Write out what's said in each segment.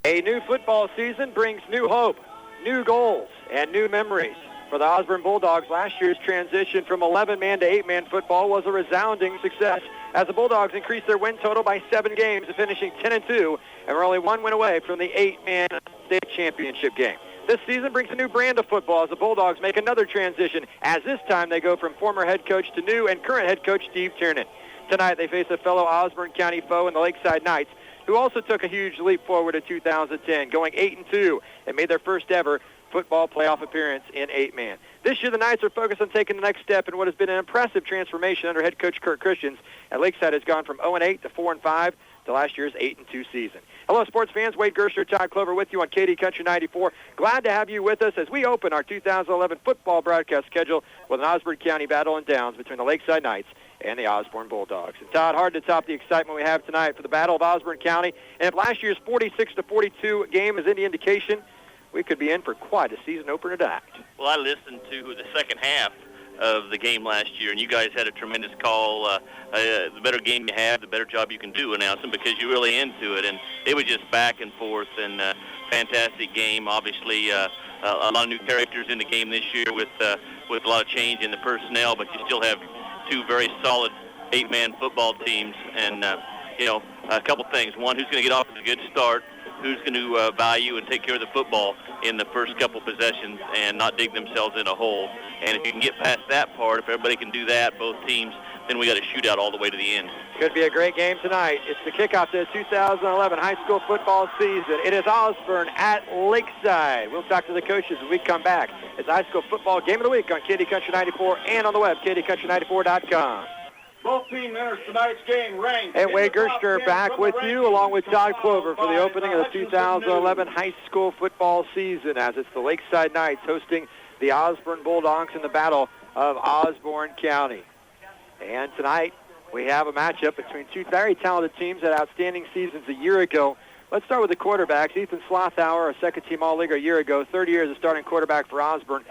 A new football season brings new hope, new goals, and new memories. For the Osborne Bulldogs, last year's transition from 11-man to 8-man football was a resounding success as the Bulldogs increased their win total by 7 games, finishing 10-2, and were only 1 win away from the 8-man state championship game. This season brings a new brand of football as the Bulldogs make another transition, as this time they go from former head coach to new and current head coach Steve Tiernan. Tonight they face a fellow Osborne County foe in the Lakeside Knights, who also took a huge leap forward in 2010, going 8-2 and made their first ever football playoff appearance in 8-man. This year the Knights are focused on taking the next step in what has been an impressive transformation under head coach Kurt Christians, and Lakeside has gone from 0-8 to 4-5 to last year's 8-2 season. Hello, sports fans. Wade Gerstner, Todd Clover with you on KD Country 94. Glad to have you with us as we open our 2011 football broadcast schedule with an Osborne County battle and downs between the Lakeside Knights and the Osborne Bulldogs. And Todd, hard to top the excitement we have tonight for the Battle of Osborne County. And if last year's 46-42 game is any indication, we could be in for quite a season opener to act. Well, I listened to the second half of the game last year, and you guys had a tremendous call. The better game you have, the better job you can do announcing, because you're really into it. And it was just back and forth, and fantastic game. Obviously, a lot of new characters in the game this year with a lot of change in the personnel, but you still have 2 very solid 8-man football teams. And, a couple things. One, who's going to get off to a good start? Who's going to value and take care of the football in the first couple possessions and not dig themselves in a hole? And if you can get past that part, if everybody can do that, both teams, then we got a shootout all the way to the end. Could be a great game tonight. It's the kickoff to the 2011 high school football season. It is Osborne at Lakeside. We'll talk to the coaches when we come back. It's high school football game of the week on KD Country 94 and on the web, kdcountry94.com. Both team winners tonight's game ranked. And Wade Gerstner back with you, along with Todd Clover, for the opening of the 2011 high school football season, as it's the Lakeside Knights hosting the Osborne Bulldogs in the Battle of Osborne County. And tonight we have a matchup between 2 very talented teams that had outstanding seasons a year ago. Let's start with the quarterbacks. Ethan Slothauer, a second-team All-Leaguer a year ago, third year as a starting quarterback for Osborne.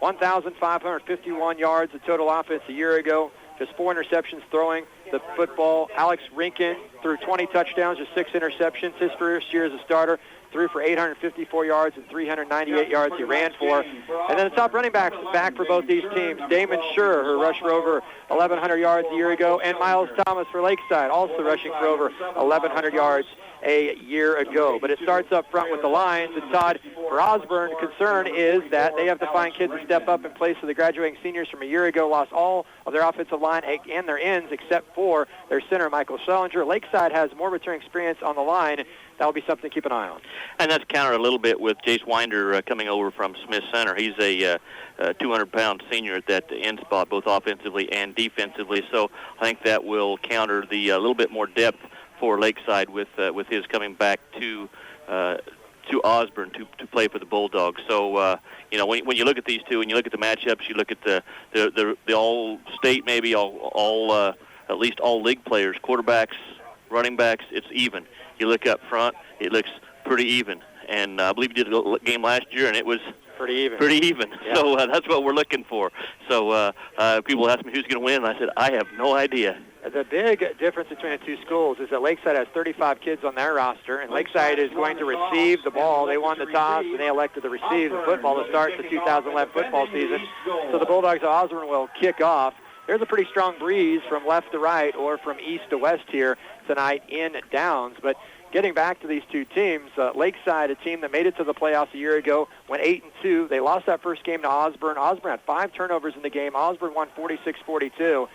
1,551 yards of total offense a year ago. Just 4 interceptions throwing the football. Alex Rinkin threw 20 touchdowns, just 6 interceptions. His first year as a starter, threw for 854 yards and 398 yards he ran for. And then the top running backs back for both these teams. Damon Schur, who rushed for over 1,100 yards a year ago, and Miles Thomas for Lakeside, also rushing for over 1,100 yards a year ago. But it starts up front with the lines, and Todd, for Osborne, concern is that they have to find kids to step up in place of the graduating seniors from a year ago, lost all of their offensive line and their ends except for their center, Michael Schellinger. Lakeside has more returning experience on the line. That will be something to keep an eye on. And that's countered a little bit with Jace Winder coming over from Smith Center. He's a 200-pound senior at that end spot, both offensively and defensively. So I think that will counter the little bit more depth for Lakeside with his coming back to Osborne to play for the Bulldogs. So when you look at these two and you look at the matchups, you look at the all-state, maybe all at least all league players, quarterbacks, running backs, it's even. You look up front, it looks pretty even. And I believe you did a game last year, and it was pretty even. Yeah. So that's what we're looking for. So people ask me who's going to win, and I said, I have no idea. The big difference between the two schools is that Lakeside has 35 kids on their roster, and Lakeside is going to receive the ball. They won the toss, and they elected to receive the football to start the 2011 football season. So the Bulldogs of Osborne will kick off. There's a pretty strong breeze from left to right or from east to west here tonight in Downs. But getting back to these two teams, Lakeside, a team that made it to the playoffs a year ago, went 8-2. They lost that first game to Osborne. Osborne had 5 turnovers in the game. Osborne won 46-42.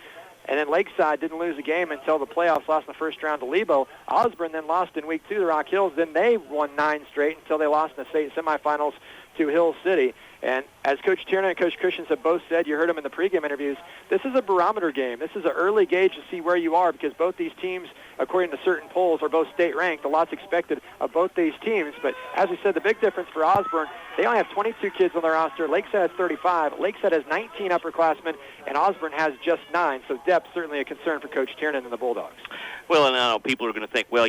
And then Lakeside didn't lose a game until the playoffs, lost in the first round to Lebo. Osborne then lost in week 2 to Rock Hills. Then they won 9 straight until they lost in the state semifinals to Hill City. And as Coach Tiernan and Coach Christians have both said, you heard them in the pregame interviews, this is a barometer game. This is an early gauge to see where you are, because both these teams, according to certain polls, are both state ranked. A lot's expected of both these teams. But as we said, the big difference for Osborne, they only have 22 kids on their roster. Lakeside has 35. Lakeside has 19 upperclassmen, and Osborne has just 9. So depth certainly a concern for Coach Tiernan and the Bulldogs. Well, and I know people are going to think, well,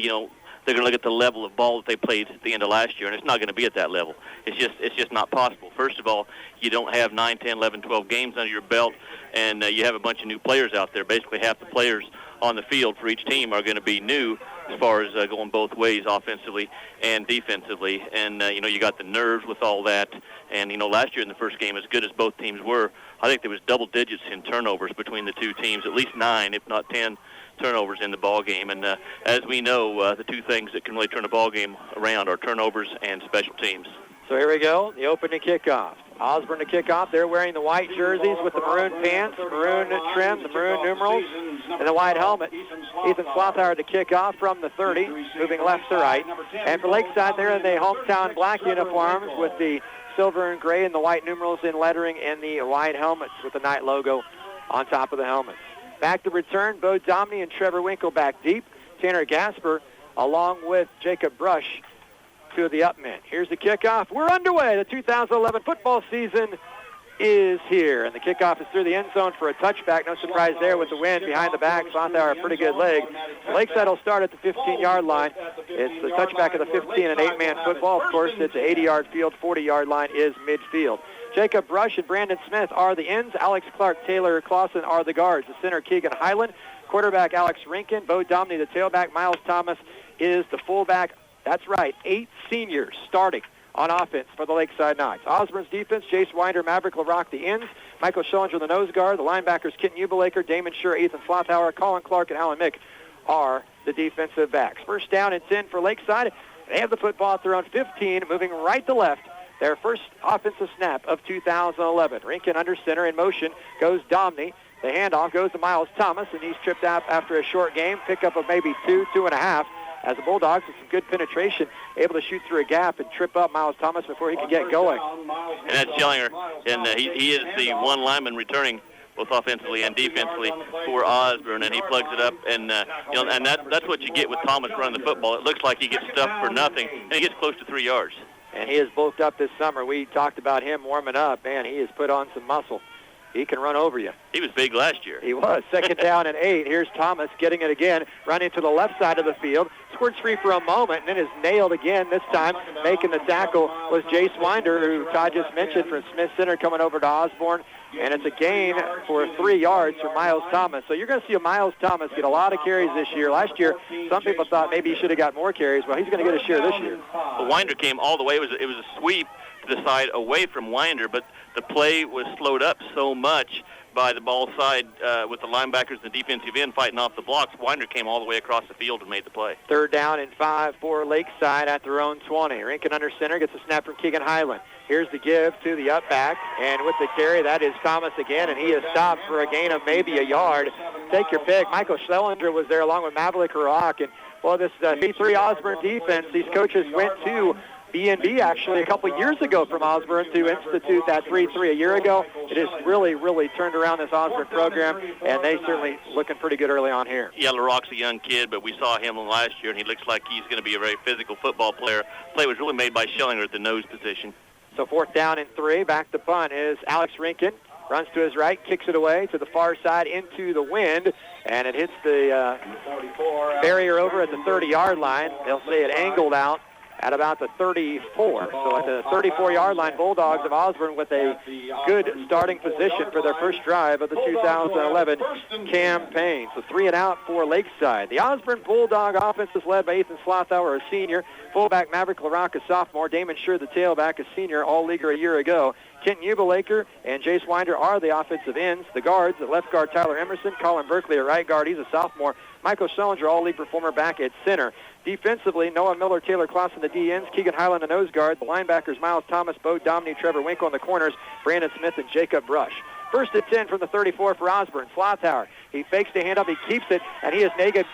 they're going to look at the level of ball that they played at the end of last year, and it's not going to be at that level. It's just not possible. First of all, you don't have 9, 10, 11, 12 games under your belt, and you have a bunch of new players out there. Basically, half the players on the field for each team are going to be new as far as going both ways, offensively and defensively. And, you got the nerves with all that. And, last year in the first game, as good as both teams were, I think there was double digits in turnovers between the two teams, at least 9, if not 10 turnovers in the ball game. And as we know, the two things that can really turn a ball game around are turnovers and special teams. So here we go, the opening kickoff. Osborne to kick off. They're wearing the white jerseys with the maroon pants, maroon trim, the maroon numerals, and the white helmet. Ethan Slothauer to kick off from the 30, moving left to right. And for Lakeside, they're in the hometown black uniforms with the silver and gray and the white numerals in lettering and the white helmets with the Knight logo on top of the helmets. Back to return, Bo Domney and Trevor Winkle back deep. Tanner Gasper along with Jacob Brush to the up men. Here's the kickoff. We're underway. The 2011 football season is here. And the kickoff is through the end zone for a touchback. No surprise there with the wind behind the back. Slothauer, a pretty good leg. Lakeside will start at the 15-yard line. It's the touchback of the 15, an 8-man football. Of course, it's an 80-yard field. 40-yard line is midfield. Jacob Brush and Brandon Smith are the ends. Alex Clark, Taylor Clausen are the guards. The center, Keegan Highland. Quarterback, Alex Rinkin. Bo Domney, the tailback. Miles Thomas is the fullback. That's right, 8 seniors starting on offense for the Lakeside Knights. Osborne's defense, Jace Winder, Maverick LaRock, the ends. Michael Schillinger, the nose guard. The linebackers, Kenton Ubelaker, Damon Schur, Ethan Slothauer, Colin Clark, and Alan Mick are the defensive backs. First down and 10 for Lakeside. They have the football at their own 15, moving right to left. Their first offensive snap of 2011. Rinkin under center in motion goes Domney. The handoff goes to Miles Thomas, and he's tripped out after a short game. Pickup of maybe 2.5. As the Bulldogs with some good penetration, able to shoot through a gap and trip up Miles Thomas before he could get going. And that's Schillinger, and he is the one lineman returning both offensively and defensively for Osborne, and he plugs it up, and and that's what you get with Thomas running the football. It looks like he gets stuffed for nothing, and he gets close to 3 yards. And he has bulked up this summer. We talked about him warming up. Man, he has put on some muscle. He can run over you. He was big last year. He was. Second down and 8. Here's Thomas getting it again, running to the left side of the field. Squirts free for a moment, and then is nailed again. This time, making the tackle was Jace Winder, who Todd just mentioned, from Smith Center coming over to Osborne. And it's a gain for 3 yards for Miles Thomas. So you're going to see a Miles Thomas get a lot of carries this year. Last year, some people thought maybe he should have got more carries. Well, he's going to get a share this year. Well, Winder came all the way. It was a sweep to the side away from Winder, but the play was slowed up so much by the ball side with the linebackers and the defensive end fighting off the blocks. Winder came all the way across the field and made the play. Third down and 5 for Lakeside at their own 20. Rinkin under center gets a snap from Keegan Highland. Here's the give to the up back, and with the carry, that is Thomas again, and he is stopped for a gain of maybe a yard. Take your pick. Michael Schillinger was there along with Maverick LaRock, and well, this B3 Osborne defense, these coaches went to B&B actually a couple years ago from Osborne to institute that 3-3 a year ago. It has really, really turned around this Osborne program, and they certainly looking pretty good early on here. Yeah, LaRock's a young kid, but we saw him last year, and he looks like he's going to be a very physical football player. Play was really made by Schillinger at the nose position. So fourth down and 3. Back to punt is Alex Rinkin. Runs to his right, kicks it away to the far side into the wind, and it hits the barrier over at the 30-yard line. They'll say it angled out at about the 34. So at the 34-yard line, Bulldogs of Osborne with a good starting position for their first drive of the 2011 campaign. So 3 and out for Lakeside. The Osborne Bulldog offense is led by Ethan Slothauer, a senior. Fullback Maverick LaRock, a sophomore. Damon Schur, the tailback, a senior, all-leaguer a year ago. Kenton Ubelaker and Jace Winder are the offensive ends. The guards, at left guard Tyler Emerson, Colin Berkeley at right guard, he's a sophomore. Michael Schillinger, all-league performer, back at center. Defensively, Noah Miller, Taylor Clausen, the D-ends, Keegan Highland, the nose guard. The linebackers, Miles Thomas, Bo Domney, Trevor Winkle in the corners, Brandon Smith, and Jacob Brush. First and 10 from the 34 for Osborne. Slothauer, he fakes the handoff, he keeps it, and he is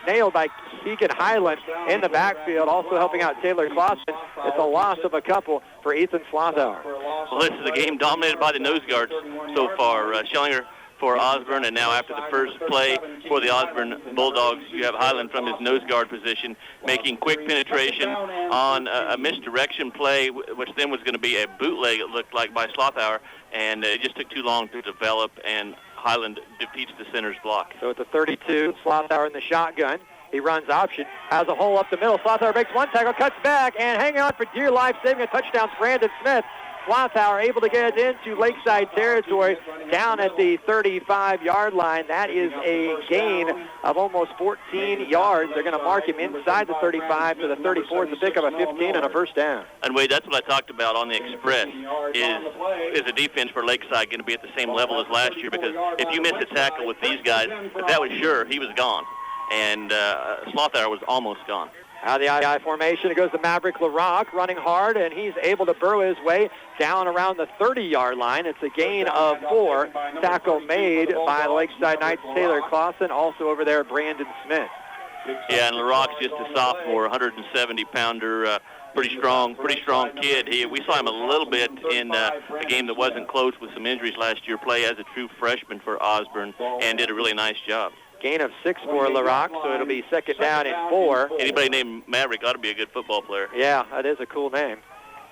nailed by Keegan Highland in the backfield, also helping out Taylor Clausen. It's a loss of a couple for Ethan Slothauer. Well, this is a game dominated by the nose guards so far. Schillinger for Osborne, and now after the first play for the Osborne Bulldogs, you have Highland from his nose guard position making quick penetration on a misdirection play, which then was going to be a bootleg, it looked like, by Slothauer, and it just took too long to develop, and Highland defeats the center's block. So at the 32, Slothauer in the shotgun. He runs option, has a hole up the middle. Slothauer makes one tackle, cuts back, and hanging on for dear life, saving a touchdown, Brandon Smith. Slothauer able to get it into Lakeside territory down at the 35-yard line. That is a gain of almost 14 yards. They're going to mark him inside the 35 to the 34 to pick up a 15 and a first down. And Wade, that's what I talked about on the Express, is the defense for Lakeside going to be at the same level as last year? Because if you miss a tackle with these guys, that was sure he was gone. And Slothauer was almost gone. Out of the I formation, it goes to Maverick LaRock running hard, and he's able to burrow his way down around the 30-yard line. It's a gain of 4. Tackle made by the Lakeside Knights' Taylor Clausen, also over there Brandon Smith. Yeah, and LaRock's just a sophomore, 170-pounder, pretty strong kid. We saw him a little bit in a game that wasn't close with some injuries last year, play as a true freshman for Osborne, and did a really nice job. Gain of 6 for LaRock, so it'll be second down and 4. Anybody named Maverick ought to be a good football player. Yeah, that is a cool name.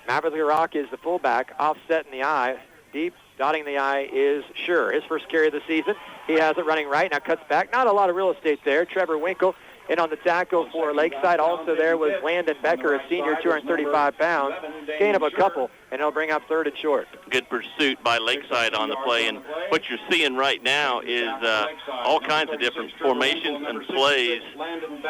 Maverick LaRock is the fullback, offset in the eye. Deep dotting the eye is Sure. His first carry of the season. He has it running right, now cuts back. Not a lot of real estate there. Trevor Winkle in on the tackle for Lakeside. Also there was Landon Becker, a senior, 235 pounds. Gain of a couple, and he'll bring up third and short. Good pursuit by Lakeside on the play, and what you're seeing right now is all kinds of different formations and plays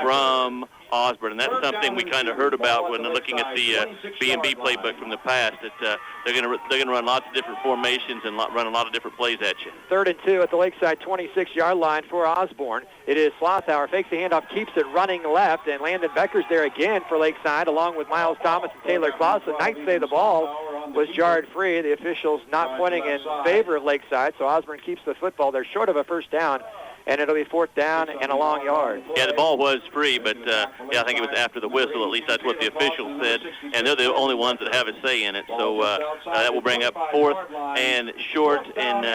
from Osborne, and that's something we kind of heard about when looking at the B&B playbook from the past. That they're going to run lots of different formations and run a lot of different plays at you. 3rd and 2 at the Lakeside 26-yard line for Osborne. It is Slothauer, fakes the handoff, keeps it running left, and Landon Becker's there again for Lakeside, along with Miles Thomas and Taylor Clausen. Knights say the ball was jarred free. The officials not pointing in favor of Lakeside, so Osborne keeps the football. They're short of a first down, and it'll be 4th down and a long yard. Yeah, the ball was free, but I think it was after the whistle. At least that's what the officials said, and they're the only ones that have a say in it. So that will bring up 4th and short, and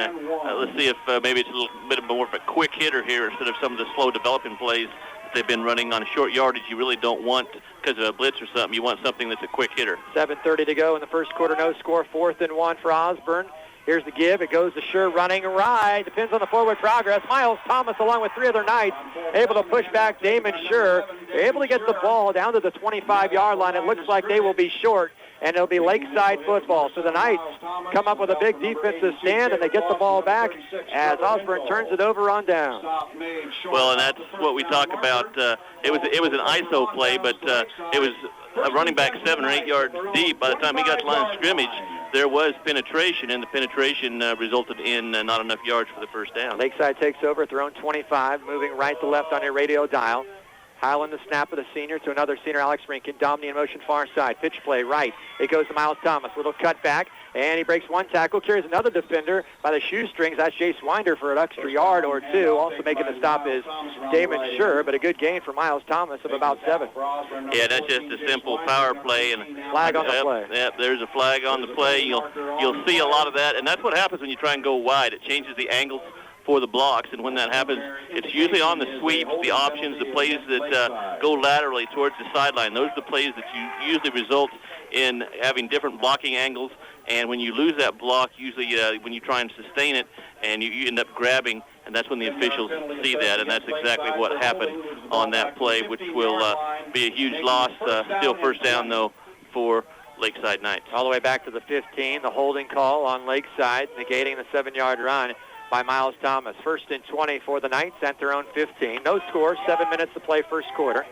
let's see if maybe it's a little bit more of a quick hitter here instead of some of the slow developing plays that they've been running on short yardage. You really don't want, because of a blitz or something, you want something that's a quick hitter. 7:30 to go in the first quarter, no score, 4th and 1 for Osborne. Here's the give. It goes to Sure running right. Depends on the forward progress. Miles Thomas, along with 3 other Knights, able to push back Damon Sure. They're able to get the ball down to the 25-yard line. It looks like they will be short, and it'll be Lakeside football. So the Knights come up with a big defensive stand, and they get the ball back as Osborne turns it over on down. Well, and that's what we talk about. It was an ISO play, but it was a running back 7 or 8 yards deep. By the time he got to line of scrimmage, there was penetration, and the penetration resulted in not enough yards for the first down. Lakeside takes over at their own 25, moving right to left on your radio dial. Highland the snap of the senior to another senior, Alex Rinkin. Domney in motion far side. Pitch play right. It goes to Miles Thomas. Little cut back, and he breaks one tackle. Carries another defender by the shoestrings. That's Jace Winder for an extra yard or 2. Also making the stop is Damon Sure, but a good gain for Miles Thomas of about 7. Yeah, that's just a simple power play. And flag on the play. Yep, there's a flag on the play. You'll see a lot of that, and that's what happens when you try and go wide. It changes the angles for the blocks, and when that happens, it's usually on the sweeps, the options, the plays that go laterally towards the sideline. Those are the plays that you usually result in having different blocking angles, and when you lose that block, usually when you try and sustain it, and you end up grabbing, and that's when the officials see that, and that's exactly what happened on that play, which will be a huge loss. Still first down, though, for Lakeside Knights. All the way back to the 15, the holding call on Lakeside, negating the 7-yard run by Miles Thomas. 1st and 20 for the Knights at their own 15. No score, 7 minutes to play first quarter.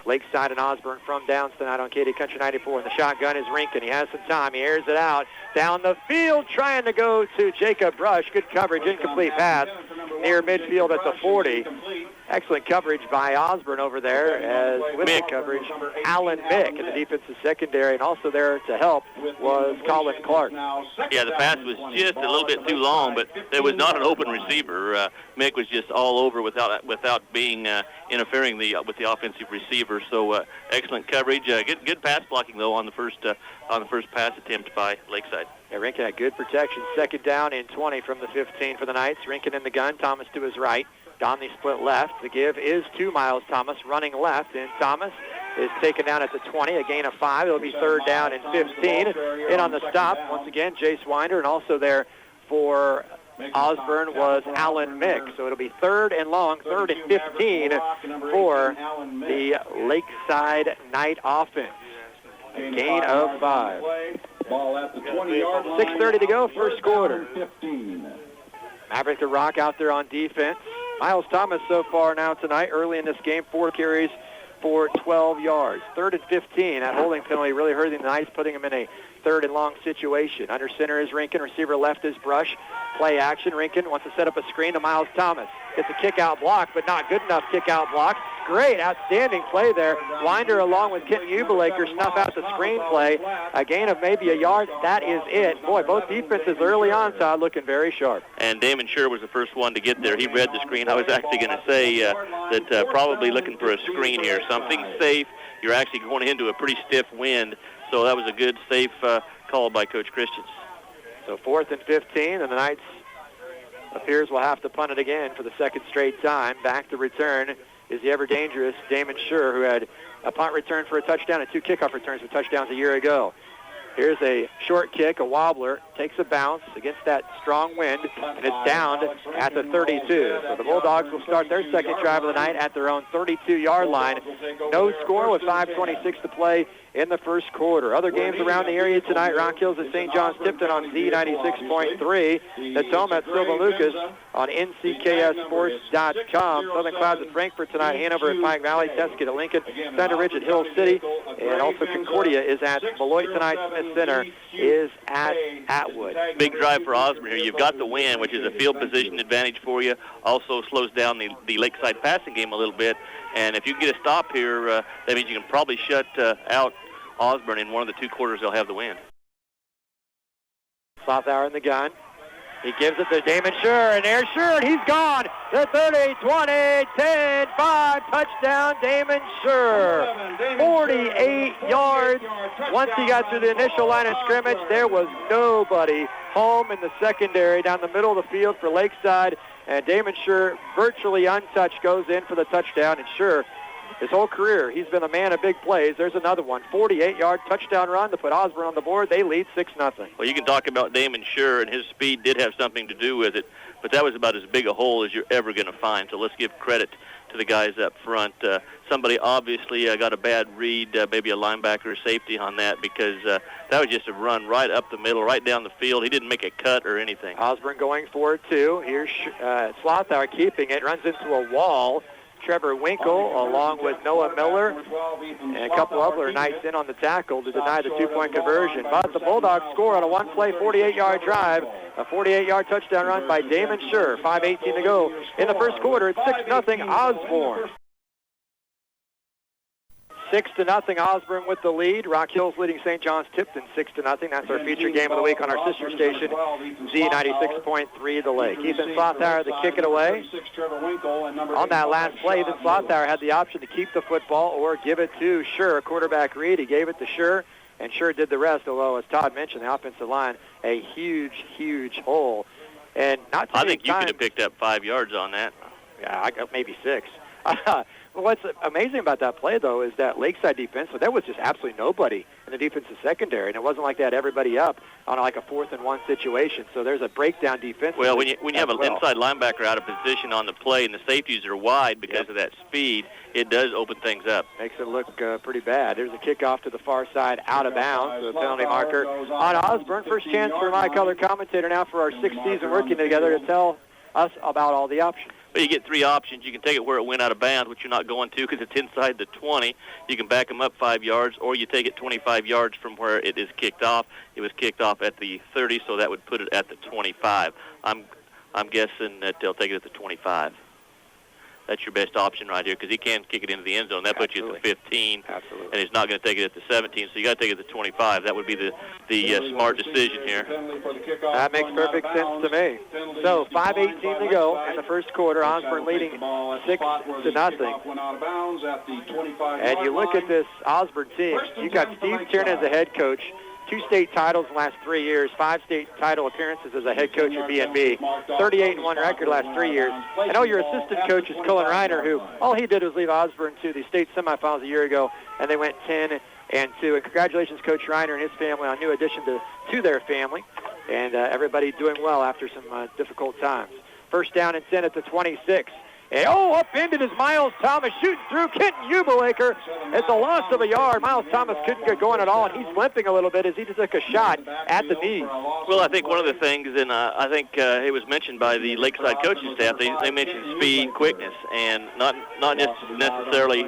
Lakeside and Osborne from downs tonight on KD Country 94. And the shotgun is Rinkin. He has some time. He airs it out down the field, trying to go to Jacob Brush. Good coverage, incomplete pass near midfield at the 40. Excellent coverage by Osborne over there, as with the coverage, Alan Mick in the defensive secondary, and also there to help was Colin Clark. Yeah, the pass was just a little bit too long, but there was not an open receiver. Mick was just all over without being interfering with the offensive receiver. So excellent coverage. Good pass blocking though on the first pass attempt by Lakeside. Yeah, Rinkin had good protection. 2nd down and 20 from the 15 for the Knights. Rinkin in the gun. Thomas to his right. Domney split left. The give is to Miles Thomas running left, and Thomas is taken down at the 20, a gain of 5. It'll be 3rd down and 15. In on the stop, once again, Jace Winder, and also there for Osborne was Alan Mick. So it'll be 3rd and long, 3rd and 15 for the Lakeside Knight offense. A gain of 5. Ball at the 20-yard line. 6:30 to go, first quarter. Maverick the Rock out there on defense. Miles Thomas so far now tonight, early in this game, 4 carries for 12 yards. 3rd and 15. That holding penalty really hurting the Knights, putting him in a 3rd and long situation. Under center is Rinkin. Receiver left is Brush. Play action. Rinkin wants to set up a screen to Miles Thomas. Gets a kick-out block, but not good enough kick-out block. Great, outstanding play there. Winder along with Kenton Ubelaker snuff out the screen play. A gain of maybe a yard. That is it. Boy, both defenses early on, Todd, looking very sharp. And Damon Scher was the first one to get there. He read the screen. I was actually going to say that probably looking for a screen here. Something safe. You're actually going into a pretty stiff wind. So that was a good, safe call by Coach Christians. So 4th and 15, and the Knights appears we'll have to punt it again for the 2nd straight time. Back to return is the ever-dangerous Damon Scher, who had a punt return for a touchdown and 2 kickoff returns for touchdowns a year ago. Here's a short kick, a wobbler, takes a bounce against that strong wind, and it's down at the 32. So the Bulldogs will start their 2nd drive of the night at their own 32-yard line. No score with 5:26 to play in the first quarter. Other games around the area tonight: Rock Hills at St. John's Tipton on Z96.3. Natoma at Silva Lucas on NCKSports.com. Southern Clouds at Frankfort tonight. Hanover at Pike Valley. Tesket at Lincoln. Thunder Ridge at Hill City. And also Concordia is at Beloit tonight. Smith Center is at Atwood. Big drive for Osborne here. You've got the wind, which is a field position advantage for you. Also slows down the Lakeside passing game a little bit. And if you get a stop here, that means you can probably shut out Osborne. In one of the 2 quarters, they'll have the win. Slothour in the gun. He gives it to Damon Scher, and there's Scher, and he's gone. The 30, 20, 10, 5, touchdown, Damon Scher. 48 yards. Once he got through the initial line of scrimmage, there was nobody home in the secondary down the middle of the field for Lakeside, and Damon Scher, virtually untouched, goes in for the touchdown. And Scher, his whole career, he's been a man of big plays. There's another one, 48-yard touchdown run to put Osborne on the board. They lead 6-0. Well, you can talk about Damon Scher, and his speed did have something to do with it, but that was about as big a hole as you're ever going to find. So let's give credit to the guys up front. Somebody obviously got a bad read, maybe a linebacker or safety on that, because that was just a run right up the middle, right down the field. He didn't make a cut or anything. Osborne going for it, too. Here's Slothour keeping it, runs into a wall. Trevor Winkle, along with Noah Miller, and a couple other Knights in on the tackle to deny the 2-point conversion. But the Bulldogs score on a 1-play, 48-yard drive, a 48-yard touchdown run by Damon Scher. 5:18 to go in the first quarter. It's 6-0 Osborne. 6-0 Osborne with the lead. Rock Hills leading St. John's Tipton 6-0. That's our featured game of the week on our sister station, Z96.3 The Lake. Ethan Slothour to kick it away. On that last play, Ethan Slothour had the option to keep the football or give it to Scher, quarterback read. He gave it to Scher, and Scher did the rest, although, as Todd mentioned, the offensive line, a huge, huge hole. And not I think you could have picked up 5 yards on that. Yeah, I got maybe 6. Well, what's amazing about that play, though, is that Lakeside defense, so there was just absolutely nobody in the defensive secondary, and it wasn't like they had everybody up on like a 4th and 1 situation. So there's a breakdown defense. Well, when you have an inside linebacker out of position on the play and the safeties are wide because of that speed, it does open things up. Makes it look pretty bad. There's a kickoff to the far side, out of bounds, so the penalty marker on Osborne. First chance for my color commentator now for our 6th season working together to tell us about all the options. Well, you get 3 options. You can take it where it went out of bounds, which you're not going to because it's inside the 20. You can back them up 5 yards, or you take it 25 yards from where it is kicked off. It was kicked off at the 30, so that would put it at the 25. I'm guessing that they'll take it at the 25. That's your best option right here because he can kick it into the end zone. That puts you at the 15. Absolutely. And he's not going to take it at the 17, so you got to take it at the 25. That would be the smart decision here. That makes perfect sense to me. So 5:18 to go in the first quarter. Osborne leading 6-0. And you look at this Osborne team. You got Steve Tiernan as a head coach. 2 state titles in the last 3 years, 5 state title appearances as a head coach at B&B, 38-1 record last 3 years. I know your assistant coach is Cullen Riner, who all he did was leave Osborne to the state semifinals a year ago, and they went 10-2. And congratulations, Coach Riner and his family, on a new addition to their family, and everybody doing well after some difficult times. First down and 10 at the 26. And upended is Miles Thomas shooting through Kenton Beougher. It's a loss of a yard. Miles Thomas couldn't get going at all, and he's limping a little bit as he just took a shot at the knee. Well, I think one of the things, and I think it was mentioned by the Lakeside coaching staff, they mentioned speed, quickness, and not necessarily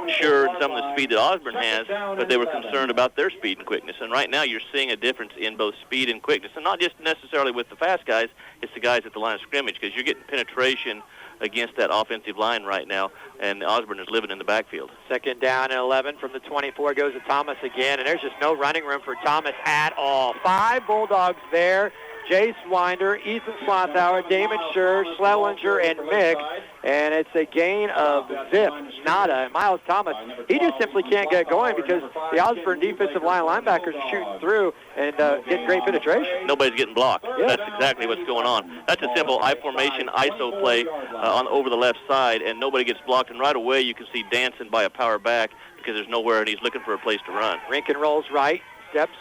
sure some of the speed that Osborne has, but they were concerned about their speed and quickness. And right now you're seeing a difference in both speed and quickness, and not just necessarily with the fast guys, it's the guys at the line of scrimmage, because you're getting penetration against that offensive line right now, and Osborne is living in the backfield. Second down and 11 from the 24 goes to Thomas again, and there's just no running room for Thomas at all. 5 Bulldogs there. Jace Winder, Ethan Slothauer, Damon Scher, Schlellinger, and Mick. And it's a gain of zip, nada. And Miles Thomas, he just simply can't get going because the Osborne defensive line linebackers are shooting through and getting great penetration. Nobody's getting blocked. Yeah. That's exactly what's going on. That's a simple I-formation ISO play over the left side, and nobody gets blocked. And right away you can see Danson by a power back because there's nowhere, and he's looking for a place to run. Rinkin rolls right, steps.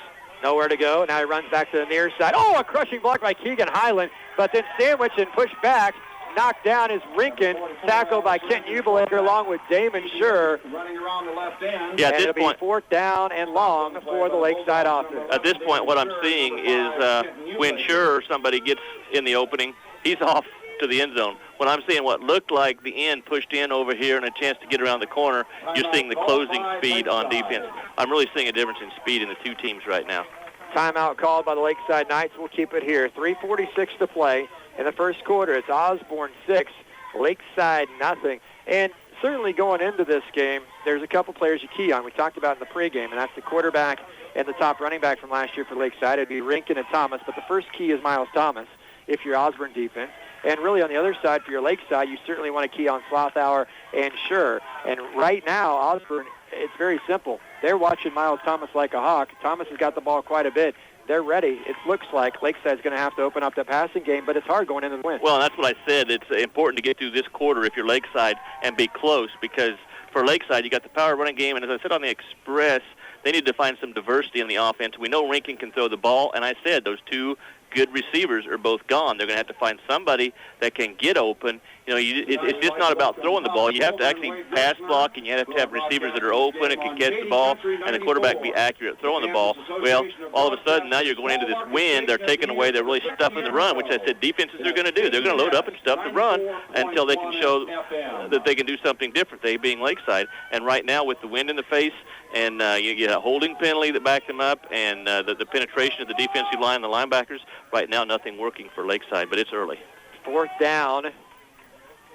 Nowhere to go. Now he runs back to the near side. A crushing block by Keegan Highland, but then sandwiched and pushed back. Knocked down is Rinkin, tackled by Kent Beougher along with Damon Scher. Running around the left end. Yeah, and it'll be 4th down and long for the Lakeside offense. At this point, what I'm seeing is when Scher or somebody gets in the opening, he's off to the end zone. When I'm seeing what looked like the end pushed in over here and a chance to get around the corner, you're seeing the closing speed on defense. I'm really seeing a difference in speed in the two teams right now. Timeout called by the Lakeside Knights. We'll keep it here. 3:46 to play in the first quarter. It's Osborne 6, Lakeside nothing. And certainly going into this game, there's a couple players you key on. We talked about in the pregame, and that's the quarterback and the top running back from last year for Lakeside. It'd be Rinkin and Thomas, but the first key is Miles Thomas if you're Osborne defense. And really on the other side, for your Lakeside, you certainly want to key on Slothauer and Scher. And right now, Osborne, it's very simple. They're watching Miles Thomas like a hawk. Thomas has got the ball quite a bit. They're ready. It looks like Lakeside's going to have to open up the passing game, but it's hard going into the win. Well, that's what I said. It's important to get through this quarter if you're Lakeside and be close, because for Lakeside, you got the power running game, and as I said on the Express, they need to find some diversity in the offense. We know Rinkin can throw the ball, and I said those two good receivers are both gone. They're going to have to find somebody that can get open. It's just not about throwing the ball. You have to actually pass block, and you have to have receivers that are open and can catch the ball, and the quarterback be accurate at throwing the ball. Well, all of a sudden, now you're going into this wind. They're taking away. They're really stuffing the run, which I said defenses are going to do. They're going to load up and stuff the run until they can show that they can do something different, they being Lakeside. And right now, with the wind in the face, and you get a holding penalty that backed them up, and the penetration of the defensive line, the linebackers, right now nothing working for Lakeside, but it's early. 4th down.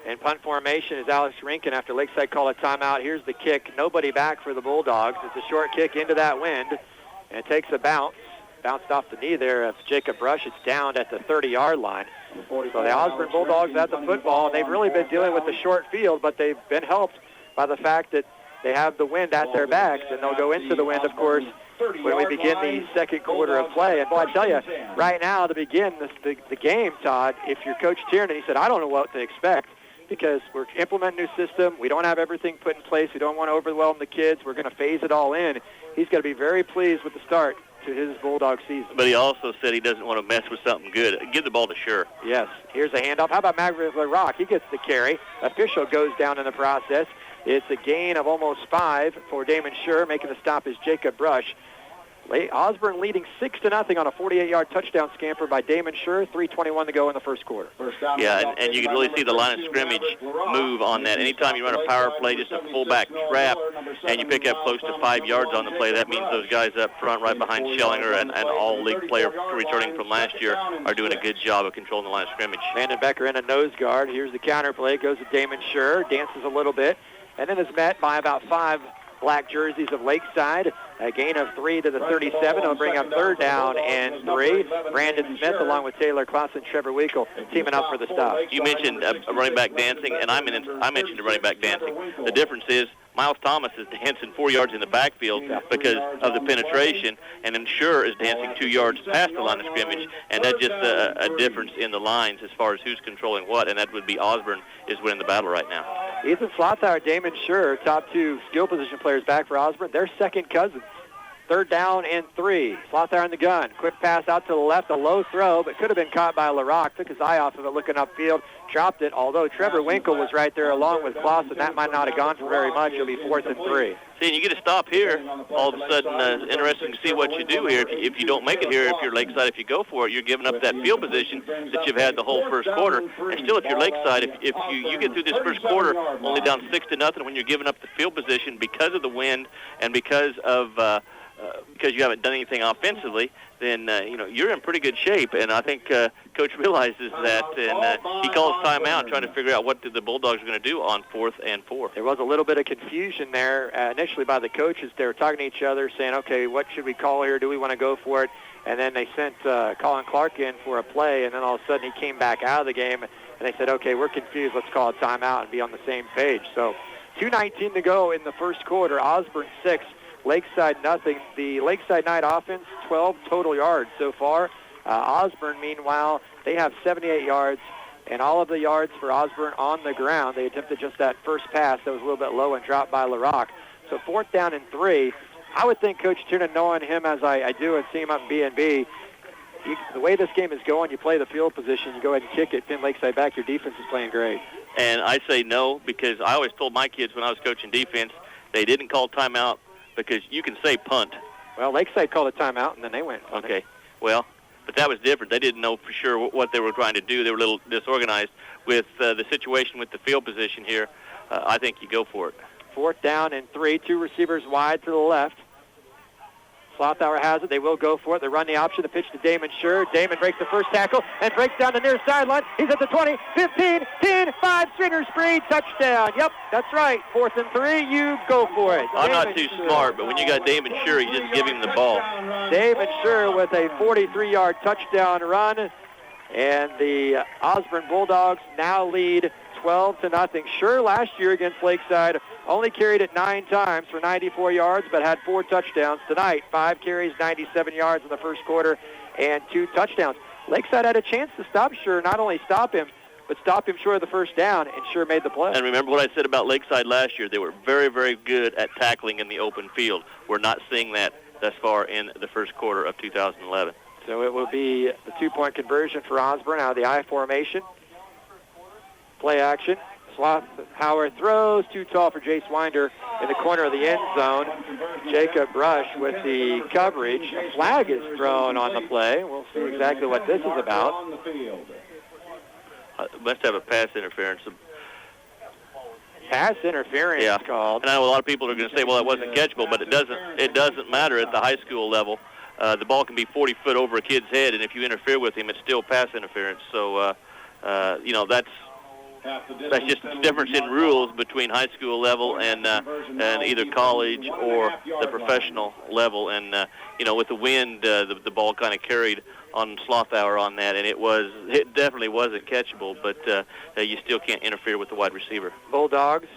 And punt formation is Alex Rinkin after Lakeside call a timeout. Here's the kick. Nobody back for the Bulldogs. It's a short kick into that wind. And it takes a bounce. Bounced off the knee there of Jacob Brush. It's down at the 30-yard line. So the Osborne Bulldogs have the football. And they've really been dealing with the short field, but they've been helped by the fact that they have the wind at their backs. And they'll go into the wind, of course, when we begin the second quarter of play. And, boy, I tell you, right now to begin the game, Todd, if you're Coach Tiernan, he said, I don't know what to expect, because we're implementing a new system. We don't have everything put in place. We don't want to overwhelm the kids. We're going to phase it all in. He's going to be very pleased with the start to his Bulldog season. But he also said he doesn't want to mess with something good. Give the ball to Scher. Yes. Here's a handoff. How about Maverick Rock? He gets the carry. Official goes down in the process. It's a gain of almost 5 for Damon Scher. Making the stop is Jacob Brush. Osborne leading 6-0 on a 48-yard touchdown scamper by Damon Scher. 3:21 to go in the first quarter. Yeah, and you can really see the line of scrimmage move on that. Anytime you run a power play, just a fullback trap, and you pick up close to 5 yards on the play, that means those guys up front right behind Schellinger and all league player returning from last year are doing a good job of controlling the line of scrimmage. Landon Becker in a nose guard. Here's the counter play. Goes to Damon Scher. Dances a little bit. And then is met by about 5 black jerseys of Lakeside. A gain of 3 to the 37. It'll bring up 3rd down and 3. Brandon Smith along with Taylor Klaus and Trevor Weekle teaming up for the stop. You mentioned running back dancing, and I mentioned running back dancing. The difference is Miles Thomas is dancing 4 yards in the backfield because of the penetration, and then Scher is dancing 2 yards past the line of scrimmage, and that's just a difference in the lines as far as who's controlling what, and that would be Osborne is winning the battle right now. Ethan Slothauer, Damon Scher, top 2 skill position players back for Osborne. They're second cousins. Third down and 3. Slothour in the gun. Quick pass out to the left, a low throw, but could have been caught by LaRock. Took his eye off of it looking upfield, dropped it, although Trevor Winkle was right there along with Clausen. That might not have gone for very much. It'll be 4th and 3. See, and you get a stop here. All of a sudden, interesting to see what you do here. If you don't make it here, if you're Lakeside, if you go for it, you're giving up that field position that you've had the whole first quarter. And still, if you're Lakeside, if you get through this first quarter only down 6-0 when you're giving up the field position because of the wind and because you haven't done anything offensively, then you're in pretty good shape. And I think Coach realizes that, and he calls timeout, trying to figure out what the Bulldogs are going to do on 4th and 4. There was a little bit of confusion there initially by the coaches. They were talking to each other, saying, "Okay, what should we call here? Do we want to go for it?" And then they sent Colin Clark in for a play, and then all of a sudden he came back out of the game, and they said, "Okay, we're confused. Let's call a timeout and be on the same page." So 2:19 to go in the first quarter. Osborne 6. Lakeside nothing. The Lakeside Knight offense, 12 total yards so far. Osborne, meanwhile, they have 78 yards, and all of the yards for Osborne on the ground. They attempted just that first pass that was a little bit low and dropped by LaRock. So 4th down and 3. I would think Coach Tiernan, knowing him as I do and see him up in B&B, the way this game is going, you play the field position, you go ahead and kick it, pin Lakeside back, your defense is playing great. And I say no, because I always told my kids when I was coaching defense, they didn't call timeout, because you can say punt. Well, Lakeside called a timeout, and then they went. Okay. Well, but that was different. They didn't know for sure what they were trying to do. They were a little disorganized with the situation with the field position here. I think you go for it. 4th down and 3. 2 receivers wide to the left. Slothour has it. They will go for it. They run the option. The pitch to Damon Scher. Damon breaks the first tackle and breaks down the near sideline. He's at the 20, 15, 10, 5, Stringer spree, touchdown. Yep, that's right. 4th and 3. You go for it. I'm not too smart, but when you got Damon Scher, you just give him the ball. Damon Scher with a 43-yard touchdown run, and the Osborne Bulldogs now lead 12-0. Scher last year against Lakeside only carried it 9 times for 94 yards, but had 4 touchdowns. Tonight, 5 carries, 97 yards in the first quarter, and 2 touchdowns. Lakeside had a chance to stop Scher, not only stop him, but stop him short of the first down, and Scher made the play. And remember what I said about Lakeside last year. They were very, very good at tackling in the open field. We're not seeing that thus far in the first quarter of 2011. So it will be the 2-point conversion for Osborne out of the I formation. Play action. Slothour throws, too tall for Jace Winder in the corner of the end zone. Jacob Rush with the coverage. A flag is thrown on the play. We'll see exactly what this is about. Must have a pass interference. Pass interference called. And I know a lot of people are going to say, well, it wasn't catchable, but it doesn't matter at the high school level. The ball can be 40 foot over a kid's head, and if you interfere with him, it's still pass interference. So, that's just a difference in rules between high school level and either college or the professional level. And with the wind, the ball kind of carried on Slothour on that, and it definitely wasn't catchable. But you still can't interfere with the wide receiver. Bulldogs,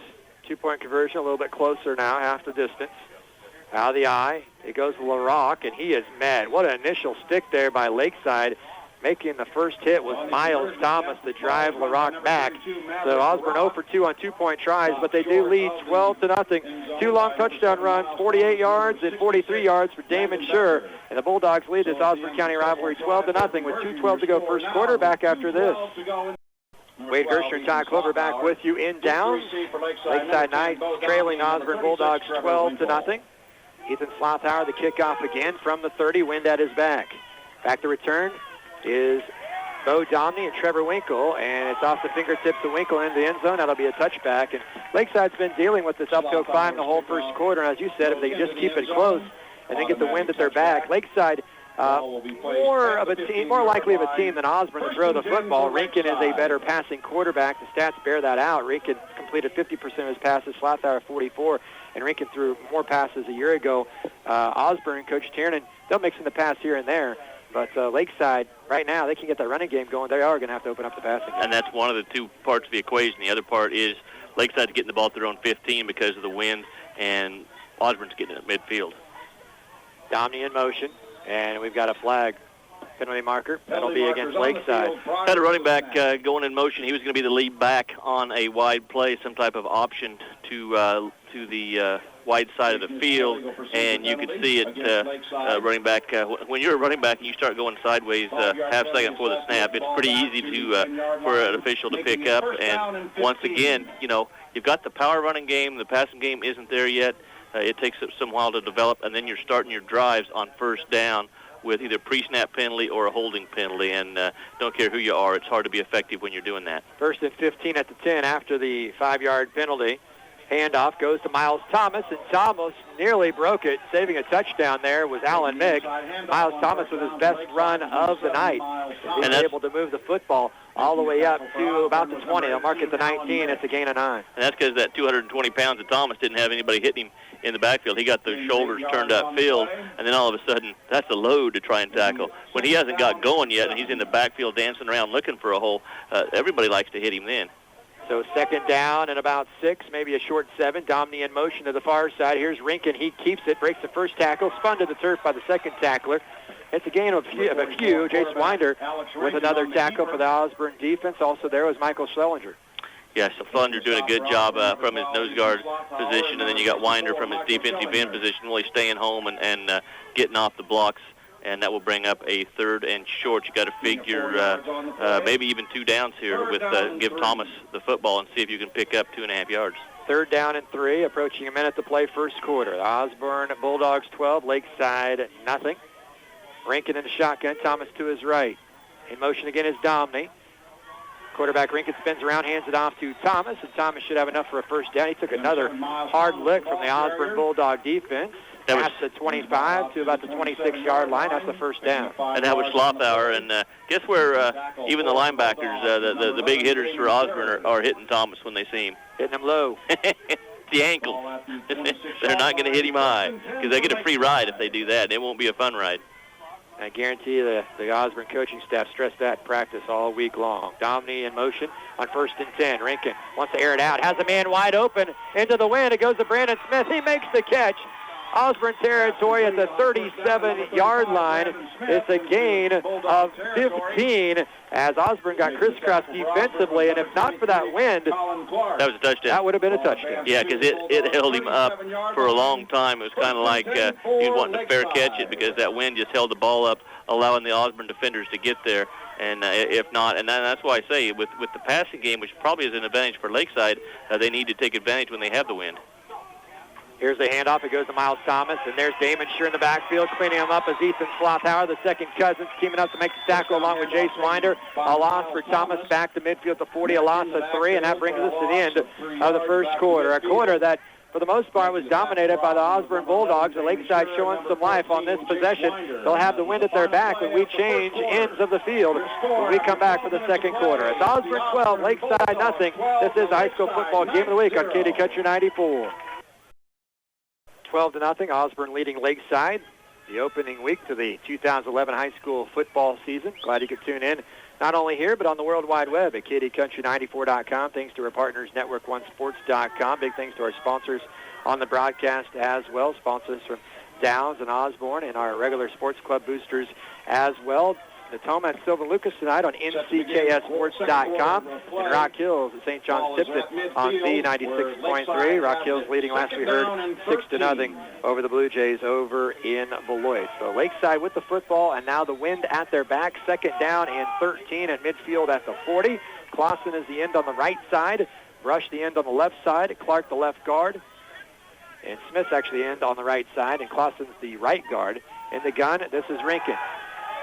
2-point conversion, a little bit closer now, half the distance. Out of the eye, it goes to LaRock, and he is mad. What an initial stick there by Lakeside. Making the first hit was Miles Thomas to drive LaRock back. So Osborne 0 for 2 on 2-point tries, but they do lead 12-0. 2 long touchdown runs, 48 yards and 43 yards for Damon Scher. And the Bulldogs lead this Osborne County rivalry 12-0 with 2:12 to go first quarter. Back after this. Wade Gerstner and Todd Clover back with you in Downs. Lakeside Knights trailing Osborne Bulldogs 12-0. Ethan Slothour, the kickoff again from the 30, wind at his back. Back to return is Bo Domney and Trevor Winkle, and it's off the fingertips of Winkle into the end zone. That'll be a touchback. And Lakeside's been dealing with this uphill climb the whole first quarter. And as you said, if they just keep it close and then get the wind at their back, Lakeside more likely of a team than Osborne to throw the football. Rinkin is a better passing quarterback. The stats bear that out. Rinkin completed 50% of his passes, Slothour 44, and Rinkin threw more passes a year ago. Osborne, Coach Tiernan, they'll mix in the pass here and there. But Lakeside, right now, they can get that running game going. They are going to have to open up the passing game. And that's one of the 2 parts of the equation. The other part is Lakeside's getting the ball at their own 15 because of the wind, and Osborne's getting it at midfield. Domney in motion, and we've got a flag. Penalty marker. That'll be against Lakeside. Had a running back going in motion. He was going to be the lead back on a wide play, some type of option to the wide side of the field, and you could see it running back. When you're a running back and you start going sideways half second before the snap, it's pretty easy for an official to pick up. And once again, you've got the power running game. The passing game isn't there yet. It takes some while to develop, and then you're starting your drives on first down with either pre-snap penalty or a holding penalty, and don't care who you are, it's hard to be effective when you're doing that. First and 15 at the 10 after the 5-yard penalty. Handoff goes to Miles Thomas, and Thomas nearly broke it. Saving a touchdown there was Alan Mick. Miles Thomas with his best run of the night. He was able to move the football all the way up to about the 20. They'll mark it the 19. It's a gain of 9. And that's because that 220 pounds of Thomas didn't have anybody hitting him in the backfield. He got those shoulders turned upfield, and then all of a sudden, that's a load to try and tackle. When he hasn't got going yet and he's in the backfield dancing around looking for a hole, everybody likes to hit him then. So second down and about 6, maybe a short 7. Domney in motion to the far side. Here's Rinkin. He keeps it, breaks the first tackle, spun to the turf by the second tackler. It's a gain of a few. Jace Winder with another tackle for the Osborne defense. Also there was Michael Schellinger. Yeah, so Schellinger doing a good job from his nose guard position, and then you got Winder from his defensive end position, really staying home and getting off the blocks. And that will bring up a 3rd and short. You got to figure maybe even 2 downs here with give Thomas the football and see if you can pick up 2.5 yards. 3rd down and 3, approaching a minute to play first quarter. The Osborne Bulldogs 12, Lakeside nothing. Rinkin in the shotgun, Thomas to his right. In motion again is Domney. Quarterback Rinkin spins around, hands it off to Thomas, and Thomas should have enough for a first down. He took another hard lick from the Osborne Bulldog defense. Past the 25 to about the 26-yard line. That's the first down. And that was Slopauer. And guess where even the linebackers, the big hitters for Osborne are hitting Thomas when they see him? Hitting him low. The ankle. They're not going to hit him high because they get a free ride if they do that. It won't be a fun ride. I guarantee the Osborne coaching staff stressed that in practice all week long. Domney in motion on 1st and 10. Rinkin wants to air it out. Has a man wide open into the wind. It goes to Brandon Smith. He makes the catch. Osborne territory at the 37-yard line. It's a gain of 15 as Osborne got crisscrossed defensively, and if not for that wind, that was a touchdown. That would have been a touchdown. Yeah, because it held him up for a long time. It was kind of like he was wanting to fair catch it because that wind just held the ball up, allowing the Osborne defenders to get there. And if not, and that's why I say with the passing game, which probably is an advantage for Lakeside, they need to take advantage when they have the wind. Here's the handoff. It goes to Miles Thomas, and there's Damon Shear in the backfield, cleaning him up as Ethan Slopauer, the second Cousins, teaming up to make the tackle along with Jace Winder. A loss for Thomas back to midfield to 40, a loss of 3, and that brings us to the end of the first quarter. A quarter that, for the most part, was dominated by the Osborne Bulldogs. The Lakeside showing some life on this possession. They'll have the wind at their back when we change ends of the field when we come back for the second quarter. It's Osborne 12, Lakeside nothing. This is the high school football game of the week on Katy Country 94. 12-0, Osborne leading Lakeside. The opening week to the 2011 high school football season. Glad you could tune in, not only here, but on the World Wide Web at KDCountry94.com. Thanks to our partners, Network1Sports.com. Big thanks to our sponsors on the broadcast as well. Sponsors from Downs and Osborne and our regular sports club boosters as well. Natoma at Silver Lucas tonight on NCKSports.com. And Rock Hills at St. John's Tipton on Z96.3. Rock Hills leading last we heard 6-0 over the Blue Jays over in Beloit. So Lakeside with the football, and now the wind at their back. 2nd down and 13 at midfield at the 40. Clausen is the end on the right side. Brush the end on the left side. Clark the left guard. And Smith's actually end on the right side. And Clausen's the right guard. In the gun, this is Rinkin.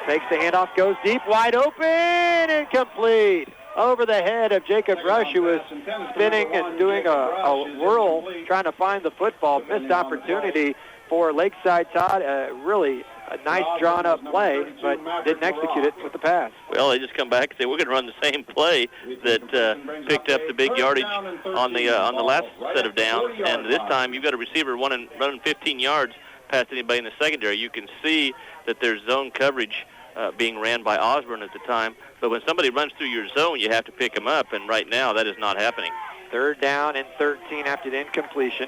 Takes the handoff, goes deep, wide open, incomplete. Over the head of Jacob Rush, who was spinning and doing a whirl, trying to find the football. Missed opportunity for Lakeside. Todd, really a nice drawn-up play, but didn't execute it with the pass. Well, they just come back and say, we're going to run the same play that picked up the big yardage on the last set of downs. And this time you've got a receiver running 15 yards past anybody in the secondary. You can see that there's zone coverage being ran by Osborne at the time. But when somebody runs through your zone, you have to pick them up, and right now that is not happening. 3rd down and 13 after the incompletion.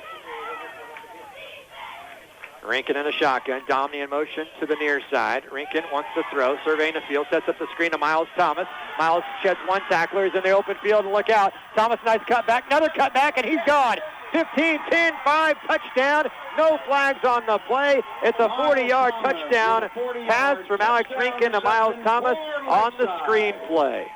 Rinkin in a shotgun. Domney in motion to the near side. Rinkin wants to throw, surveying the field, sets up the screen to Miles Thomas. Miles sheds one tackler, is in the open field, and look out. Thomas, nice cutback, another cutback, and he's gone. 15, 10, 5, touchdown. No flags on the play. It's a 40-yard touchdown pass from Alex Rinkin to Miles Thomas on the screen play.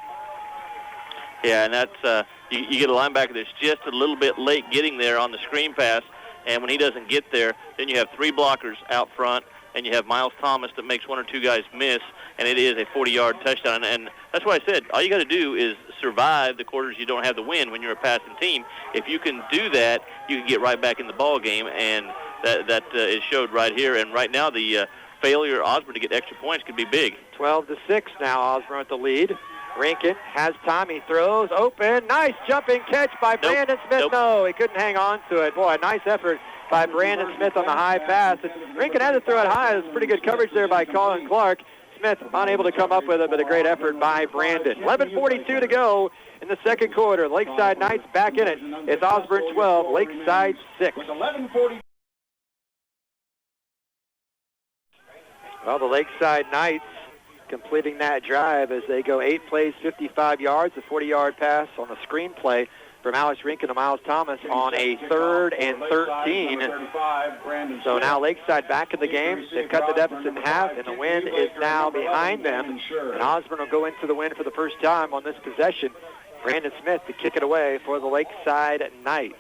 Yeah, and that's you get a linebacker that's just a little bit late getting there on the screen pass, and when he doesn't get there, then you have 3 blockers out front, and you have Miles Thomas that makes 1 or 2 guys miss, and it is a 40-yard touchdown. And that's why I said all you got to do is survive the quarters you don't have the win when you're a passing team. If you can do that, you can get right back in the ball game, and that is showed right here. And right now, the failure of Osborne to get extra points could be big. 12-6 now. Osborne with the lead. Rinkin has time. He throws open. Nice jumping catch by Brandon Smith. No, he couldn't hang on to it. Boy, a nice effort by Brandon Smith on the high pass. And Rinkin had to throw it high. It was pretty good coverage there by Colin Clark. Smith unable to come up with it, but a great effort by Brandon. 11:42 to go in the second quarter. Lakeside Knights back in it. It's Osborne 12, Lakeside 6. Well, the Lakeside Knights completing that drive as they go 8 plays, 55 yards, a 40-yard pass on the screen play from Alex Rinkin to Miles Thomas on a 3rd and 13. So now Lakeside back in the game. They've cut the deficit in half, and the win is now behind them. And Osborne will go into the win for the first time on this possession. Brandon Smith to kick it away for the Lakeside Knights.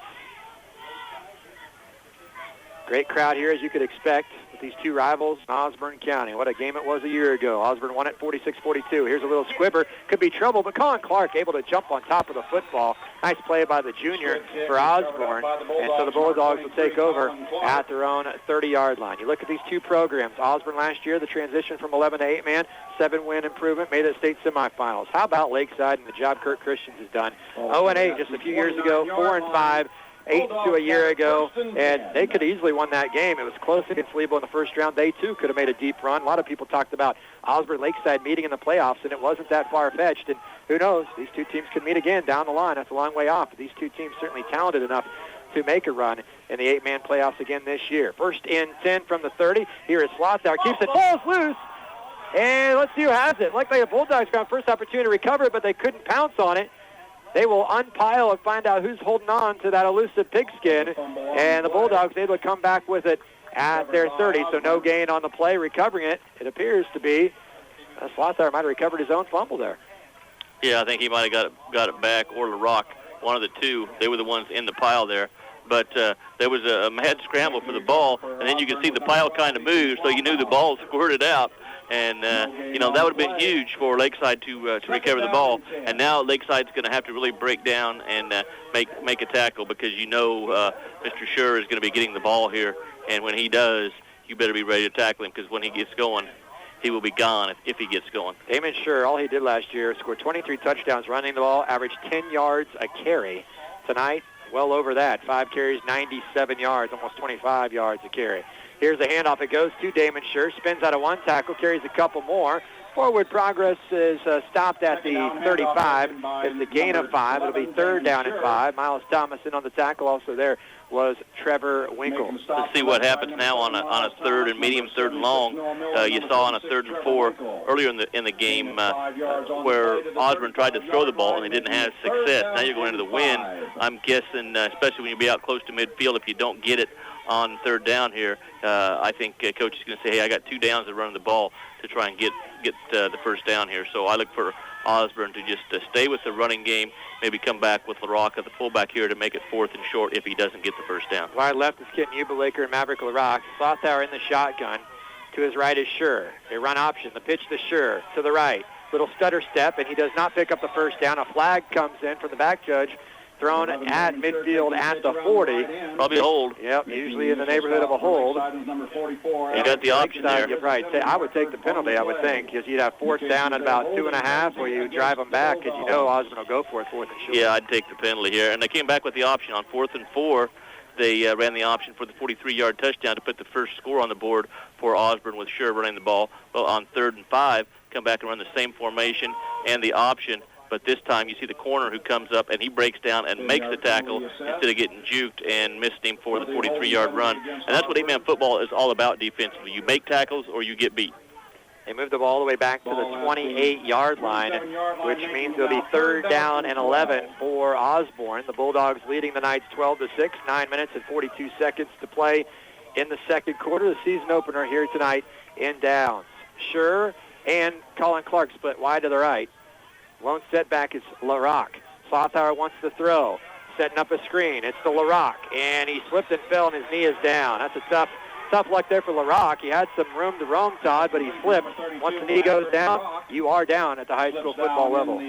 Great crowd here, as you could expect, with these two rivals in Osborne County. What a game it was a year ago. Osborne won it 46-42. Here's a little squibber. Could be trouble, but Colin Clark able to jump on top of the football. Nice play by the junior for Osborne. And so the Bulldogs will take over at their own 30-yard line. You look at these two programs. Osborne last year, the transition from 11 to 8-man, 7-win improvement, made it state semifinals. How about Lakeside and the job Kurt Christians has done? 0-8 just a few years ago, 4-5. 8-2 a year ago, and they could have easily won that game. It was close against Lebo in the first round. They, too, could have made a deep run. A lot of people talked about Osborne-Lakeside meeting in the playoffs, and it wasn't that far-fetched. And who knows, these two teams could meet again down the line. That's a long way off. But these two teams certainly talented enough to make a run in the 8-man playoffs again this year. First and 10 from the 30. Here is Slothour. Keeps it. Falls loose. And let's see who has it. Luckily, the Bulldogs found first opportunity to recover it, but they couldn't pounce on it. They will unpile and find out who's holding on to that elusive pigskin. And the Bulldogs able to come back with it at their 30. So no gain on the play. Recovering it, it appears to be Slothour might have recovered his own fumble there. Yeah, I think he might have got it back, or LaRock, one of the two. They were the ones in the pile there. But there was a mad scramble for the ball, and then you could see the pile kind of move, so you knew the ball squirted out. And, that would have been huge for Lakeside to recover the ball. And now Lakeside's going to have to really break down and make a tackle, because Mr. Schur is going to be getting the ball here. And when he does, you better be ready to tackle him, because when he gets going, he will be gone if he gets going. Damon Schur, all he did last year, scored 23 touchdowns running the ball, averaged 10 yards a carry. Tonight, well over that. 5 carries, 97 yards, almost 25 yards a carry. Here's the handoff. It goes to Damon Schur. Spins out of one tackle, carries a couple more. Forward progress is stopped at the 35. It's a gain of 5. It'll be 3rd down and 5. Miles Thomas in on the tackle. Also there was Trevor Winkle. Let's see what happens now on a 3rd and medium, 3rd and long. You saw on a 3rd and 4 earlier in the game where Osborne tried to throw the ball and they didn't have success. Now you're going into the wind. I'm guessing, especially when you be out close to midfield, if you don't get it on 3rd down here, I think Coach is going to say, hey, I got 2 downs to run the ball to try and get the first down here. So I look for Osborne to just stay with the running game, maybe come back with LaRock at the fullback here to make it 4th and short if he doesn't get the first down. Wide left is Kent Ubelaker and Maverick LaRock. Slothour in the shotgun. To his right is Schur. They run option. The pitch to Schur. To the right. Little stutter step, and he does not pick up the first down. A flag comes in from the back judge. Thrown at midfield at the 40. Probably a hold. Yep, usually in the neighborhood of a hold. You got the option there. You're right. I would take the penalty, I would think, because you'd have 4th down at about 2.5, or you drive them back, and Osborne will go for it 4th and short. Yeah, I'd take the penalty here. And they came back with the option on 4th and 4. They ran the option for the 43-yard touchdown to put the first score on the board for Osborne with Schur running the ball. Well, on 3rd and 5, come back and run the same formation and the option. But this time you see the corner who comes up, and he breaks down and makes the tackle instead of getting juked and missed him for the 43-yard run. And that's what 8-man football is all about defensively. You make tackles or you get beat. They moved the ball all the way back to the 28-yard line, which means it'll be 3rd down and 11 for Osborne. The Bulldogs leading the Knights 12-6, 9 minutes and 42 seconds to play in the second quarter. The season opener here tonight in Downs. Sure and Colin Clark split wide to the right. Lone setback is LaRock. Slothauer wants to throw. Setting up a screen. It's to LaRock, and he slipped and fell, and his knee is down. That's a tough luck there for LaRock. He had some room to roam, Todd, but he slipped. Once the knee goes down, you are down at the high school football level.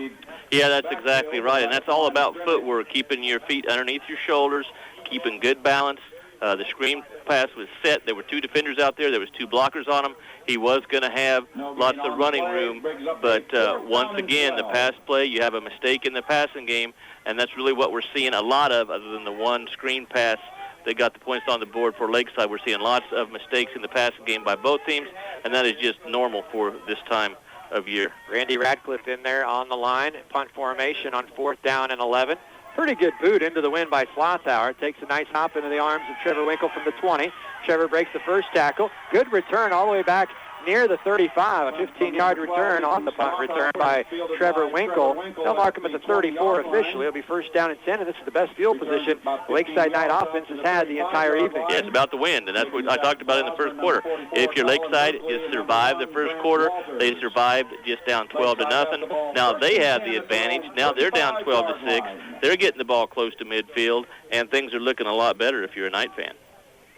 Yeah, that's exactly right, and that's all about footwork, keeping your feet underneath your shoulders, keeping good balance. The screen pass was set. There were 2 defenders out there. There was 2 blockers on him. He was going to have lots of running room, but once again, the pass play, you have a mistake in the passing game, and that's really what we're seeing a lot of, other than the one screen pass that got the points on the board for Lakeside. We're seeing lots of mistakes in the passing game by both teams, and that is just normal for this time of year. Randy Radcliffe in there on the line. Punt formation on 4th down and 11. Pretty good boot into the wind by Slothauer. Takes a nice hop into the arms of Trevor Winkle from the 20. Trevor breaks the first tackle. Good return all the way back near the 35. A 15-yard return on the punt return by Trevor Winkle. They'll mark him at the 34 officially. It'll be 1st down and 10, and this is the best field position Lakeside Knight offense has had the entire evening. Yeah, it's about the wind, and that's what I talked about in the first quarter. If you're Lakeside, you survived the first quarter. They survived just down 12-0. Now they have the advantage. Now they're down 12-6. They're getting the ball close to midfield, and things are looking a lot better if you're a Knight fan.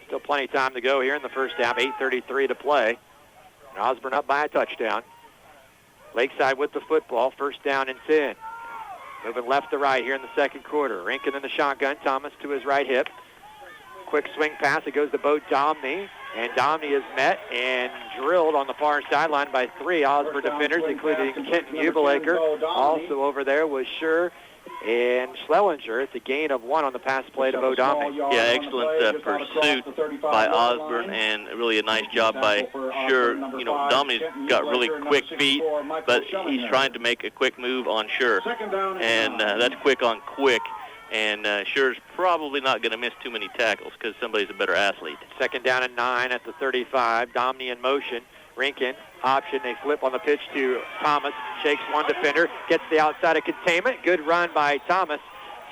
Still plenty of time to go here in the first half. 8:33 to play. Osborne up by a touchdown. Lakeside with the football, 1st down and 10. Moving left to right here in the second quarter. Rinkin in the shotgun, Thomas to his right hip. Quick swing pass, it goes to Bo Domney, and Domney is met and drilled on the far sideline by 3 Osborne defenders, including Kent Bueugher. Also over there was Sure and Schlellinger. It's a gain of 1 on the pass play to Bo Domney. Yeah, excellent pursuit by Osborne, and really a nice job by Sure. You know, Domney's got really quick feet, but he's trying to make a quick move on Sure, and that's quick on quick. And Sure's probably not going to miss too many tackles because somebody's a better athlete. 2nd down and 9 at the 35. Domney in motion. Rinkin, option, they flip on the pitch to Thomas, shakes one defender, gets the outside of containment. Good run by Thomas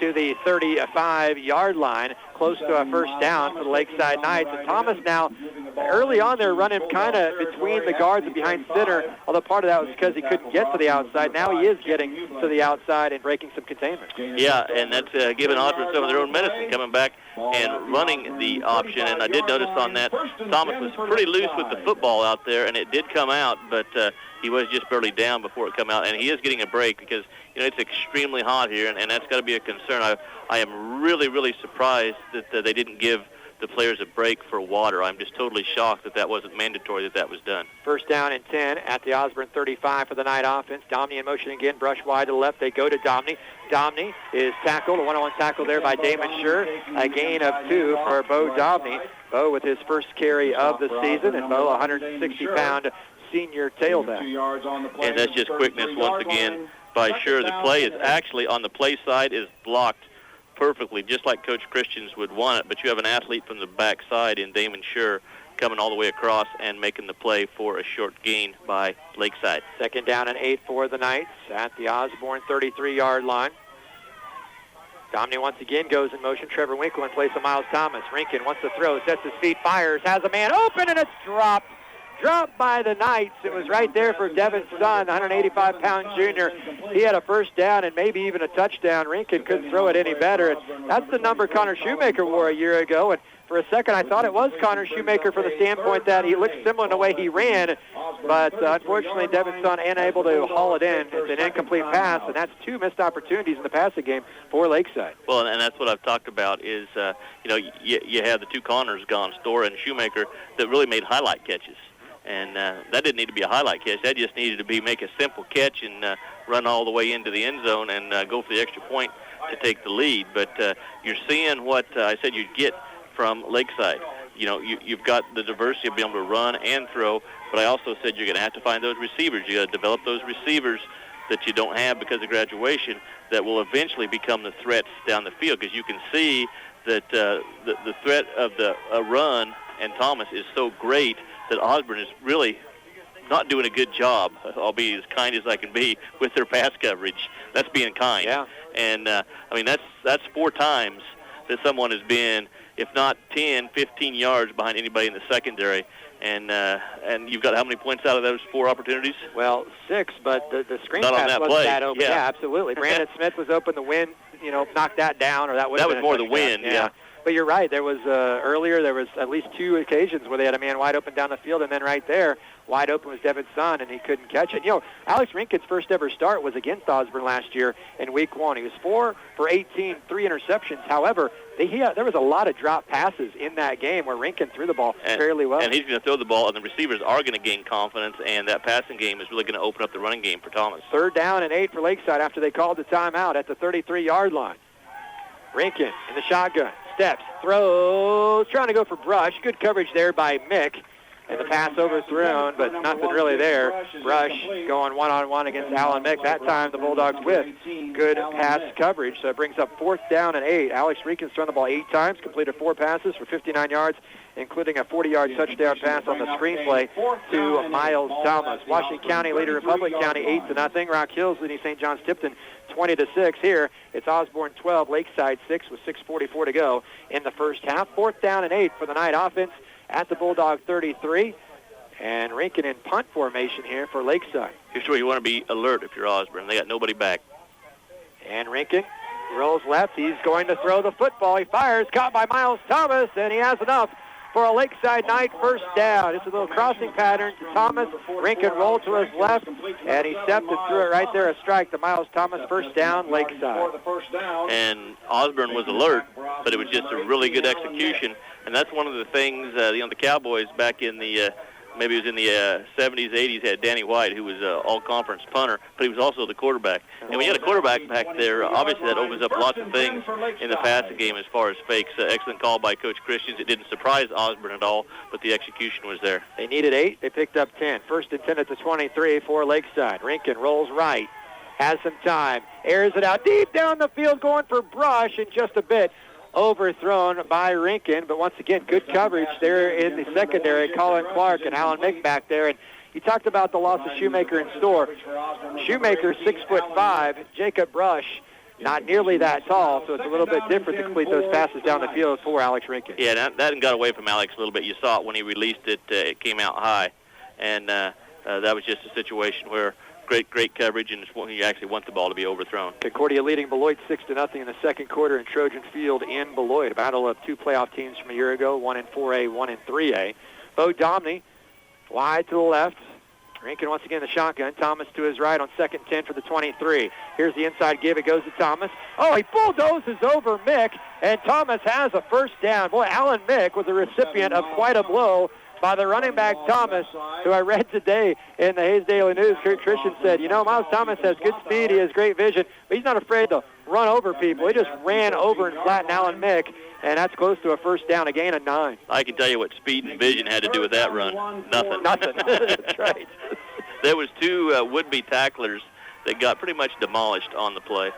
to the 35-yard line, close to a 1st down for the Lakeside Knights. And Thomas now, early on they're running kind of between the guards and behind center, although part of that was because he couldn't get to the outside. Now he is getting to the outside and breaking some containment. Yeah, and that's giving Osborne some of their own medicine, coming back and running the option. And I did notice on that, Thomas was pretty loose with the football out there, and it did come out, but he was just barely down before it come out. And he is getting a break because, you know, it's extremely hot here, and that's got to be a concern. I am really, really surprised that they didn't give the players a break for water. I'm just totally shocked that wasn't mandatory, that was done. 1st down and 10 at the Osborne 35 for the Knight offense. Domney in motion again, brush wide to the left. They go to Domney. Domney is tackled, a one-on-one tackle there by Damon Sure. A gain of 2 for Bo Domney. Bo with his first carry of the season, and Bo, 160-pound senior tailback. And that's just quickness once again by Sure. The play is actually on the play side is blocked perfectly, just like Coach Christians would want it, but you have an athlete from the backside in Damon Sure coming all the way across and making the play for a short gain by Lakeside. 2nd down and 8 for the Knights at the Osborne 33-yard line. Domney once again goes in motion. Trevor Winkle in place of Miles Thomas. Rinkin wants to throw, sets his feet, fires, has a man open, and it's dropped. Dropped by the Knights. It was right there for Devin Sun, 185-pound junior. He had a 1st down and maybe even a touchdown. Rinkin couldn't throw it any better. And that's the number Connor Shoemaker wore a year ago. And for a second, I thought it was Connor Shoemaker from the standpoint that he looked similar in the way he ran. But unfortunately, Devin Sun unable to haul it in. It's an incomplete pass, and that's 2 missed opportunities in the passing game for Lakeside. Well, and that's what I've talked about is, you know, you have the 2 Connors gone, Store and Shoemaker, that really made highlight catches. And that didn't need to be a highlight catch. That just needed to be make a simple catch and run all the way into the end zone and go for the extra point to take the lead. But you're seeing what I said you'd get from Lakeside. You know, you've got the diversity of being able to run and throw, but I also said you're going to have to find those receivers. You got to develop those receivers that you don't have because of graduation that will eventually become the threats down the field, because you can see that the threat of the run and Thomas is so great that Osborne is really not doing a good job. I'll be as kind as I can be with their pass coverage. That's being kind. Yeah. And, that's 4 times that someone has been, if not 10, 15 yards behind anybody in the secondary. And you've got how many points out of those 4 opportunities? Well, 6, but the screen not pass wasn't play. that open. Yeah, absolutely. Brandon Smith was open. The wind, knocked that down, or that would have been was more the wind, yeah. But you're right. There was earlier. There was at least 2 occasions where they had a man wide open down the field, and then right there, wide open was Devin's son, and he couldn't catch it. Alex Rinken's first ever start was against Osborne last year in Week 1. He was 4 for 18, 3 interceptions. However, there was a lot of drop passes in that game where Rinken threw the ball fairly well. And he's going to throw the ball, and the receivers are going to gain confidence, and that passing game is really going to open up the running game for Thomas. 3rd down and 8 for Lakeside after they called the timeout at the 33-yard line. Rinken in the shotgun. Steps, throws, trying to go for Brush. Good coverage there by Mick. And the pass overthrown, but nothing really there. Brush going one-on-one against Alan Mick. That time the Bulldogs with good pass coverage. So it brings up 4th down and 8. Alex Rinken's thrown the ball 8 times, completed 4 passes for 59 yards, including a 40-yard touchdown pass on the screenplay to Miles Thomas. Washington County leading Republic County 8-0. Rock Hills leading St. John's Tipton 20-6. Here, it's Osborne 12, Lakeside 6 with 6:44 to go in the first half. 4th down and 8 for the night offense at the Bulldog 33. And Rinken in punt formation here for Lakeside. Here's where you want to be alert if you're Osborne. They got nobody back. And Rinken rolls left. He's going to throw the football. He fires, caught by Miles Thomas, and he has enough for a Lakeside Knight first down. It's a little crossing pattern to Thomas. Rinken rolled to his left, and he stepped and threw it right there, a strike to Miles Thomas, first down, Lakeside. And Osborne was alert, but it was just a really good execution. And that's one of the things, the Cowboys back in the, maybe it was in the 70s, 80s, had Danny White, who was an all-conference punter, but he was also the quarterback. And when you had a quarterback back there, obviously that opens up lots of things in the passing game as far as fakes. Excellent call by Coach Christians. It didn't surprise Osborne at all, but the execution was there. They needed 8. They picked up 10. 1st and 10 at the 23 for Lakeside. Rinken rolls right, has some time, airs it out deep down the field, going for Brush in just a bit. Overthrown by Rinken, but once again, good coverage there in the secondary. Colin Clark and Alan Mick back there. And you talked about the loss of Shoemaker and Store. Shoemaker, 6'5", Jacob Brush, not nearly that tall, so it's a little bit different to complete those passes down the field for Alex Rinken. Yeah, that got away from Alex a little bit. You saw it when he released it. It came out high, and that was just a situation where great coverage, and you actually want the ball to be overthrown. Concordia leading Beloit 6-0 in the second quarter in Trojan Field in Beloit. A battle of 2 playoff teams from a year ago, 1 in 4A, 1 in 3A. Bo Domney wide to the left. Rinken once again the shotgun. Thomas to his right on 2nd and 10 for the 23. Here's the inside give. It goes to Thomas. Oh, he bulldozes over Mick, and Thomas has a first down. Boy, Alan Mick was the recipient of quite a blow by the running back Thomas, who I read today in the Hayes Daily News. Kurt Christian said, Miles Thomas has good speed, he has great vision, but he's not afraid to run over people. He just ran over and flattened Alan Mick, and that's close to a first down, a gain of 9. I can tell you what speed and vision had to do with that run. Nothing. That's right. There was 2 would-be tacklers that got pretty much demolished on the play.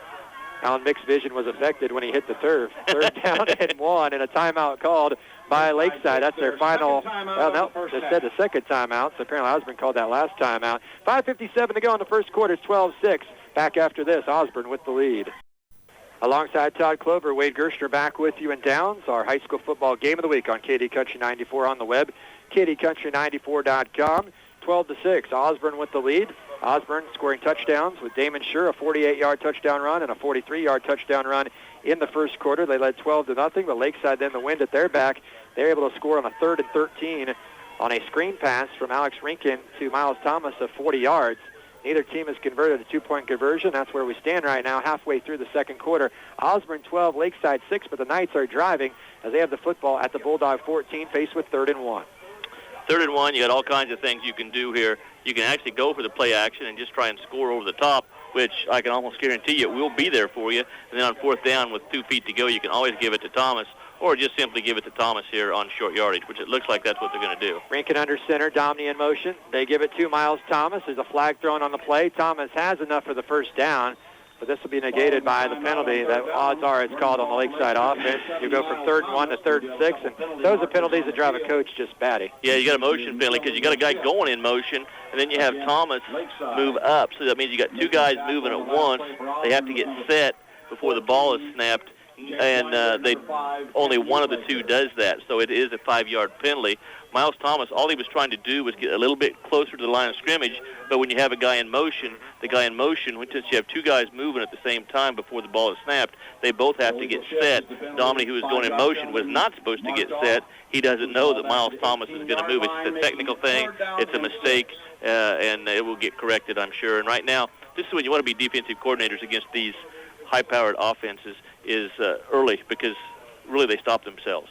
Alan Mick's vision was affected when he hit the turf. 3rd down and 1, and a timeout called by Lakeside. That's their final. Well, no, they said the second timeout, so apparently Osborne called that last timeout. 5:57 to go in the first quarter. It's 12-6. Back after this, Osborne with the lead. Alongside Todd Clover, Wade Gerstner back with you in Downs, our high school football game of the week on KD Country 94 on the web, kdcountry94.com. 12-6, Osborne with the lead. Osborne scoring touchdowns with Damon Scher, a 48-yard touchdown run and a 43-yard touchdown run in the first quarter. They led 12-0, but Lakeside then the wind at their back. They're able to score on a 3rd and 13 on a screen pass from Alex Rinken to Miles Thomas of 40 yards. Neither team has converted a 2-point conversion. That's where we stand right now, halfway through the second quarter. Osborne 12, Lakeside 6, but the Knights are driving as they have the football at the Bulldog 14, faced with 3rd and 1. 3rd and 1, you got all kinds of things you can do here. You can actually go for the play action and just try and score over the top, which I can almost guarantee you will be there for you. And then on 4th down with 2 feet to go, you can always give it to Thomas, or just simply give it to Thomas here on short yardage, which it looks like that's what they're going to do. Rinken under center, Domney in motion. They give it to Miles Thomas. There's a flag thrown on the play. Thomas has enough for the first down, but this will be negated by the penalty that odds are it's called on the Lakeside offense. You go from 3rd and 1 to 3rd and 6, and those are penalties that drive a coach just batty. Yeah, you got a motion penalty because you got a guy going in motion, and then you have Thomas move up. So that means you got two guys moving at once. They have to get set before the ball is snapped, and only one of the two does that. So it is a 5-yard penalty. Miles Thomas, all he was trying to do was get a little bit closer to the line of scrimmage, but when you have a guy in motion, since you have two guys moving at the same time before the ball is snapped, they both have to get set. Dominic, who was going in motion, was not supposed to get set. He doesn't know that Miles Thomas is going to move. It's a technical thing. It's a mistake, and it will get corrected, I'm sure. And right now, this is when you want to be defensive coordinators against these high-powered offenses is early, because really they stop themselves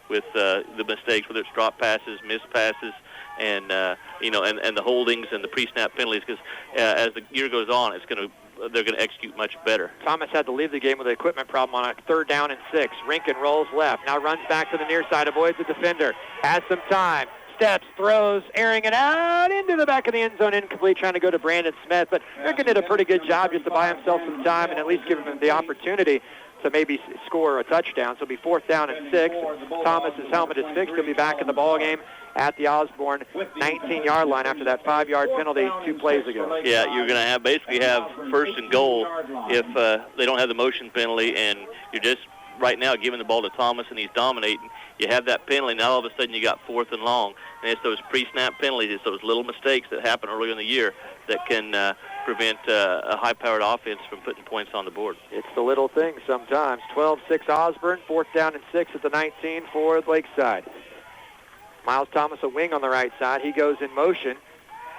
with the mistakes, whether it's drop passes, missed passes, and and the holdings and the pre-snap penalties. Because as the year goes on, they're going to execute much better. Thomas had to leave the game with an equipment problem on a 3rd down and 6. Rinkin rolls left, now runs back to the near side, avoids the defender, has some time, steps, throws, airing it out into the back of the end zone, incomplete, trying to go to Brandon Smith. But Rinkin did a pretty good job just to buy himself some time and at least give him the opportunity to maybe score a touchdown. So it'll be 4th down and 6. Thomas's helmet is fixed. He'll be back in the ball game at the Osborne 19-yard line after that 5-yard penalty 2 plays ago. Yeah, you're going to basically have 1st and goal if they don't have the motion penalty, and you're just right now giving the ball to Thomas and he's dominating. You have that penalty, now all of a sudden you got 4th and long. And it's those pre-snap penalties, it's those little mistakes that happen earlier in the year that can prevent a high-powered offense from putting points on the board. It's the little things sometimes. 12-6 Osborne, 4th down and 6 at the 19 for Lakeside. Miles Thomas, a wing on the right side. He goes in motion.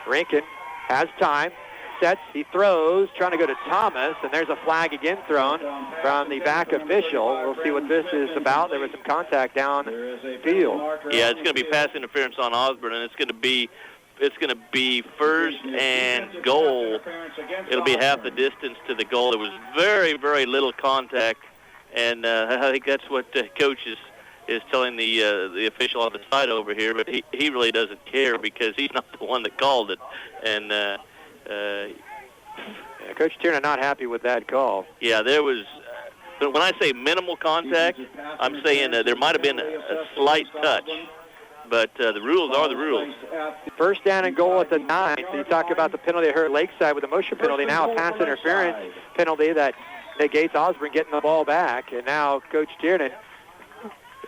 Rinkin has time, sets, he throws, trying to go to Thomas, and there's a flag again thrown from the back official. We'll see what this is about. There was some contact down field. Yeah, it's going to be pass interference on Osborne, and it's going to be 1st and goal. It'll be half the distance to the goal. There was very, very little contact, and I think that's what Coach is telling the official on the side over here, but he really doesn't care because he's not the one that called it. And Coach Tiernan not happy with that call. Yeah, there was. But when I say minimal contact, I'm saying there might have been a slight touch. But the rules are the rules. 1st down and goal at the 9. So you talk about the penalty that hurt Lakeside with a motion penalty. Now a pass interference penalty that negates Osborne getting the ball back. And now Coach Tiernan,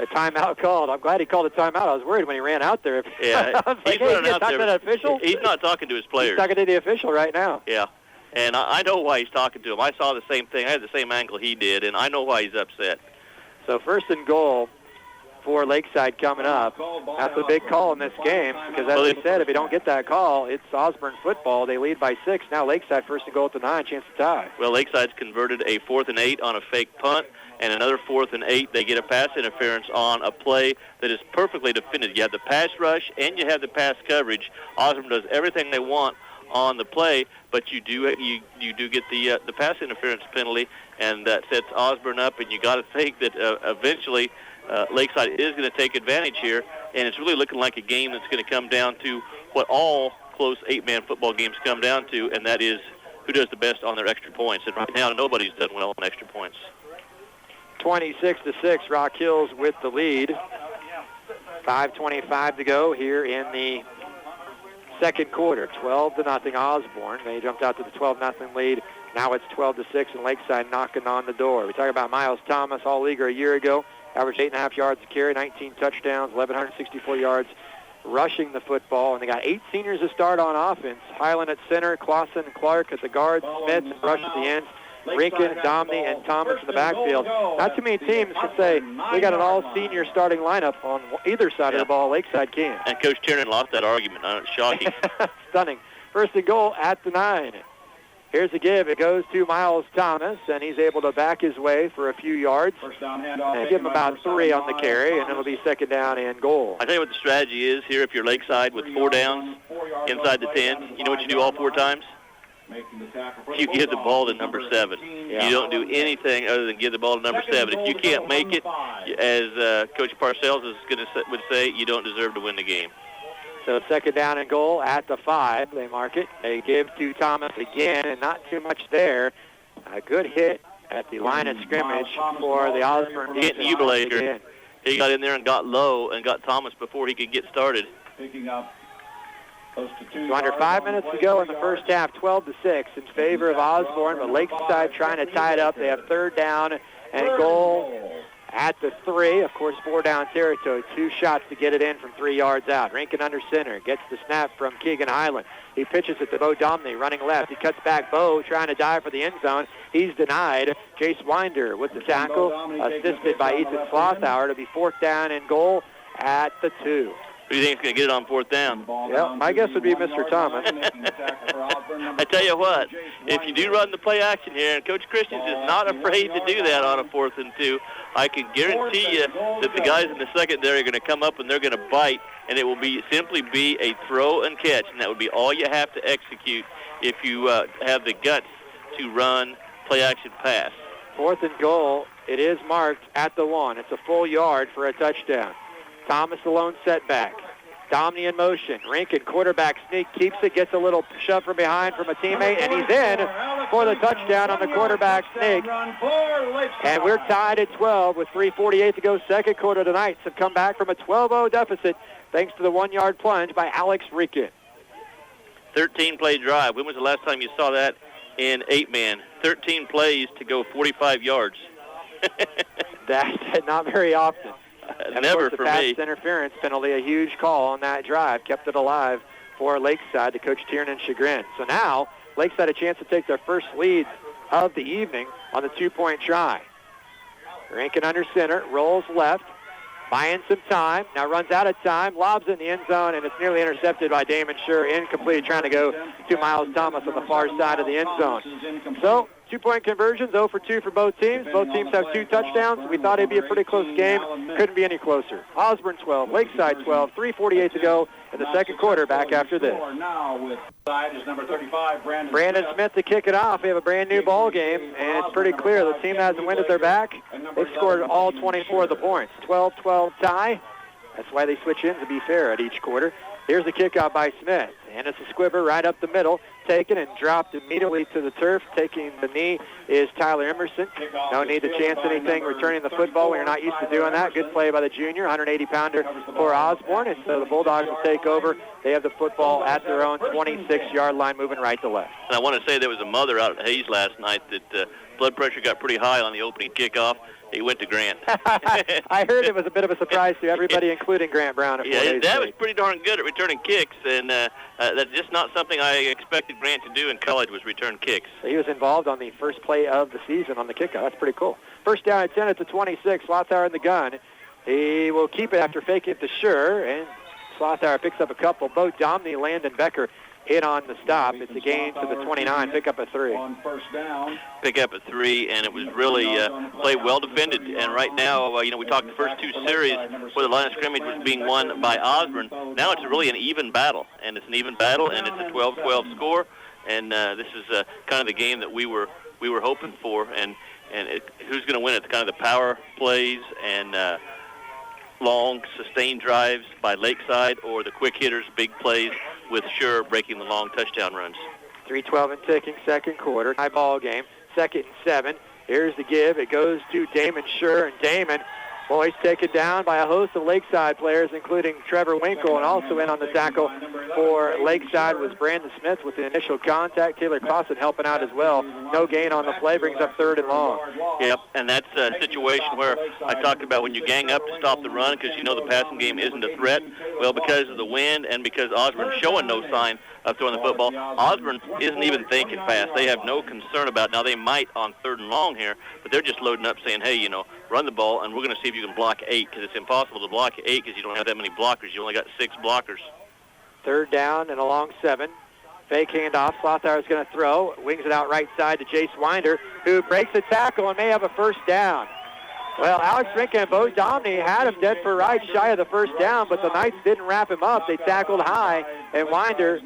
a timeout called. I'm glad he called a timeout. I was worried when he ran out there. Yeah, I was like, he's running out there. To the official? He's not talking to his players. He's talking to the official right now. Yeah, and I know why he's talking to him. I saw the same thing. I had the same angle he did, and I know why he's upset. So 1st and goal for Lakeside coming up. That's a big call in this game because, as we said, if you don't get that call, it's Osborne football. They lead by 6. Now Lakeside 1st and goal at the 9, chance to tie. Well, Lakeside's converted a 4th and 8 on a fake punt, and another 4th and 8. They get a pass interference on a play that is perfectly defended. You have the pass rush and you have the pass coverage. Osborne does everything they want on the play, but you do get the pass interference penalty, and that sets Osborne up. And you got to think that eventually Lakeside is going to take advantage here, and it's really looking like a game that's going to come down to what all close 8-man football games come down to, and that is who does the best on their extra points. And right now, nobody's done well on extra points. 26-6, Rock Hills with the lead. 5:25 to go here in the 2nd quarter. 12-0 Osborne. They jumped out to the 12-0 lead. Now it's 12-6, and Lakeside knocking on the door. We talk about Miles Thomas, all-leaguer a year ago. Averaged 8.5 yards a carry, 19 touchdowns, 1,164 yards rushing the football. And they got 8 seniors to start on offense. Highland at center, Clausen and Clark at the guards, Smith and Rush at the ends, Rinkin, Domney, and Thomas in the backfield. Not too many teams can say we got an all-senior starting lineup on either side of the ball. Lakeside can. And Coach Tiernan lost that argument. It's shocking. Stunning. 1st and goal at the 9. Here's a give. It goes to Miles Thomas, and he's able to back his way for a few yards and give him about 3 on the carry, and it'll be 2nd down and goal. I tell you what the strategy is here. If you're Lakeside with 4 downs inside the 10, you know what you do all 4 times? You give the ball to number 7. Yeah. You don't do anything other than give the ball to number 7. If you can't make it, as Coach Parcells would say, you don't deserve to win the game. So 2nd down and goal at the 5. They mark it. They give to Thomas again, and not too much there. A good hit at the line of scrimmage for the Osborne defense. Getting Beougher. He got in there and got low and got Thomas before he could get started. Picking up close to 2 So under 5 minutes to go in the first half, 12-6 in favor of Osborne, but Lakeside trying to tie it up. They have third down and goal at the 3. Of course, 4-down territory. 2 shots to get it in from 3 yards out. Rankin under center. Gets the snap from Keegan Highland. He pitches it to Bo Domney, running left. He cuts back. Bo trying to dive for the end zone. He's denied. Jace Winder with the tackle, assisted by Ethan Slothour to be 4th down and goal at the 2. Who do you think is going to get it on 4th down? Yep, my guess would be Mr. Thomas. I tell you what, if you do run the play action here, and Coach Christians is not afraid to do that on a 4th and 2, I can guarantee you that the guys in the secondary are going to come up and they're going to bite, and it will simply be a throw and catch, and that would be all you have to execute if you have the guts to run play action pass. 4th and goal. It is marked at the 1. It's a full yard for a touchdown. Thomas alone setback. Domney in motion. Rankin, quarterback sneak, keeps it, gets a little shove from behind from a teammate, and he's in for the touchdown on the quarterback sneak. And we're tied at 12 with 3:48 to go. Second quarter. The Knights have come back from a 12-0 deficit thanks to the 1-yard plunge by Alex Rankin. 13-play drive. When was the last time you saw that in 8-man? 13 plays to go 45 yards. That's not very often. And never of course, for the pass me. Interference penalty, a huge call on that drive, kept it alive for Lakeside to Coach Tiernan's chagrin. So now Lakeside a chance to take their first lead of the evening on the 2-point try. Rankin under center, rolls left, buying some time, now runs out of time, lobs it in the end zone, and it's nearly intercepted by Damon Scher, incomplete, trying to go to Miles Thomas on the far side of the end zone. So 2-point conversions, 0 for 2 for both teams. Both teams have 2 touchdowns. We thought it'd be a pretty close game. Couldn't be any closer. Osborne 12, Lakeside 12, 3:48 to go in the second quarter. Back after this. Now with side is number 35, Brandon Smith to kick it off. We have a brand new ball game, and it's pretty clear the team has the wind at their back. They've scored all 24 of the points. 12-12 tie. That's why they switch in, to be fair, at each quarter. Here's the kickoff by Smith, and it's a squibber right up the middle, taken and dropped immediately to the turf. Taking the knee is Tyler Emerson. No need to chance anything returning the football. We're not used to doing that. Good play by the junior, 180-pounder for Osborne, and so the Bulldogs will take over. They have the football at their own 26-yard line, moving right to left. And I want to say there was a mother out at Hayes last night that blood pressure got pretty high on the opening kickoff. He went to Grant. I heard it was a bit of a surprise to everybody, including Grant Brown. Yeah, that was pretty darn good at returning kicks, and that's just not something I expected Grant to do in college, was return kicks. So he was involved on the first play of the season on the kickoff. That's pretty cool. First down at 10 at the 26. Slothour in the gun. He will keep it after faking it to Scher, and Slothour picks up a couple. Bo Domney, Landon Becker in on the stop. It's a gain to the 29. Pick up a 3. On first down. Pick up a 3, and it was really played well defended. And right now, we talked the first 2 series where the line of scrimmage was being won by Osborne. Now it's really an even battle, and it's a 12-12 score. And this is kind of the game that we were hoping for. And who's going to win it? It's kind of the power plays and long sustained drives by Lakeside, or the quick hitters, big plays with Scher breaking the long touchdown runs. 3:12 and ticking, second quarter. High ball game, 2nd and 7. Here's the give. It goes to Damon Scher, and Damon, he's taken down by a host of Lakeside players, including Trevor Winkle, and also in on the tackle for Lakeside was Brandon Smith with the initial contact. Taylor Clausen helping out as well. No gain on the play, brings up 3rd and long. Yep, and that's a situation where I talked about when you gang up to stop the run because you know the passing game isn't a threat. Well, because of the wind and because Osborne's showing no sign of throwing the football, Osborne isn't even thinking fast. They have no concern about it. Now, they might on 3rd and long here, but they're just loading up saying, hey, run the ball, and we're going to see if you can block 8, because it's impossible to block 8 because you don't have that many blockers. You only got 6 blockers. 3rd down and a long 7. Fake handoff. Slothour is going to throw. Wings it out right side to Jace Winder, who breaks the tackle and may have a first down. Well, Alex Rankin and Bo Domney had him dead for right, shy of the first down, but the Knights didn't wrap him up. They tackled high, and Winder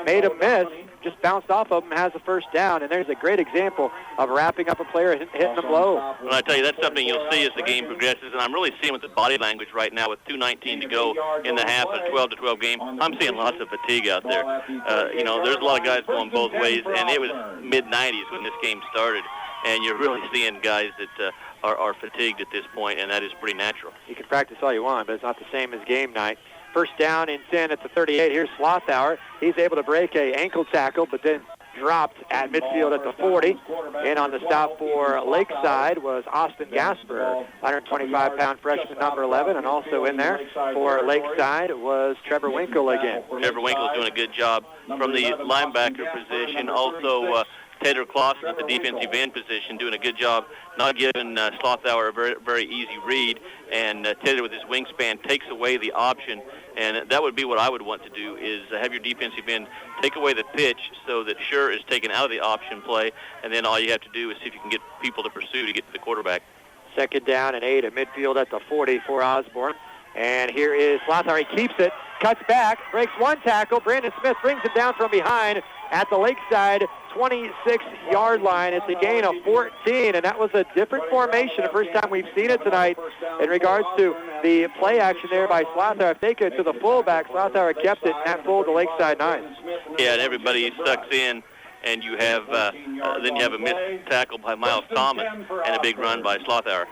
made a miss, just bounced off of him, has a first down, and there's a great example of wrapping up a player and hitting him low. Well, I tell you, that's something you'll see as the game progresses, and I'm really seeing with the body language right now with 2:19 to go in the half, a 12-12 game. I'm seeing lots of fatigue out there. There's a lot of guys going both ways, and it was mid-90s when this game started. and you're really seeing guys that are fatigued at this point, and that is pretty natural. You can practice all you want, but it's not the same as game night. First down and 10 at the 38. Here's Slothauer. He's able to break a ankle tackle, but then dropped at midfield at the 40. And on the stop for Lakeside was Austin Gasper, 125-pound freshman, number 11. And also in there for Lakeside was Trevor Winkle again. Trevor Winkle is doing a good job from the linebacker position. Also, Taylor Clausen at the defensive end position doing a good job not giving Slothauer a very, very easy read. And Taylor with his wingspan takes away the option. And that would be what I would want to do, is have your defensive end take away the pitch so that Sure is taken out of the option play, and then all you have to do is see if you can get people to pursue to get to the quarterback. Second down and 8 at midfield at the 40 for Osborne. And here is Slothauer. He keeps it, cuts back, breaks one tackle. Brandon Smith brings him down from behind at the Lakeside 26-yard line. It's a gain of 14, and that was a different formation, the first time we've seen it tonight in regards to the play action there by Slothauer. If they get to the fullback, Slothauer kept it, and that pulled the Lakeside 9. Yeah, and everybody sucks in, and you have then you have a missed tackle by Miles Thomas and a big run by Slothauer.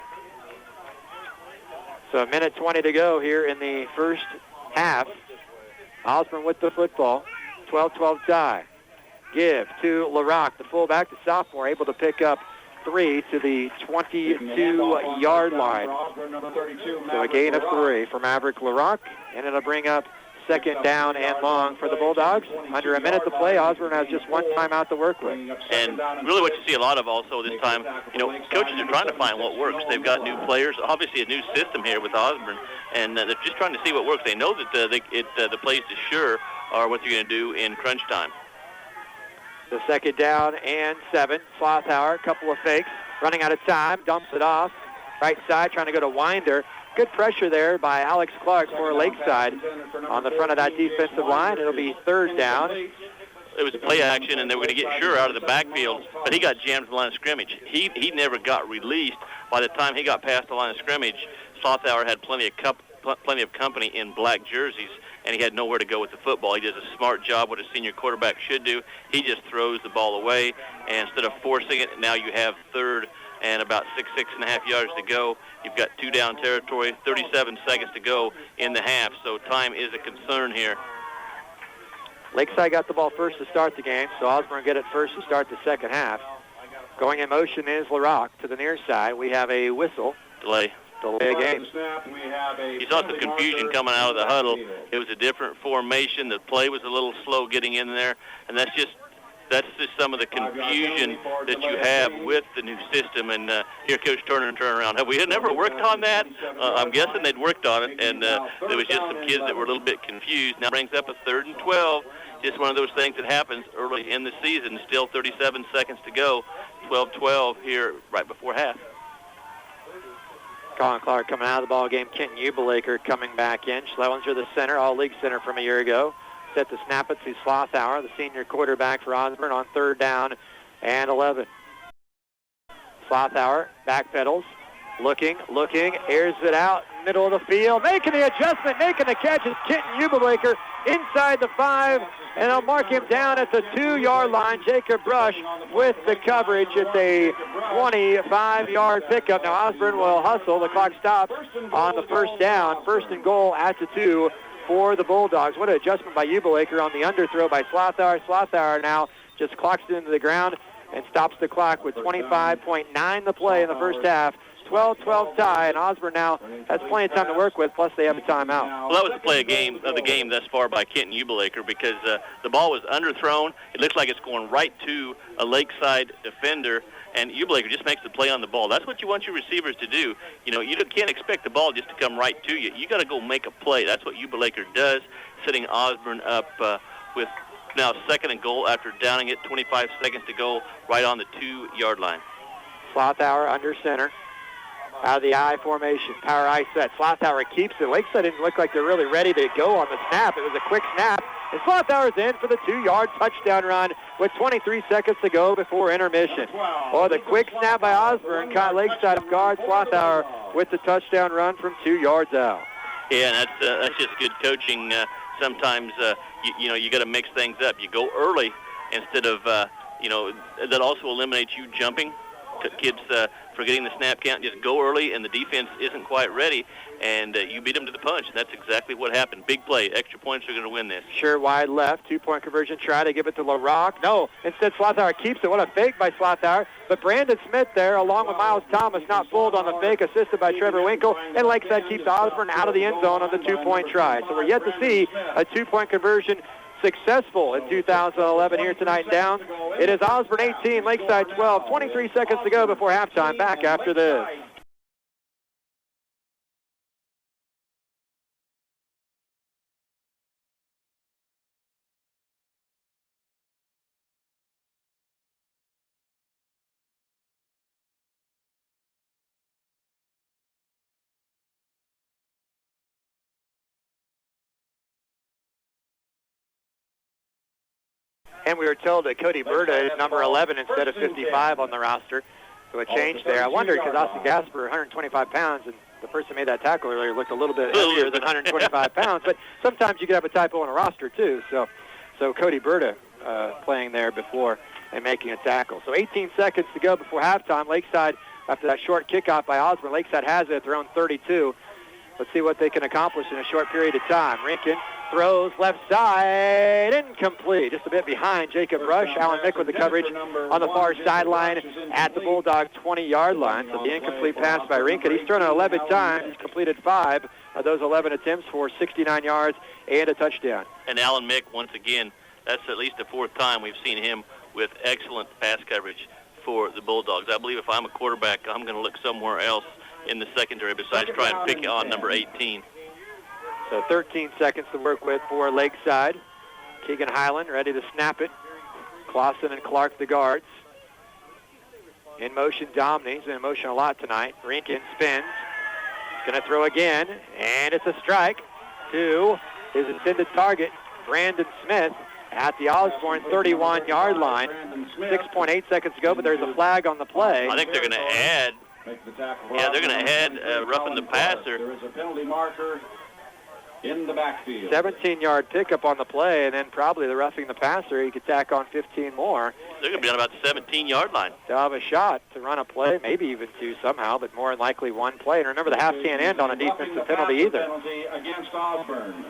So a minute 20 to go here in the first half. Osborne with the football. 12-12 tie. Give to LaRock, the fullback, the sophomore, able to pick up 3 to the 22-yard line. So a gain of 3 for Maverick LaRock, and it'll bring up second down and long for the Bulldogs. Under a minute to play, Osborne has just one timeout to work with. And really what you see a lot of also this time, coaches are trying to find what works. They've got new players, obviously a new system here with Osborne, and they're just trying to see what works. They know that the plays to Sure are what you're going to do in crunch time. The second down and 7. Slothauer, a couple of fakes, running out of time, dumps it off. Right side, trying to go to Winder. Good pressure there by Alex Clark for Lakeside on the front of that defensive line. It'll be third down. It was play action, and they were going to get Sure out of the backfield, but he got jammed to the line of scrimmage. He never got released. By the time he got past the line of scrimmage, Slothauer had plenty of company in black jerseys, and he had nowhere to go with the football. He does a smart job, what a senior quarterback should do. He just throws the ball away, and instead of forcing it, now you have third and about 6.5 yards to go. You've got 2 down territory, 37 seconds to go in the half, so time is a concern here. Lakeside got the ball first to start the game, so Osborne get it first to start the second half. Going in motion is LaRock to the near side. We have a whistle. Delay game. You saw some confusion coming out of the huddle. It was a different formation. The play was a little slow getting in there, and that's just some of the confusion that you have with the new system. And here, Coach Turner turn around. Have we never worked on that? I'm guessing they'd worked on it, and there was just some kids that were a little bit confused. Now brings up a 3rd and 12. Just one of those things that happens early in the season. Still 37 seconds to go. 12-12 here right before half. Colin Clark coming out of the ball game. Kenton Ubelaker coming back in. Schlellinger, the center, all-league center from a year ago. Set to snap it to Slothauer, the senior quarterback for Osborne, on 3rd down and 11. Slothauer backpedals, looking, airs it out, middle of the field, making the adjustment, making the catch is Kenton Ubelaker inside the 5, and they'll mark him down at the 2-yard line. Jacob Brush with the coverage. It's a 25-yard pickup. Now Osborne will hustle. The clock stops on the first down. 1st and goal at the 2 for the Bulldogs. What an adjustment by Ubelaker on the underthrow by Slothauer. Slothauer now just clocks it into the ground and stops the clock with 25.9 to play in the first half. 12-12 tie, and Osborne now has plenty of time to work with, plus they have a timeout. Well, that was the play of the game thus far by Kenton Ubelaker, because the ball was underthrown. It looks like it's going right to a Lakeside defender, and Ubelaker just makes the play on the ball. That's what you want your receivers to do. You can't expect the ball just to come right to you. You got to go make a play. That's what Ubelaker does, setting Osborne up with now 2nd and goal after downing it, 25 seconds to go, right on the 2-yard line. Slothauer under center. Out of the I formation, power I set. Slothauer keeps it. Lakeside didn't look like they're really ready to go on the snap. It was a quick snap, and Slothauer's in for the 2-yard touchdown run with 23 seconds to go before intermission. Oh, the quick snap by Osborne caught Lakeside off guard. Slothauer with the touchdown run from 2 yards out. Yeah, and that's just good coaching. Sometimes you got to mix things up. You go early instead of that also eliminates you jumping kids forgetting the snap count, just go early, and the defense isn't quite ready, and you beat them to the punch. That's exactly what happened. Big play. Extra points are going to win this. Sure, wide left. 2-point conversion. Try to give it to LaRock. No, instead Slothauer keeps it. What a fake by Slothauer. But Brandon Smith there, along with Miles Thomas, not fooled on the fake, assisted by Trevor Winkle, and Lakeside keeps Osborne out of the end zone on the 2-point try. So we're yet to see a 2-point conversion successful in 2011 here tonight in Downs. It is Osborne 18, Lakeside 12. 23 seconds to go before halftime. Back after this. And we were told that Cody Berta is number 11 instead of 55 on the roster. So a change there. I wondered because Austin Gasper, 125 pounds, and the person who made that tackle earlier looked a little bit heavier than 125 pounds. But sometimes you could have a typo on a roster, too. So Cody Berta playing there before and making a tackle. So 18 seconds to go before halftime. Lakeside, after that short kickoff by Osborne, Lakeside has it at their own 32. Let's see what they can accomplish in a short period of time. Rinkin throws left side, incomplete. Just a bit behind Jacob Rush. Alan Mick with the coverage on the far sideline at the Bulldogs 20-yard line. So the incomplete pass by Rinkin. He's thrown it 11 times. He's completed 5 of those 11 attempts for 69 yards and a touchdown. And Alan Mick, once again, that's at least the 4th time we've seen him with excellent pass coverage for the Bulldogs. I believe if I'm a quarterback, I'm going to look somewhere else in the secondary besides try and pick on number 18. So 13 seconds to work with for Lakeside. Keegan Highland ready to snap it. Clausen and Clark the guards. In motion, Domney. He's been in motion a lot tonight. Rinkin spins. He's going to throw again, and it's a strike to his intended target, Brandon Smith, at the Osborne 31-yard line. 6.8 seconds to go, but there's a flag on the play. I think they're going to add. Yeah, they're going to add roughing the passer. There is a penalty marker in the backfield. 17-yard pickup on the play, and then probably the roughing the passer. He could tack on 15 more. They're going to be on about the 17-yard line. They'll have a shot to run a play, maybe even 2 somehow, but more than likely 1 play. And remember, the half can't end on a defensive penalty either. Penalty against Osborne.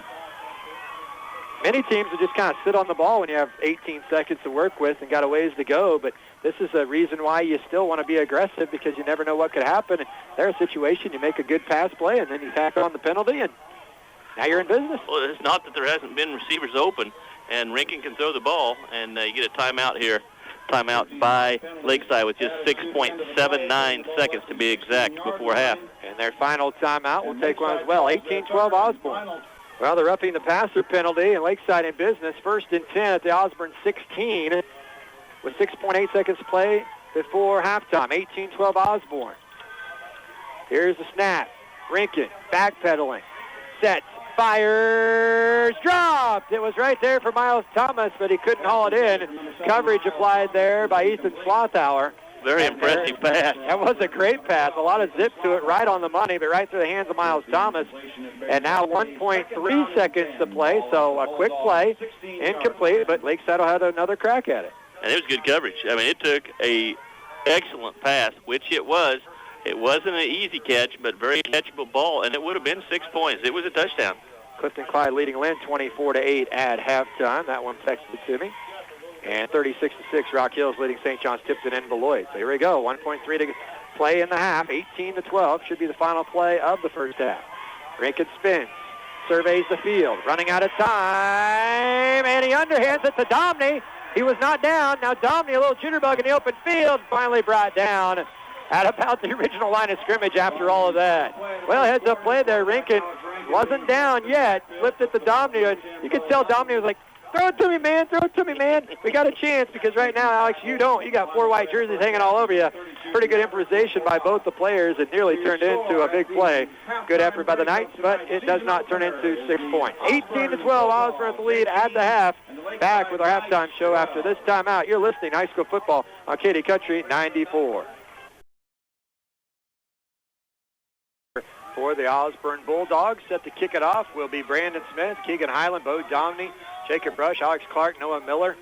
Many teams will just kind of sit on the ball when you have 18 seconds to work with and got a ways to go, but this is a reason why you still want to be aggressive because you never know what could happen. And there's a situation, you make a good pass play, and then you tack on the penalty, and now you're in business. Well, it's not that there hasn't been receivers open, and Rinkin can throw the ball, and you get a timeout here. Timeout by Lakeside with just 6.79 seconds to be exact before half. And their final timeout will take one as well. 18-12 Osborne. Well, the roughing the passer penalty, and Lakeside in business. 1st and 10 at the Osborne 16 with 6.8 seconds to play before halftime. 18-12 Osborne. Here's the snap. Rinkin backpedaling. Sets. Fires. Dropped. It was right there for Miles Thomas, but he couldn't haul it in. Coverage applied there by Ethan Slothauer. Very impressive pass. That was a great pass. A lot of zip to it, right on the money, but right through the hands of Miles Thomas. And now 1.3 seconds to play, so a quick play, incomplete, but Lakeside will have another crack at it. And it was good coverage. I mean, it took a excellent pass, which it was. It wasn't an easy catch, but very catchable ball, and it would have been 6 points. It was a touchdown. Clifton Clyde leading Lynn 24-8 at halftime. That one texted to me. And 36-6, Rock Hills leading St. John's Tipton and Beloit. So here we go, 1.3 to play in the half. 18-12 should be the final play of the first half. Rinkin spins, surveys the field, running out of time, and he underhands it to Domney. He was not down. Now Domney, a little jitterbug in the open field, finally brought down at about the original line of scrimmage after all of that. Well, heads up play there. Rinkin wasn't down yet, flipped it to Domney, and you could tell Domney was like, throw it to me, man. Throw it to me, man. We got a chance because right now, Alex, you don't. You got 4 white jerseys hanging all over you. Pretty good improvisation by both the players. It nearly turned into a big play. Good effort by the Knights, but it does not turn into 6 points. 18-12, Osborne the lead at the half. Back with our halftime show after this timeout. You're listening to high school football on Katy Country 94. For the Osborne Bulldogs, set to kick it off will be Brandon Smith, Keegan Highland, Bo Domney, Jacob Rush, Alex Clark, Noah Miller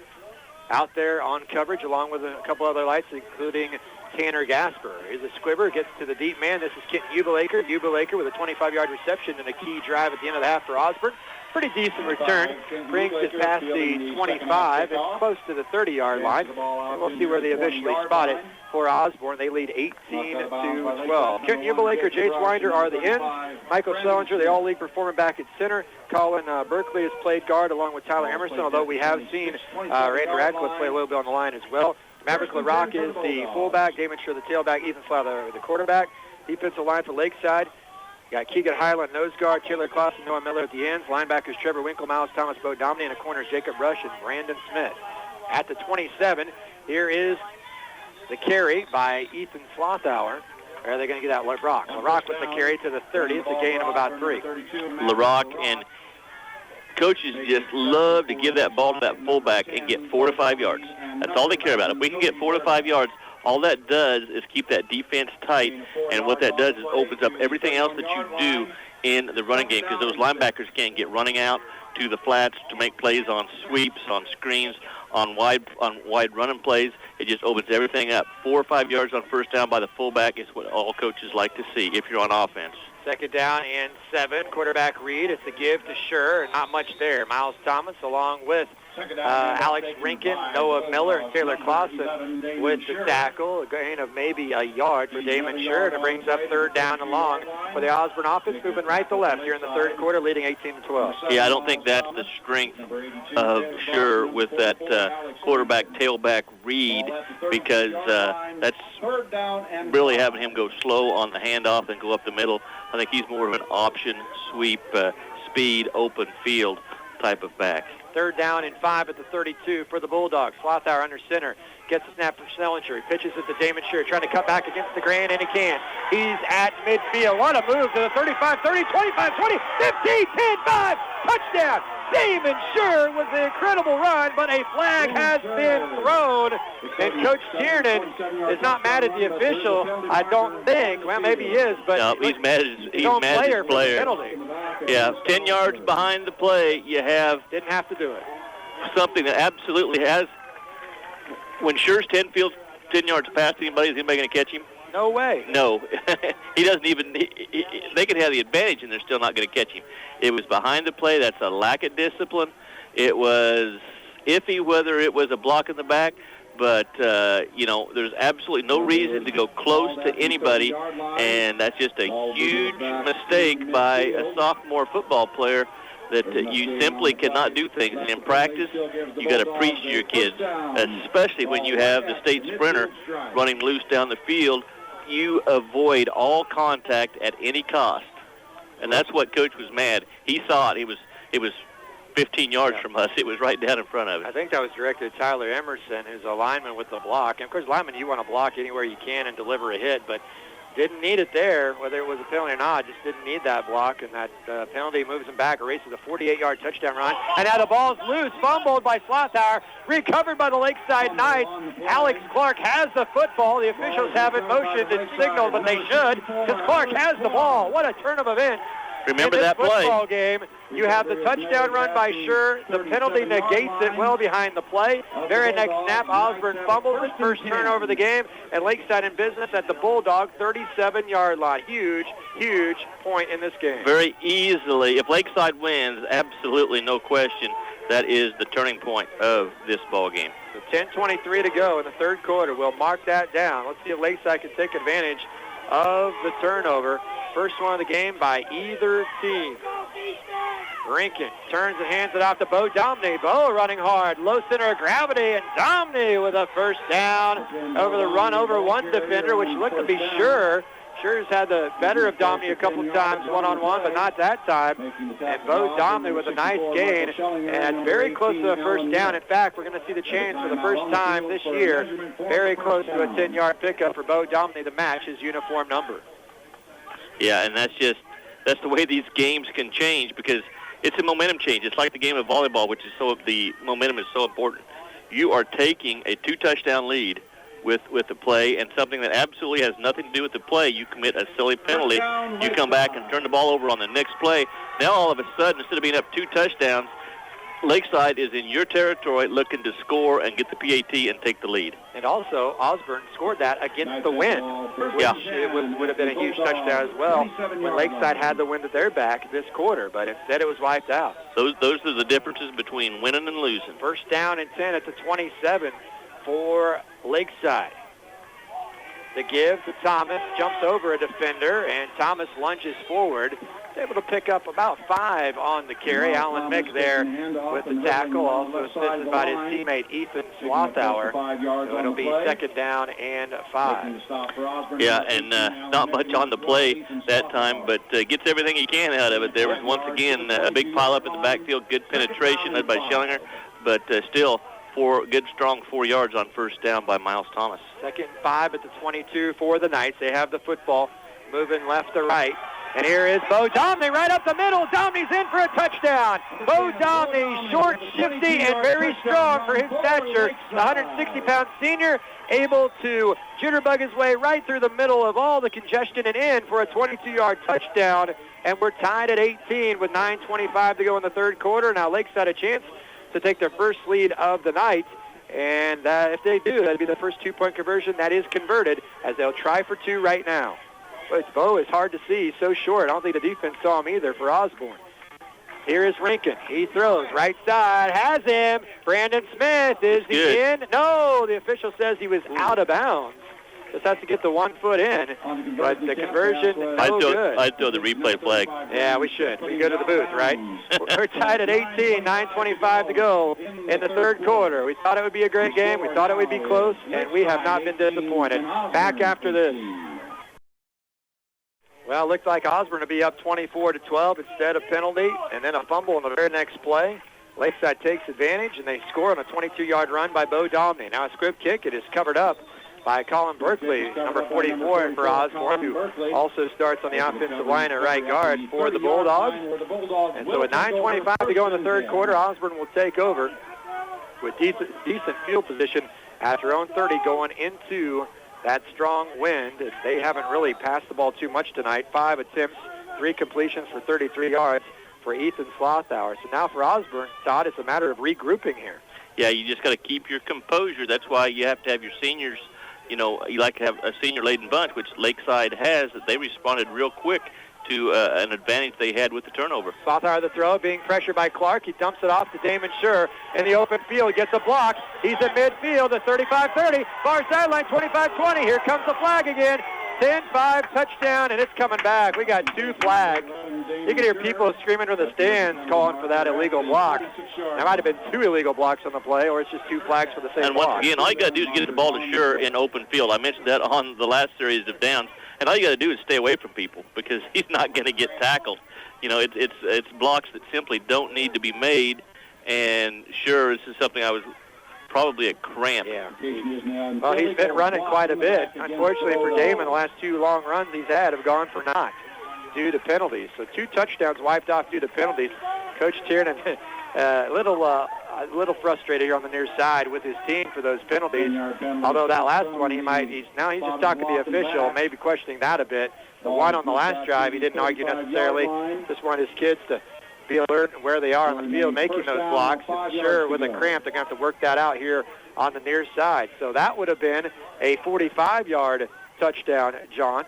out there on coverage along with a couple other lights, including Tanner Gasper. Here's a squibber, gets to the deep man. This is Kenton Ubelaker. Ubelaker with a 25-yard reception and a key drive at the end of the half for Osborne. Pretty decent return. Brings it past the 25 and close to the 30-yard line. And we'll see where they eventually spot it for Osborne. They lead 18-12. Kenton Ubelaker, Jace Winder are the ends. Michael Sellinger, the all-league performer back at center. Colin Berkeley has played guard along with Tyler Emerson, although we have seen Randy Radcliffe play a little bit on the line as well. Maverick LaRock is the fullback. Damon Sure the tailback. Ethan Slaw the quarterback. Defensive line for Lakeside. Got Keegan Highland, nose guard, Taylor Clausen, Noah Miller at the ends. Linebackers Trevor Winkle, Miles Thomas, Bo Domney, and the corners Jacob Rush and Brandon Smith. At the 27, here is the carry by Ethan Slothauer. Or are they going to get out LaRock? LaRock with the carry to the 30. It's a gain of about 3. LaRock and coaches just love to give that ball to that fullback and get 4 to 5 yards. That's all they care about. If we can get 4 to 5 yards, all that does is keep that defense tight, and what that does is opens up everything else that you do in the running game, because those linebackers can't get running out to the flats to make plays on sweeps, on screens, on wide running plays. It just opens everything up. 4 or 5 yards on first down by the fullback is what all coaches like to see if you're on offense. Second down and 7. Quarterback Reed. It's a give to Sure. Not much there. Miles Thomas along with Alex Rinkin, Noah Miller, and Taylor Clausen with the tackle. A gain of maybe a yard for Damon Sure, and it brings up third down and long for the Osborne offense, moving right to left here in the third quarter, leading 18-12. Yeah, I don't think that's the strength of Sure with that quarterback tailback Reed, because that's really having him go slow on the handoff and go up the middle. I think he's more of an option, sweep, speed, open field type of back. Third down and 5 at the 32 for the Bulldogs. Slothauer under center. Gets the snap from Snellinger. He pitches it to Damon Sure, trying to cut back against the grain, and he can. He's at midfield. What a move to the 35, 30, 25, 20, 15, 10, 5. Touchdown. Damon Sure with an incredible run, but a flag has been thrown. And Coach Tiernan is not mad at the official, I don't think. Well, maybe he is, but no, he's mad at his player. For the penalty. Yeah, 10 yards behind the play, you have... Didn't have to do it. Something that absolutely has... When Sure's 10 yards past anybody, is anybody going to catch him? No way. No. He doesn't even... They could have the advantage, and they're still not going to catch him. It was behind the play. That's a lack of discipline. It was iffy whether it was a block in the back, but, there's absolutely no reason to go close to anybody, and that's just a huge mistake by a sophomore football player that you simply cannot do things. And in practice, you got to preach to your kids, especially when you have the state sprinter running loose down the field. You avoid all contact at any cost. And that's what Coach was mad. He saw it. It was 15 yards from us. It was right down in front of us. I think that was directed at Tyler Emerson, who's a lineman with the block. And, of course, lineman, you want to block anywhere you can and deliver a hit, but didn't need it there, whether it was a penalty or not. Just didn't need that block, and that penalty moves him back, erases a 48-yard touchdown run. And now the ball's loose, fumbled by Slothauer, recovered by the Lakeside Knights. Alex Clark has the football. The officials haven't motioned and signaled, but they should, because Clark has the ball. What a turn of events. Remember that play. Football game, you have the touchdown run by Sure. The penalty negates it well behind the play. Very next snap, Osborne fumbles his first turnover of the game, and Lakeside in business at the Bulldog 37-yard line. Huge, huge point in this game. Very easily. If Lakeside wins, absolutely no question, that is the turning point of this ball game. So 10:23 to go in the third quarter. We'll mark that down. Let's see if Lakeside can take advantage of the turnover. First one of the game by either team. Rinkin turns and hands it off to Bo Domney. Bo running hard, low center of gravity, and Domney with a first down over the run over one defender, which looked to be Sure. Sure's had the better of Domney a couple of times one-on-one, but not that time. And Bo Domney with a nice gain, and very close to a first down. In fact, we're going to see the chance for the first time this year, very close to a 10-yard pickup for Bo Domney to match his uniform number. Yeah, and that's the way these games can change, because it's a momentum change. It's like the game of volleyball, which is the momentum is so important. You are taking a 2-touchdown lead with the play, and something that absolutely has nothing to do with the play, you commit a silly penalty. You come back and turn the ball over on the next play. Now all of a sudden, instead of being up 2 touchdowns, Lakeside is in your territory looking to score and get the PAT and take the lead. And also, Osborne scored that against the wind, which it would have been a huge touchdown as well when Lakeside had the wind at their back this quarter, but instead it was wiped out. Those are the differences between winning and losing. First down and 10 at the 27 for Lakeside. The give to Thomas, jumps over a defender, and Thomas lunges forward. He's able to pick up about 5 on the carry. Alan Mick there with the tackle, also assisted by his teammate Ethan Slothauer. So it'll be second down and 5. Yeah, and not much on the play that time, but gets everything he can out of it. There was once again a big pile-up in the backfield, good penetration led by Schellinger, but still good, strong 4 yards on first down by Miles Thomas. Second and 5 at the 22 for the Knights. They have the football moving left to right. And here is Bo Domney right up the middle. Domney's in for a touchdown. Bo Domney, short, shifty, and very strong for his stature. The 160-pound senior able to jitterbug his way right through the middle of all the congestion and in for a 22-yard touchdown. And we're tied at 18 with 9:25 to go in the third quarter. Now Lakeside a chance to take their first lead of the night. And if they do, that'd be the first 2-point conversion. That is converted as they'll try for 2 right now. But Bo is hard to see. He's so short. I don't think the defense saw him either for Osborne. Here is Rankin. He throws right side. Has him. Brandon Smith. Is he in? No, the official says he was out of bounds. Just has to get the 1 foot in. But the conversion, no good. I'd throw the replay flag. Yeah, we should. We go to the booth, right? We're tied at 18, 9:25 to go in the third quarter. We thought it would be a great game. We thought it would be close, and we have not been disappointed. Back after this. Well, it looked like Osborne would be up 24-12 instead of penalty, and then a fumble in the very next play. Lakeside takes advantage, and they score on a 22-yard run by Bo Domney. Now a squib kick. It is covered up by Colin Berkeley, number 44 for Osborne, who also starts on the offensive line at right guard for the Bulldogs. And so at 9:25 to go in the third quarter, Osborne will take over with decent field position at their own 30 going into that strong wind. They haven't really passed the ball too much tonight. 5 attempts, 3 completions for 33 yards for Ethan Slothauer. So now for Osborne, Todd, it's a matter of regrouping here. Yeah, you just got to keep your composure. That's why you have to have your seniors. You know, you like to have a senior-laden bunch, which Lakeside has. That they responded real quick to an advantage they had with the turnover. Slothauer the throw, being pressured by Clark. He dumps it off to Damon Schur in the open field. Gets a block. He's at midfield at 35-30. Far sideline, 25-20. Here comes the flag again. 10-5 touchdown, and it's coming back. We got 2 flags. You can hear people screaming from the stands calling for that illegal block. There might have been 2 illegal blocks on the play, or it's just 2 flags for the same block. And once again, all you got to do is get the ball to Schur in open field. I mentioned that on the last series of downs. And all you got to do is stay away from people because he's not going to get tackled. You know, it's blocks that simply don't need to be made. And sure, this is something I was probably a cramp. Yeah. Well, he's been running quite a bit. Unfortunately for Damon, the last 2 long runs he's had have gone for naught due to penalties. So 2 touchdowns wiped off due to penalties. Coach Tiernan a little frustrated here on the near side with his team for those penalties. Although that last one, he's just talking to the official, maybe questioning that a bit. The one on the last drive, he didn't argue necessarily. Just wanted his kids to be alert where they are on the field making those blocks. Sure, with a cramp, they're going to have to work that out here on the near side. So that would have been a 45-yard touchdown jaunt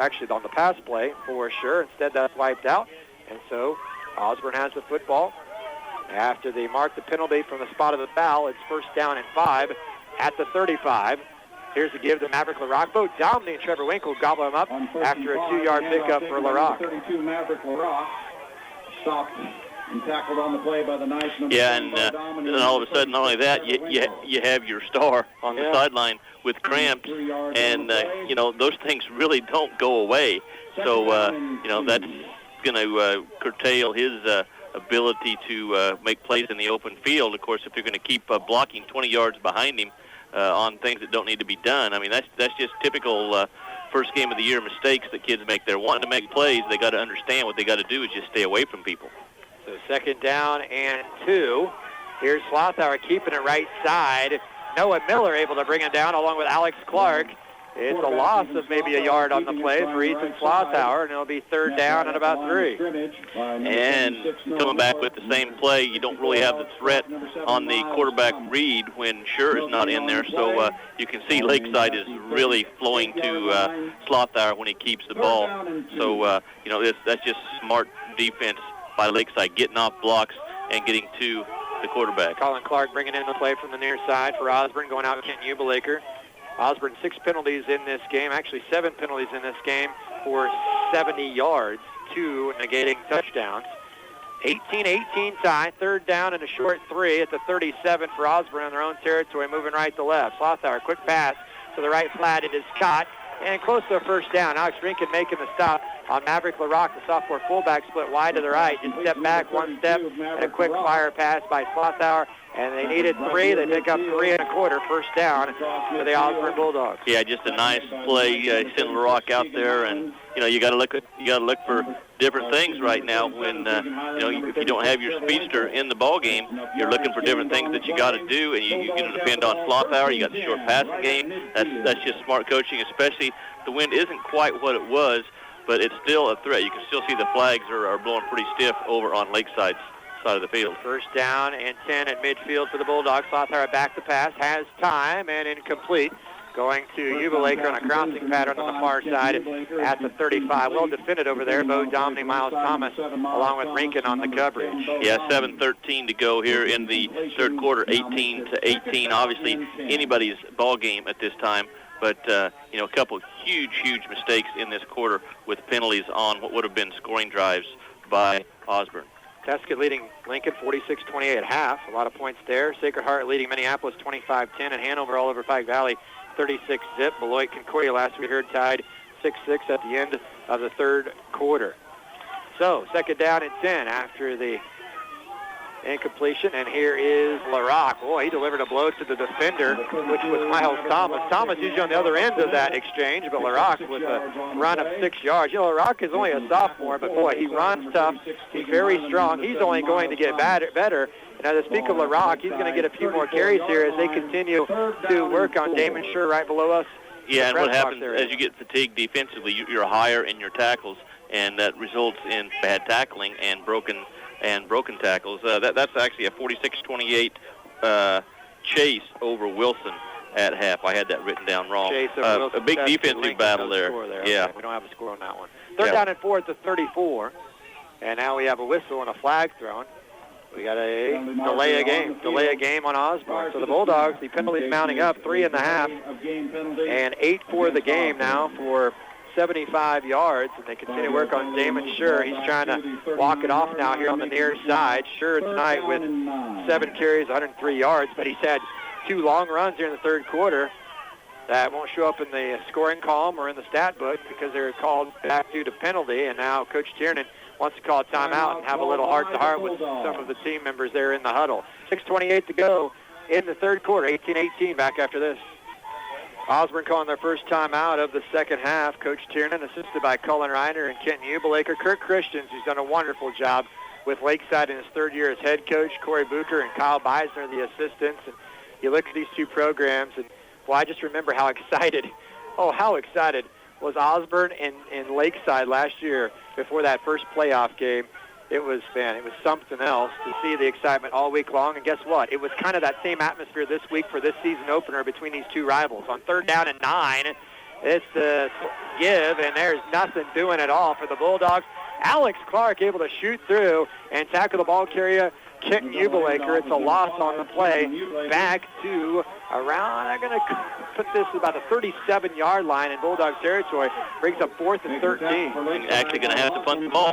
actually on the pass play for sure. Instead, that's wiped out. And so Osborne has the football. After they mark the penalty from the spot of the foul, it's first down and 5 at the 35. Here's the give to Maverick LaRock. Bo Domney and Trevor Winkle gobble him up after a 2-yard pickup for LaRock. 32 Maverick LaRock stopped and tackled on the play by the Knights. Yeah, and all of a sudden, not only that, you have your star on the sideline with cramps, and you know, those things really don't go away. So you know, that's going to curtail his ability to make plays in the open field. Of course, if you're going to keep blocking 20 yards behind him on things that don't need to be done, I mean, that's just typical first game of the year mistakes that kids make. They're wanting to make plays. They got to understand what they got to do is just stay away from people. So second down and 2. Here's Slothauer keeping it right side. Noah Miller able to bring it down along with Alex Clark. It's a loss of maybe a yard on the play for Ethan Slothauer, and it'll be third down at about 3. And coming back with the same play, you don't really have the threat on the quarterback read when Sure is not in there. So you can see Lakeside is really flowing to Slothauer when he keeps the ball. So, that's just smart defense by Lakeside, getting off blocks and getting to the quarterback. Colin Clark bringing in the play from the near side for Osborne, going out Kent Ubelaker. Osborne 6 penalties in this game, actually 7 penalties in this game for 70 yards, 2 negating touchdowns. 18-18 tie, third down and a short 3 at the 37 for Osborne on their own territory, moving right to left. Slothauer, quick pass to the right flat. It is caught and close to a first down. Alex Rinkin making the stop on Maverick LaRock, the sophomore fullback, split wide to the right. Just step back 1 step and a quick fire pass by Slothauer. And they needed 3. They pick up 3 1/4 first down for the Osborne Bulldogs. Yeah, just a nice play. Send LaRock out there, and you got to look for different things right now. When if you don't have your speedster in the ball game, you're looking for different things that you got to do, and you can depend on Slothauer. You got the short passing game. That's just smart coaching, especially the wind isn't quite what it was, but it's still a threat. You can still see the flags are blowing pretty stiff over on Lakeside's side of the field. First down and 10 at midfield for the Bulldogs. Slothauer back to pass, has time, and incomplete. Going to Ubelaker on a crossing pattern on the far side at the 35. Well defended over there. Bo Domney, Miles Thomas, along with Rinkin on the coverage. Yeah, 7:13 to go here in the third quarter, 18-18. Obviously, anybody's ball game at this time. But, a couple huge mistakes in this quarter with penalties on what would have been scoring drives by Osborne. Tuscan leading Lincoln 46-28 at half. A lot of points there. Sacred Heart leading Minneapolis 25-10. And Hanover all over Pike Valley 36-zip. Beloit Concordia last we heard tied 6-6 at the end of the third quarter. So second down and 10 after the incompletion. And here is LaRock. Boy, he delivered a blow to the defender, which was Miles Thomas. Thomas usually on the other end of that exchange, but LaRock with a run of 6 yards. LaRock is only a sophomore, but boy, he runs tough. He's very strong. He's only going to get better. And as I speak of LaRock, he's going to get a few more carries here as they continue to work on Damon Sure right below us. Yeah, and what happens as you get fatigued defensively, you're higher in your tackles, and that results in bad tackling and broken tackles. That's actually a 46-28 chase over Wilson at half. I had that written down wrong. A big defensive battle there. Yeah. Okay, we don't have a score on that one. Third down and 4 at the 34. And now we have a whistle and a flag thrown. We got a delay a game on Osborne. So the Bulldogs, the penalties mounting up, 3.5 and 8 for the game now for 75 yards, and they continue to work on Damon Sure. He's trying to walk it off now here on the near side. Sure tonight with 7 carries, 103 yards, but he's had 2 long runs here in the third quarter that won't show up in the scoring column or in the stat book because they're called back due to penalty, and now Coach Tiernan wants to call a timeout and have a little heart-to-heart with some of the team members there in the huddle. 6:28 to go in the third quarter, 18-18 back after this. Osborne calling their first timeout of the second half. Coach Tiernan, assisted by Cullen Riner and Kenton Ubelaker. Kirk Christians, who's done a wonderful job with Lakeside in his third year as head coach. Corey Beougher and Kyle Beisner, the assistants. And you look at these two programs, and, well, I just remember how excited was Osborne and Lakeside last year before that first playoff game. It was something else to see the excitement all week long. And guess what? It was kind of that same atmosphere this week for this season opener between these two rivals. On third down and 9, it's the give, and there's nothing doing at all for the Bulldogs. Alex Clark able to shoot through and tackle the ball carrier, Kenton Ubelaker. It's a loss on the play. Back to around, I'm going to put this about the 37-yard line in Bulldogs territory. Brings up 4th and 13. Actually going to have to punt the ball.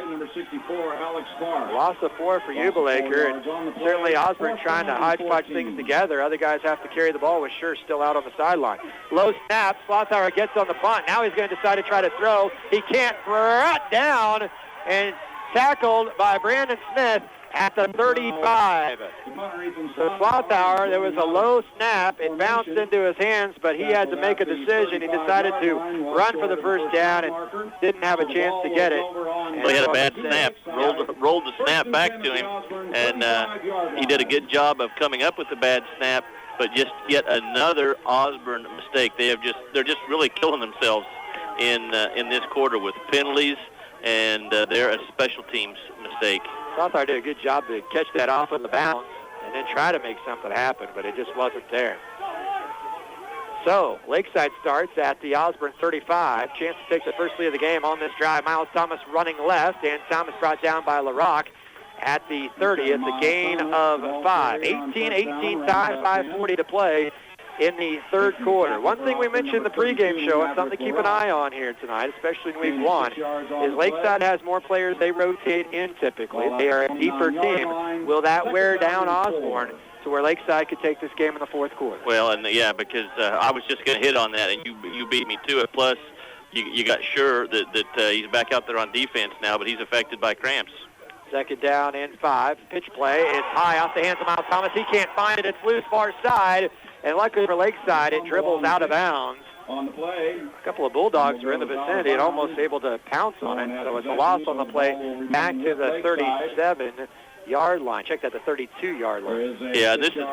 Loss of 4 for Ubelaker, and certainly Osborne trying to hodgepodge things together. Other guys have to carry the ball with Sure still out on the sideline. Low snap. Slothauer gets on the punt. Now he's going to decide to try to throw. He can't. Brought down and tackled by Brandon Smith at the 35. So Slothauer, there was a low snap. It bounced into his hands, but he had to make a decision. He decided to run for the first down and didn't have a chance to get it. Well, he had a bad snap, rolled the snap back to him, and he did a good job of coming up with the bad snap, but just yet another Osborne mistake. They're just really killing themselves in this quarter with penalties, and they're a special teams mistake. Slothauer did a good job to catch that off of the bounce and then try to make something happen, but it just wasn't there. So Lakeside starts at the Osborne 35. Chance to take the first lead of the game on this drive. Miles Thomas running left, and Thomas brought down by LaRock at the 30. It's a gain of 5. 18-18 tie, 5:40 to play in the third quarter. One thing we mentioned in the pregame show, and something to keep an eye on here tonight, especially in week one, is Lakeside has more players they rotate in typically. They are a deeper team. Will that wear down Osborne to where Lakeside could take this game in the fourth quarter? Well, and yeah, because I was just going to hit on that, and you beat me to it. Plus, you got sure that he's back out there on defense now, but he's affected by cramps. Second down and 5. Pitch play is high off the hands of Miles Thomas. He can't find it. It's loose far side. And luckily for Lakeside, it dribbles out of bounds. On the play, A couple of Bulldogs were in the vicinity and almost able to pounce on it. So it's a loss on the play back to the 37-yard line. Check that, the 32-yard line. Yeah, this is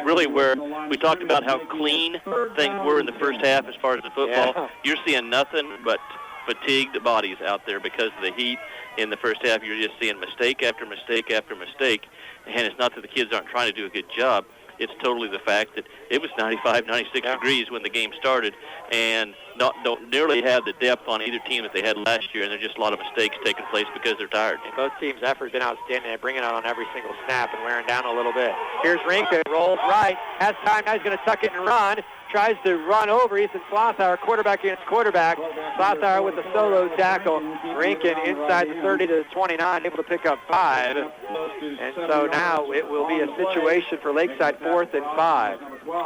really where we talked about how clean things were in the first half as far as the football. Yeah. You're seeing nothing but fatigued bodies out there because of the heat in the first half. You're just seeing mistake after mistake after mistake. And it's not that the kids aren't trying to do a good job. It's totally the fact that it was 95, 96 degrees when the game started, and don't nearly have the depth on either team that they had last year, and there's just a lot of mistakes taking place because they're tired. And both teams' effort has been outstanding at bringing it on every single snap and wearing down a little bit. Here's Rinkin, rolls right, has time, now he's going to tuck it and run. Tries to run over Ethan Slothauer, quarterback against quarterback. Slothauer with a solo tackle. Rinkin inside the 30 to the 29, able to pick up 5. And so now it will be a situation for Lakeside 4th and 5.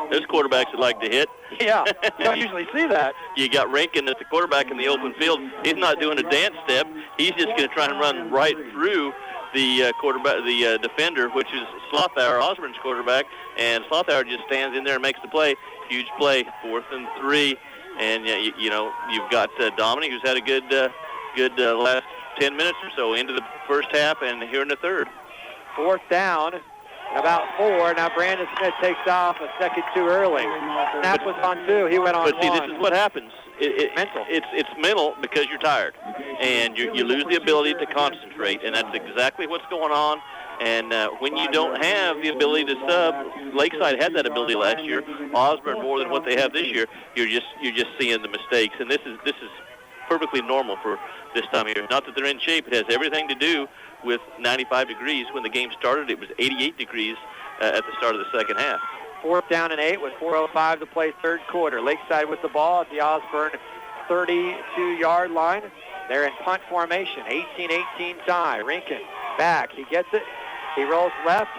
There's quarterbacks that like to hit. Yeah, you don't usually see that. You got Rankin as the quarterback in the open field. He's not doing a dance step. He's just going to try and run right through the quarterback, the defender, which is Slothauer, Osborne's quarterback, and Slothauer just stands in there and makes the play. Huge play, 4th and 3, and you've got Dominic, who's had a good last 10 minutes or so into the first half, and here in the third. 4th down, about 4. Now Brandon Smith takes off a second too early. Snap was on 2. He went on 1. But see, this is what happens. Mental. It's mental because you're tired, and you lose the ability to concentrate, and that's exactly what's going on. And when you don't have the ability to sub, Lakeside had that ability last year. Osborne more than what they have this year. You're just seeing the mistakes, and this is perfectly normal for this time of year. Not that they're in shape; it has everything to do with 95 degrees. When the game started, it was 88 degrees at the start of the second half. 4th down and 8 with 4:05 to play third quarter. Lakeside with the ball at the Osborne 32-yard line. They're in punt formation. 18-18 tie. Rinkin back. He gets it. He rolls left,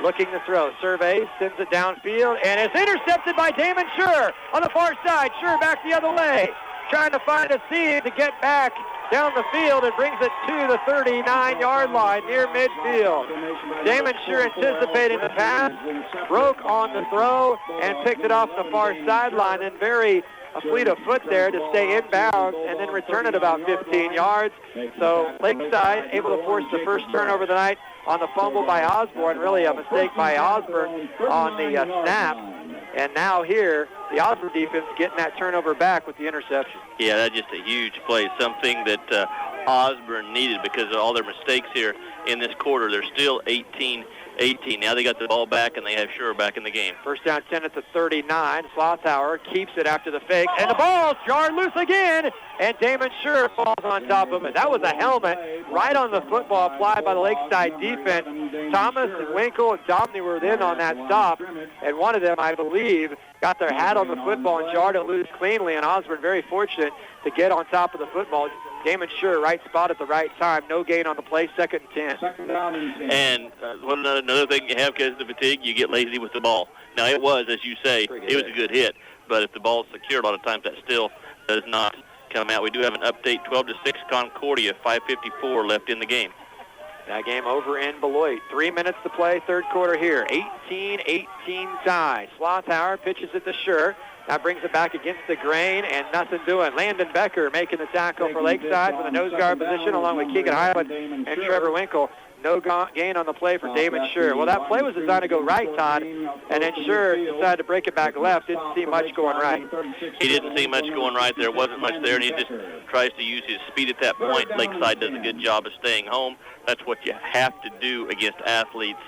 looking to throw. Surveys, sends it downfield, and it's intercepted by Damon Schur on the far side. Schur back the other way, trying to find a seam to get back down the field and brings it to the 39-yard line near midfield. Damon Schur anticipating the pass, broke on the throw, and picked it off the far sideline, and a fleet of foot there to stay inbounds and then return it about 15 yards. So Lakeside able to force the first turnover of the night on the fumble by Osborne. Really a mistake by Osborne on the snap. And now here, the Osborne defense getting that turnover back with the interception. Yeah, that's just a huge play, something that Osborne needed because of all their mistakes here in this quarter. They're still 18-18. Now they got the ball back, and they have Schur back in the game. First down 10 at the 39. Slothauer keeps it after the fake, and the ball's jarred loose again, and Damon Schur falls on top of it. That was a helmet right on the football applied by the Lakeside defense. Thomas and Winkle and Domney were in on that stop, and one of them, I believe, got their hat on the football and jarred it loose cleanly, and Osborne very fortunate to get on top of the football. Damon Schur, right spot at the right time. No gain on the play, 2nd and 10. And another thing you have because of the fatigue, you get lazy with the ball. Now, it was, as you say, it was a good hit. But if the ball's secure, a lot of times that still does not come out. We do have an update, 12-6 Concordia, 5:54 left in the game. That game over in Beloit. 3 minutes to play, third quarter here. 18-18 tie. Slothauer pitches it to Scher. That brings it back against the grain, and nothing doing. Landon Becker making the tackle for Lakeside from the nose guard position, along with Keegan Highland and Trevor Winkle. No gain on the play for Damon Scher. Well, that play was designed to go right, Todd, and then Scher decided to break it back left. Didn't see much going right. He didn't see much going right. There wasn't much there, and he just tries to use his speed at that point. Lakeside does a good job of staying home. That's what you have to do against athletes,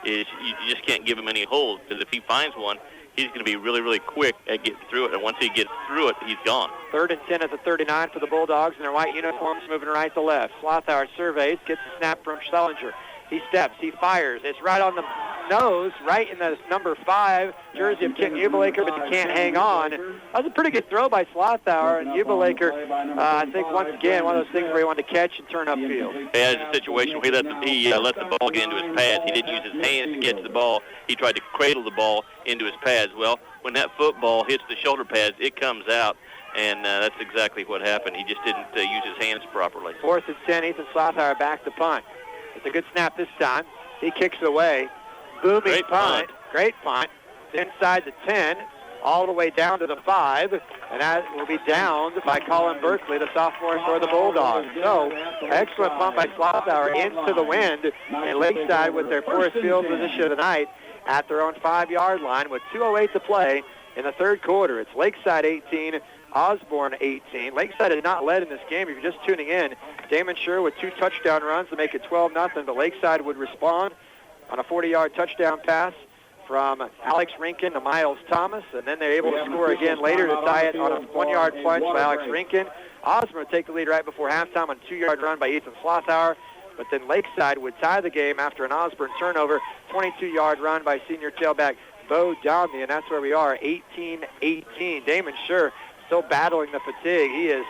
is you just can't give him any holes, because if he finds one, he's going to be really, really quick at getting through it, and once he gets through it, he's gone. 3rd and 10 at the 39 for the Bulldogs in their white uniforms, moving right to left. Slothauer surveys, gets a snap from Schellinger. He steps, he fires. It's right on the nose, right in the number 5 jersey of Kent Ubelaker, but he can't hang on. That was a pretty good throw by Slothauer, and Ubelaker, I think, once again, one of those things where he wanted to catch and turn upfield. He had a situation where he let the ball get into his pads. He didn't use his hands to catch the ball. He tried to cradle the ball into his pads. Well, when that football hits the shoulder pads, it comes out, and that's exactly what happened. He just didn't use his hands properly. 4th and 10, Ethan Slothauer back to punt. It's a good snap this time. He kicks away. Booming Great punt. Great punt. It's inside the 10, all the way down to the 5, and that will be downed by Colin Berkeley, the sophomore for the Bulldogs. So, excellent punt by Slothauer into the wind, and Lakeside with their poorest field position of the night at their own 5-yard line with 2:08 to play in the third quarter. It's Lakeside 18, Osborne 18. Lakeside has not led in this game. If you're just tuning in, Damon Scher with 2 touchdown runs to make it 12-0, but Lakeside would respond on a 40-yard touchdown pass from Alex Rinkin to Miles Thomas, and then they're able to score again later to tie it on a 1-yard plunge by Alex Rinkin. Osborne would take the lead right before halftime on a 2-yard run by Ethan Slothauer, but then Lakeside would tie the game after an Osborne turnover, 22-yard run by senior tailback Bo Domney, and that's where we are, 18-18. Damon Scher still battling the fatigue. He is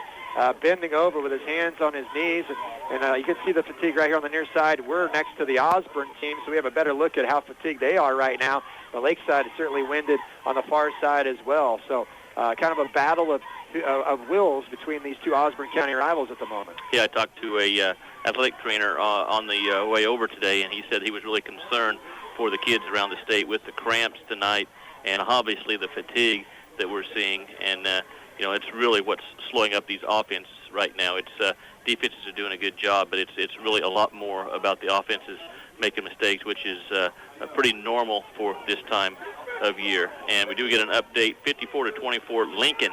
bending over with his hands on his knees, and you can see the fatigue right here on the near side. We're next to the Osborne team, so we have a better look at how fatigued they are right now. But Lakeside is certainly winded on the far side as well. So kind of a battle of wills between these two Osborne County rivals at the moment. Yeah, I talked to a athletic trainer on the way over today, and he said he was really concerned for the kids around the state with the cramps tonight and obviously the fatigue that we're seeing. And it's really what's slowing up these offenses right now. It's defenses are doing a good job, but it's really a lot more about the offenses making mistakes, which is pretty normal for this time of year. And we do get an update, 54-24, Lincoln.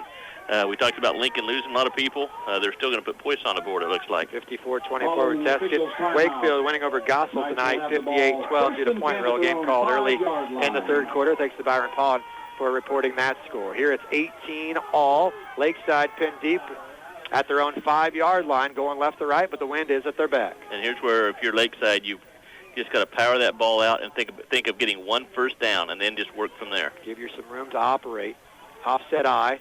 We talked about Lincoln losing a lot of people. They're still going to put points on the board, it looks like. 54-24 Tesket. Wakefield winning over Gossel tonight, 58-12 due to point roll game called early in the third quarter. Thanks to Byron Pond for reporting that score. Here it's 18 all. Lakeside pinned deep at their own 5-yard line, going left to right, but the wind is at their back. And here's where, if you're Lakeside, you've just got to power that ball out and think of getting 1 first down and then just work from there. Give you some room to operate. Offset eye.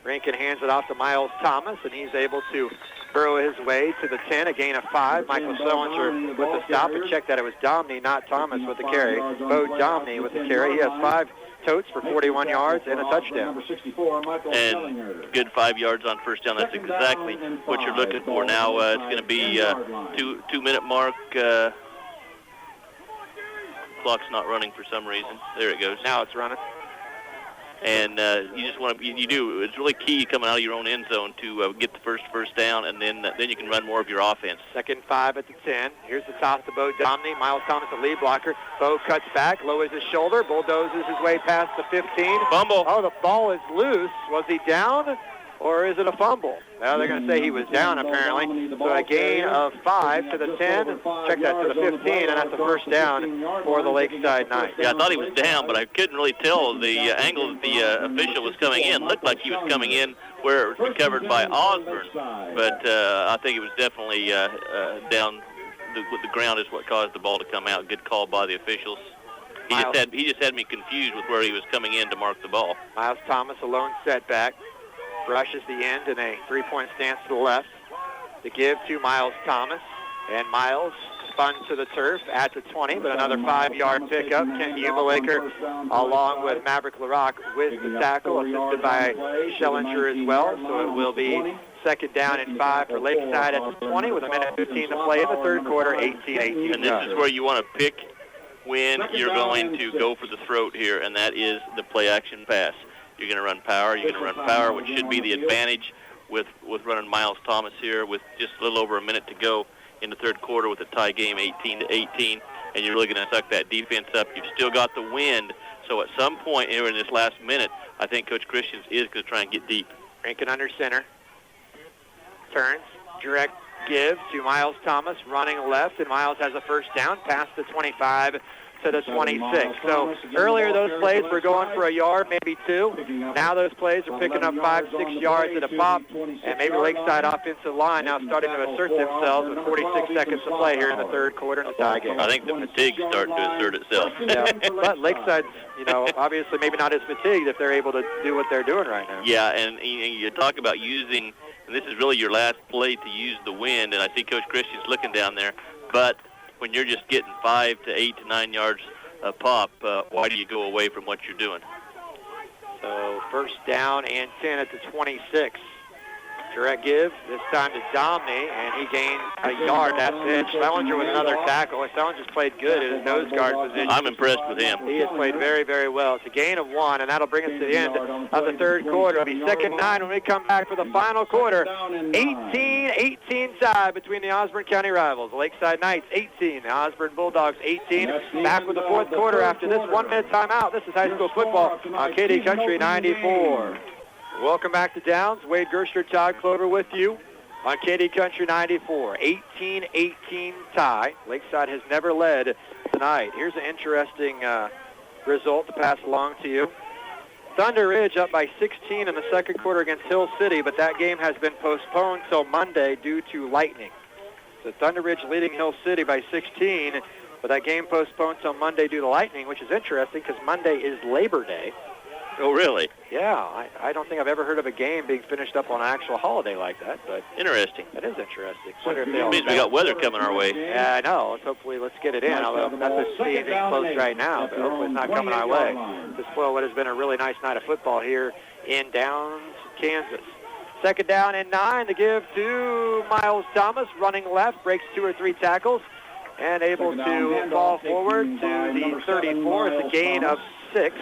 Rankin hands it off to Miles Thomas, and he's able to burrow his way to the 10, a gain of 5. Michael Sellinger with the stop, and check that it was Domney, not Thomas, with the carry. Bo Domney with the carry. He has 5 totes for 41 yards and a touchdown. And good 5 yards on first down. That's exactly what you're looking for now. It's going to be 2-minute mark. Clock's not running for some reason. There it goes. Now it's running. And you just want to, it's really key coming out of your own end zone to get the first down, and then you can run more of your offense. 2nd and 5 at the 10. Here's the toss to Bo Domney. Miles Thomas, the lead blocker. Bo cuts back, lowers his shoulder, bulldozes his way past the 15. Fumble. Oh, the ball is loose. Was he down, or is it a fumble? Well, they're going to say he was down, apparently. So a gain of 5 to the 10. Check that to the 15, and that's the first down for the Lakeside Knights. Yeah, I thought he was down, but I couldn't really tell the angle that the official was coming in. Looked like he was coming in where it was recovered by Osborne. But I think it was definitely down the ground is what caused the ball to come out. Good call by the officials. He just had me confused with where he was coming in to mark the ball. Miles Thomas, a lone setback. Brushes the end in a 3-point stance to the left. To give to Miles Thomas. And Miles spun to the turf at the 20, but another 5-yard pickup. Kent Beougher along with Maverick LaRock with the tackle, assisted by Schellinger as well. So it will be second down and 5 for Lakeside at the 20 with a minute 15 to play in the third quarter, 18-18. And this is where you want to pick when you're going to go for the throat here, and that is the play-action pass. You're going to run power, which should be the advantage with running Miles Thomas here with just a little over a minute to go in the third quarter with a tie game 18-18, and you're really going to suck that defense up. You've still got the wind, so at some point here in this last minute, I think Coach Christians is going to try and get deep. Rankin under center. Turns, direct give to Miles Thomas, running left, and Miles has a first down past the 25 to the 26. So earlier those plays were going for a yard, maybe 2. Now those plays are picking up 5-6 yards at a pop, and maybe Lakeside offensive line now starting to assert themselves with 46 seconds to play here in the third quarter in the tie game. I think the fatigue's starting to assert itself. Yeah, but Lakeside's, obviously maybe not as fatigued if they're able to do what they're doing right now. Yeah, and you talk about using, and this is really your last play to use the wind, and I see Coach Christian's looking down there, but when you're just getting 5 to 8 to 9 yards a pop, why do you go away from what you're doing? So first down and 10 at the 26. Direct give, this time to Domney, and he gained a yard. That's it. Schellinger with another tackle. Schellinger's played good at his nose guard position. I'm impressed with him. He has played very, very well. It's a gain of 1, and that'll bring us to the end of the third quarter. It'll be 2nd and 9 when we come back for the final quarter. 18-18 tie between the Osborne County rivals. Lakeside Knights 18, the Osborne Bulldogs 18. Back with the fourth quarter after this 1-minute timeout. This is high school football on KD Country 94. Welcome back to Downs. Wade Gerstner, Todd Clover with you on KD Country 94. 18-18 tie. Lakeside has never led tonight. Here's an interesting result to pass along to you. Thunder Ridge up by 16 in the second quarter against Hill City, but that game has been postponed till Monday due to lightning. So Thunder Ridge leading Hill City by 16, but that game postponed till Monday due to lightning, which is interesting because Monday is Labor Day. Oh, really? Yeah, I don't think I've ever heard of a game being finished up on an actual holiday like that, but interesting. That is interesting. It means we got weather coming our way. Yeah, I know. Let's get it in. Although not to see anything close right now, but hopefully it's not coming our way to spoil what has been a really nice night of football here in Downs, Kansas. 2nd down and 9. The give to Miles Thomas, running left, breaks 2 or 3 tackles, and able to fall forward to the 34. It's a gain of 6.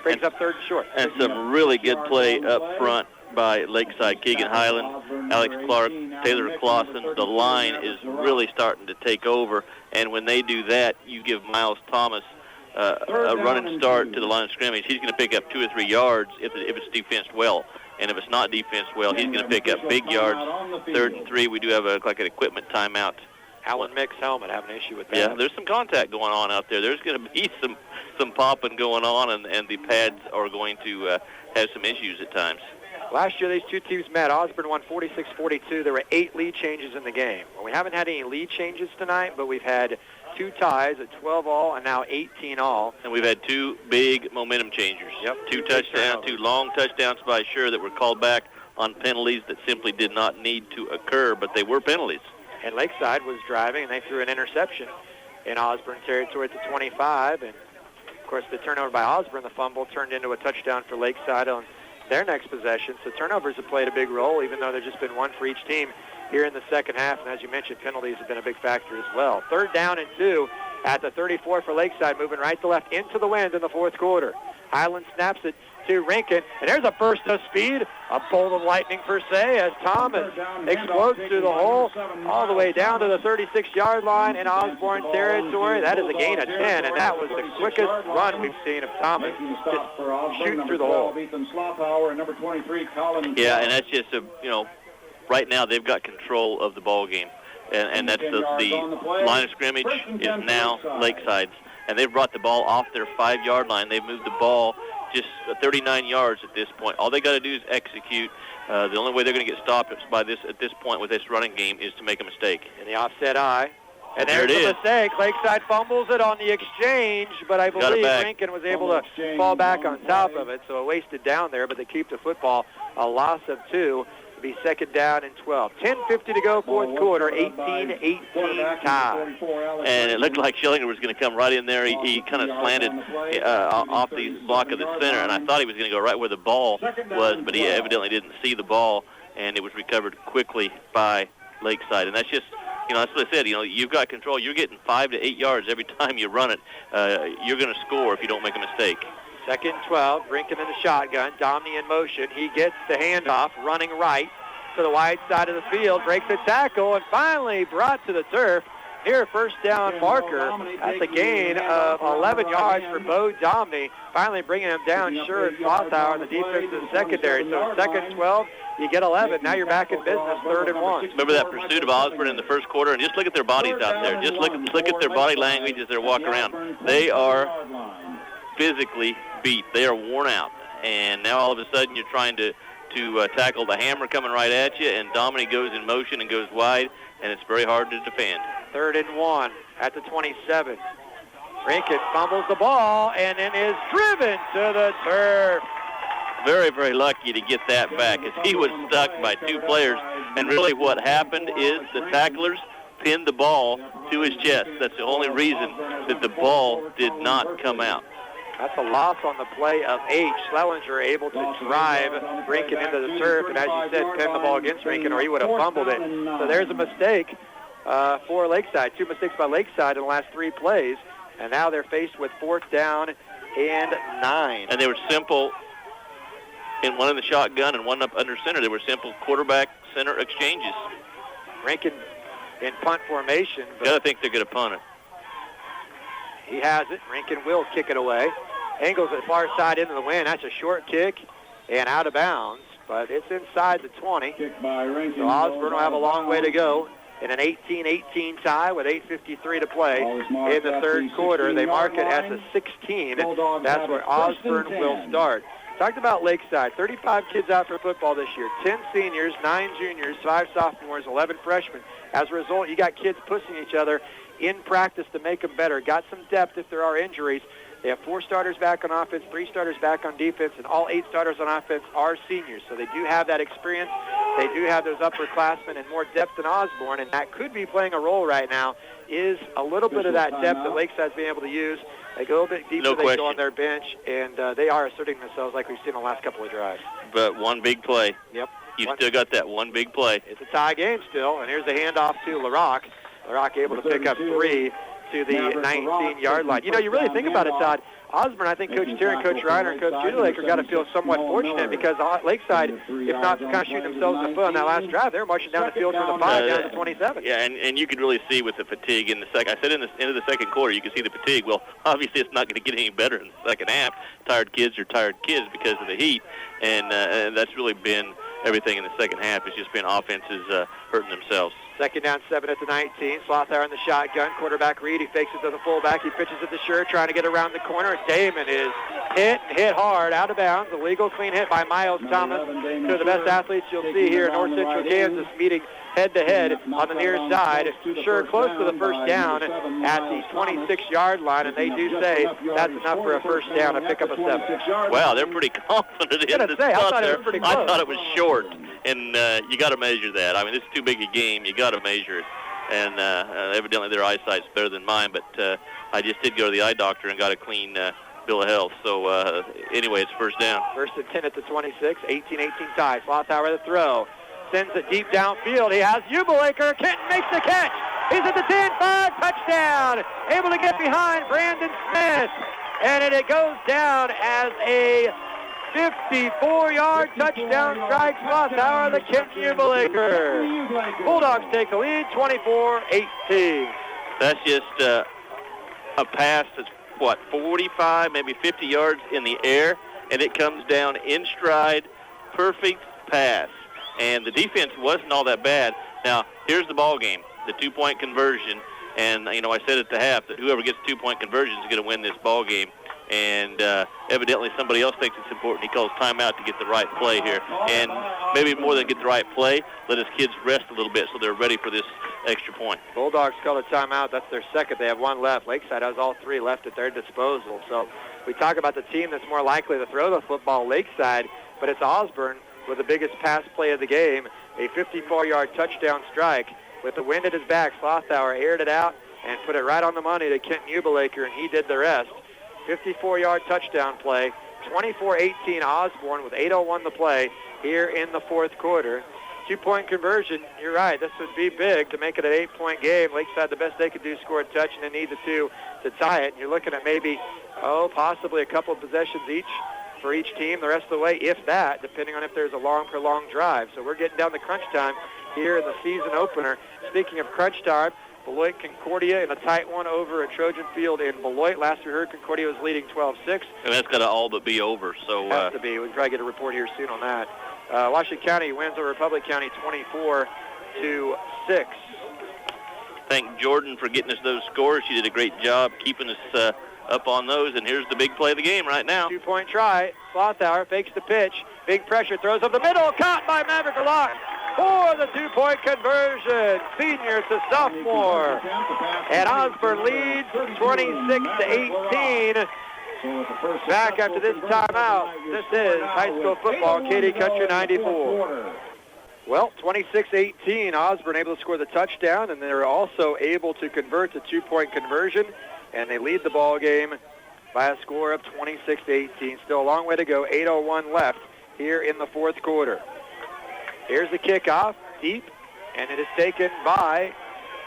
Brings up 3rd and short. And some really good play up front by Lakeside. Keegan Highland, Alex Clark, Taylor Clausen. The line is really starting to take over. And when they do that, you give Miles Thomas a running start to the line of scrimmage. He's going to pick up 2 or 3 yards if it's defensed well. And if it's not defensed well, he's going to pick up big yards. 3rd and 3, we do have an equipment timeout. Alan Mick's helmet having an issue with that. Yeah, there's some contact going on out there. There's going to be some popping going on, and the pads are going to have some issues at times. Last year, these two teams met. Osborne won 46-42. There were 8 lead changes in the game. Well, we haven't had any lead changes tonight, but we've had 2 ties at 12 all and now 18 all. And we've had 2 big momentum changers. Yep. 2 touchdowns, 2 long touchdowns by Sure that were called back on penalties that simply did not need to occur, but they were penalties. And Lakeside was driving, and they threw an interception in Osborne territory at the 25. And, of course, the turnover by Osborne, the fumble, turned into a touchdown for Lakeside on their next possession. So turnovers have played a big role, even though there's just been 1 for each team here in the second half. And as you mentioned, penalties have been a big factor as well. 3rd down and 2 at the 34 for Lakeside, moving right to left into the wind in the fourth quarter. Highland snaps it to Rankin, and there's a burst of speed, a bolt of lightning per se, as Thomas explodes through the hole all the way down to the 36-yard line in Osborne territory. That is a gain of 10, and that was the quickest run we've seen of Thomas just shooting through the hole. Yeah, and that's just right now they've got control of the ball game, and that's the line of scrimmage is now Lakeside's, and they've brought the ball off their 5-yard line. They've moved the ball just 39 yards at this point. All they got to do is execute. The only way they're going to get stopped at this point with this running game is to make a mistake. In the offset eye. And there there's it a is. mistake. Lakeside fumbles it on the exchange, but I believe Rankin was able to fall back on top of it, so it wasted down there, but they keep the football. A loss of 2. It'll be second down and 12. 10:50 to go, fourth quarter, 18-18 tie. And it looked like Schillinger was going to come right in there. He kind of slanted off the block of the center, and I thought he was going to go right where the ball was, but he evidently didn't see the ball, and it was recovered quickly by Lakeside. And that's just, that's what I said. You've got control. You're getting 5 to 8 yards every time you run it. You're going to score if you don't make a mistake. Second 12, Brinken in the shotgun. Domney in motion. He gets the handoff, running right to the wide side of the field, breaks the tackle, and finally brought to the turf near first down marker. That's a gain of 11 yards for Bo Domney, finally bringing him down sure at Slothour in the defensive secondary. So second 12, you get 11. Now you're back in business, 3rd and 1. Remember that pursuit of Osborne in the first quarter? And just look at their bodies out there. Just look at their body language as they're walking around. They are physically beat. They are worn out. And now all of a sudden you're trying to tackle the hammer coming right at you, and Dominic goes in motion and goes wide, and it's very hard to defend. 3rd and 1 at the 27. Brinken fumbles the ball and then is driven to the turf. Very, very lucky to get that back, as he was stuck by 2 players. And really what happened is the tacklers pinned the ball to his chest. That's the only reason that the ball did not come out. That's a loss on the play of H. Schellinger able to drive Brinken into the turf, and as you said, pin the ball against Brinken, or he would have fumbled it. So there's a mistake for Lakeside. 2 mistakes by Lakeside in the last 3 plays, and now they're faced with 4th down and 9. And they were simple, in one in the shotgun and one up under center. They were simple quarterback-center exchanges. Brinken in punt formation. You got to think they're going to punt it. He has it. Brinken will kick it away. Angles it far side into the wind. That's a short kick and out of bounds, but it's inside the 20. So Osborne will have a long way to go in an 18-18 tie with 8:53 to play in the 3rd quarter. They mark it at the 16. That's where Osborne will start. Talked about Lakeside. 35 kids out for football this year. 10 seniors, 9 juniors, 5 sophomores, 11 freshmen. As a result, you got kids pushing each other in practice to make them better. Got some depth if there are injuries. They have 4 starters back on offense, 3 starters back on defense, and all 8 starters on offense are seniors. So they do have that experience. They do have those upperclassmen and more depth than Osborne, and that could be playing a role right now, is a little bit of that depth that Lakeside's being able to use. They go a bit deeper, they go on their bench, and they are asserting themselves like we've seen the last couple of drives. But one big play. Yep. You still got that one big play. It's a tie game still, and here's the handoff to LaRock. LaRock able to pick up 3 to the 19-yard line. You really think about it, Todd. Osborne, I think Coach Tiernan, Coach Riner, and Coach Judelaker got to feel somewhat fortunate because Lakeside, if not kind of shooting themselves in the foot on that last drive, they were marching down the field from the 5 down to 27. Yeah, and you could really see with the fatigue in the second. I said in the end of the second quarter, you could see the fatigue. Well, obviously it's not going to get any better in the second half. Tired kids are tired kids because of the heat, and that's really been everything in the second half. It's just been offenses hurting themselves. Second down, 7 at the 19. Slothour in the shotgun. Quarterback Reed. He fakes it to the fullback. He pitches it to Scher, trying to get around the corner. Damon is hit hard, out of bounds. A legal clean hit by Miles Thomas. 2 of the best athletes you'll see here in North Central Kansas, meeting head-to-head on the near side. Scher close to the first down at the 26-yard line, and they do say that's enough for a first down to pick up a 7. Wow, they're pretty confident in this spot there. I thought it was short, and you got to measure that. I mean, it's too big a game. You got to measure it, and evidently their eyesight's better than mine, but I just did go to the eye doctor and got a clean bill of health. So anyway, it's first down. First and 10 at the 26, 18-18 tie. Slothour with a throw. Sends it deep downfield. He has Beougher. Kenton makes the catch. He's at the 10-5, touchdown. Able to get behind Brandon Smith. And it goes down as a 54-yard touchdown strike. Slothour, the Kenton Beougher. Bulldogs take the lead, 24-18. That's just a pass that's, 45, maybe 50 yards in the air, and it comes down in stride. Perfect pass. And the defense wasn't all that bad. Now, here's the ball game, the 2-point conversion. And, I said at the half that whoever gets 2-point conversion is going to win this ball game. And evidently somebody else thinks it's important. He calls timeout to get the right play here. And maybe more than get the right play, let his kids rest a little bit so they're ready for this extra point. Bulldogs call a timeout. That's their second. They have 1 left. Lakeside has all 3 left at their disposal. So we talk about the team that's more likely to throw the football, Lakeside, but it's Osborne with the biggest pass play of the game, a 54-yard touchdown strike. With the wind at his back, Slothauer aired it out and put it right on the money to Kent Nubelaker, and he did the rest. 54-yard touchdown play, 24-18 Osborne with 8:01 to play here in the fourth quarter. 2-point conversion, you're right, this would be big to make it an 8-point game. Lakeside, the best they could do, score a touch, and they need the 2 to tie it. And you're looking at maybe, possibly a couple of possessions each for each team the rest of the way, if that, depending on if there's a long, prolonged drive. So we're getting down to crunch time here in the season opener. Speaking of crunch time, Beloit Concordia in a tight one over at Trojan Field in Beloit. Last we heard, Concordia was leading 12-6. And that's got to all but be over. So has to be. We'll probably get a report here soon on that. Washington County wins over Republic County 24-6. Thank Jordan for getting us those scores. She did a great job keeping us up on those. And here's the big play of the game right now. 2-point try. Slothauer fakes the pitch. Big pressure, throws up the middle. Caught by Maverick Locke for the 2-point conversion. Senior to sophomore. And Osborne leads 26-18. Back after this timeout. This is high school football, Katy Country 94. Well, 26-18, Osborne able to score the touchdown, and they're also able to convert the 2-point conversion, and they lead the ball game by a score of 26-18. Still a long way to go, 8:01 left here in the fourth quarter. Here's the kickoff, deep, and it is taken by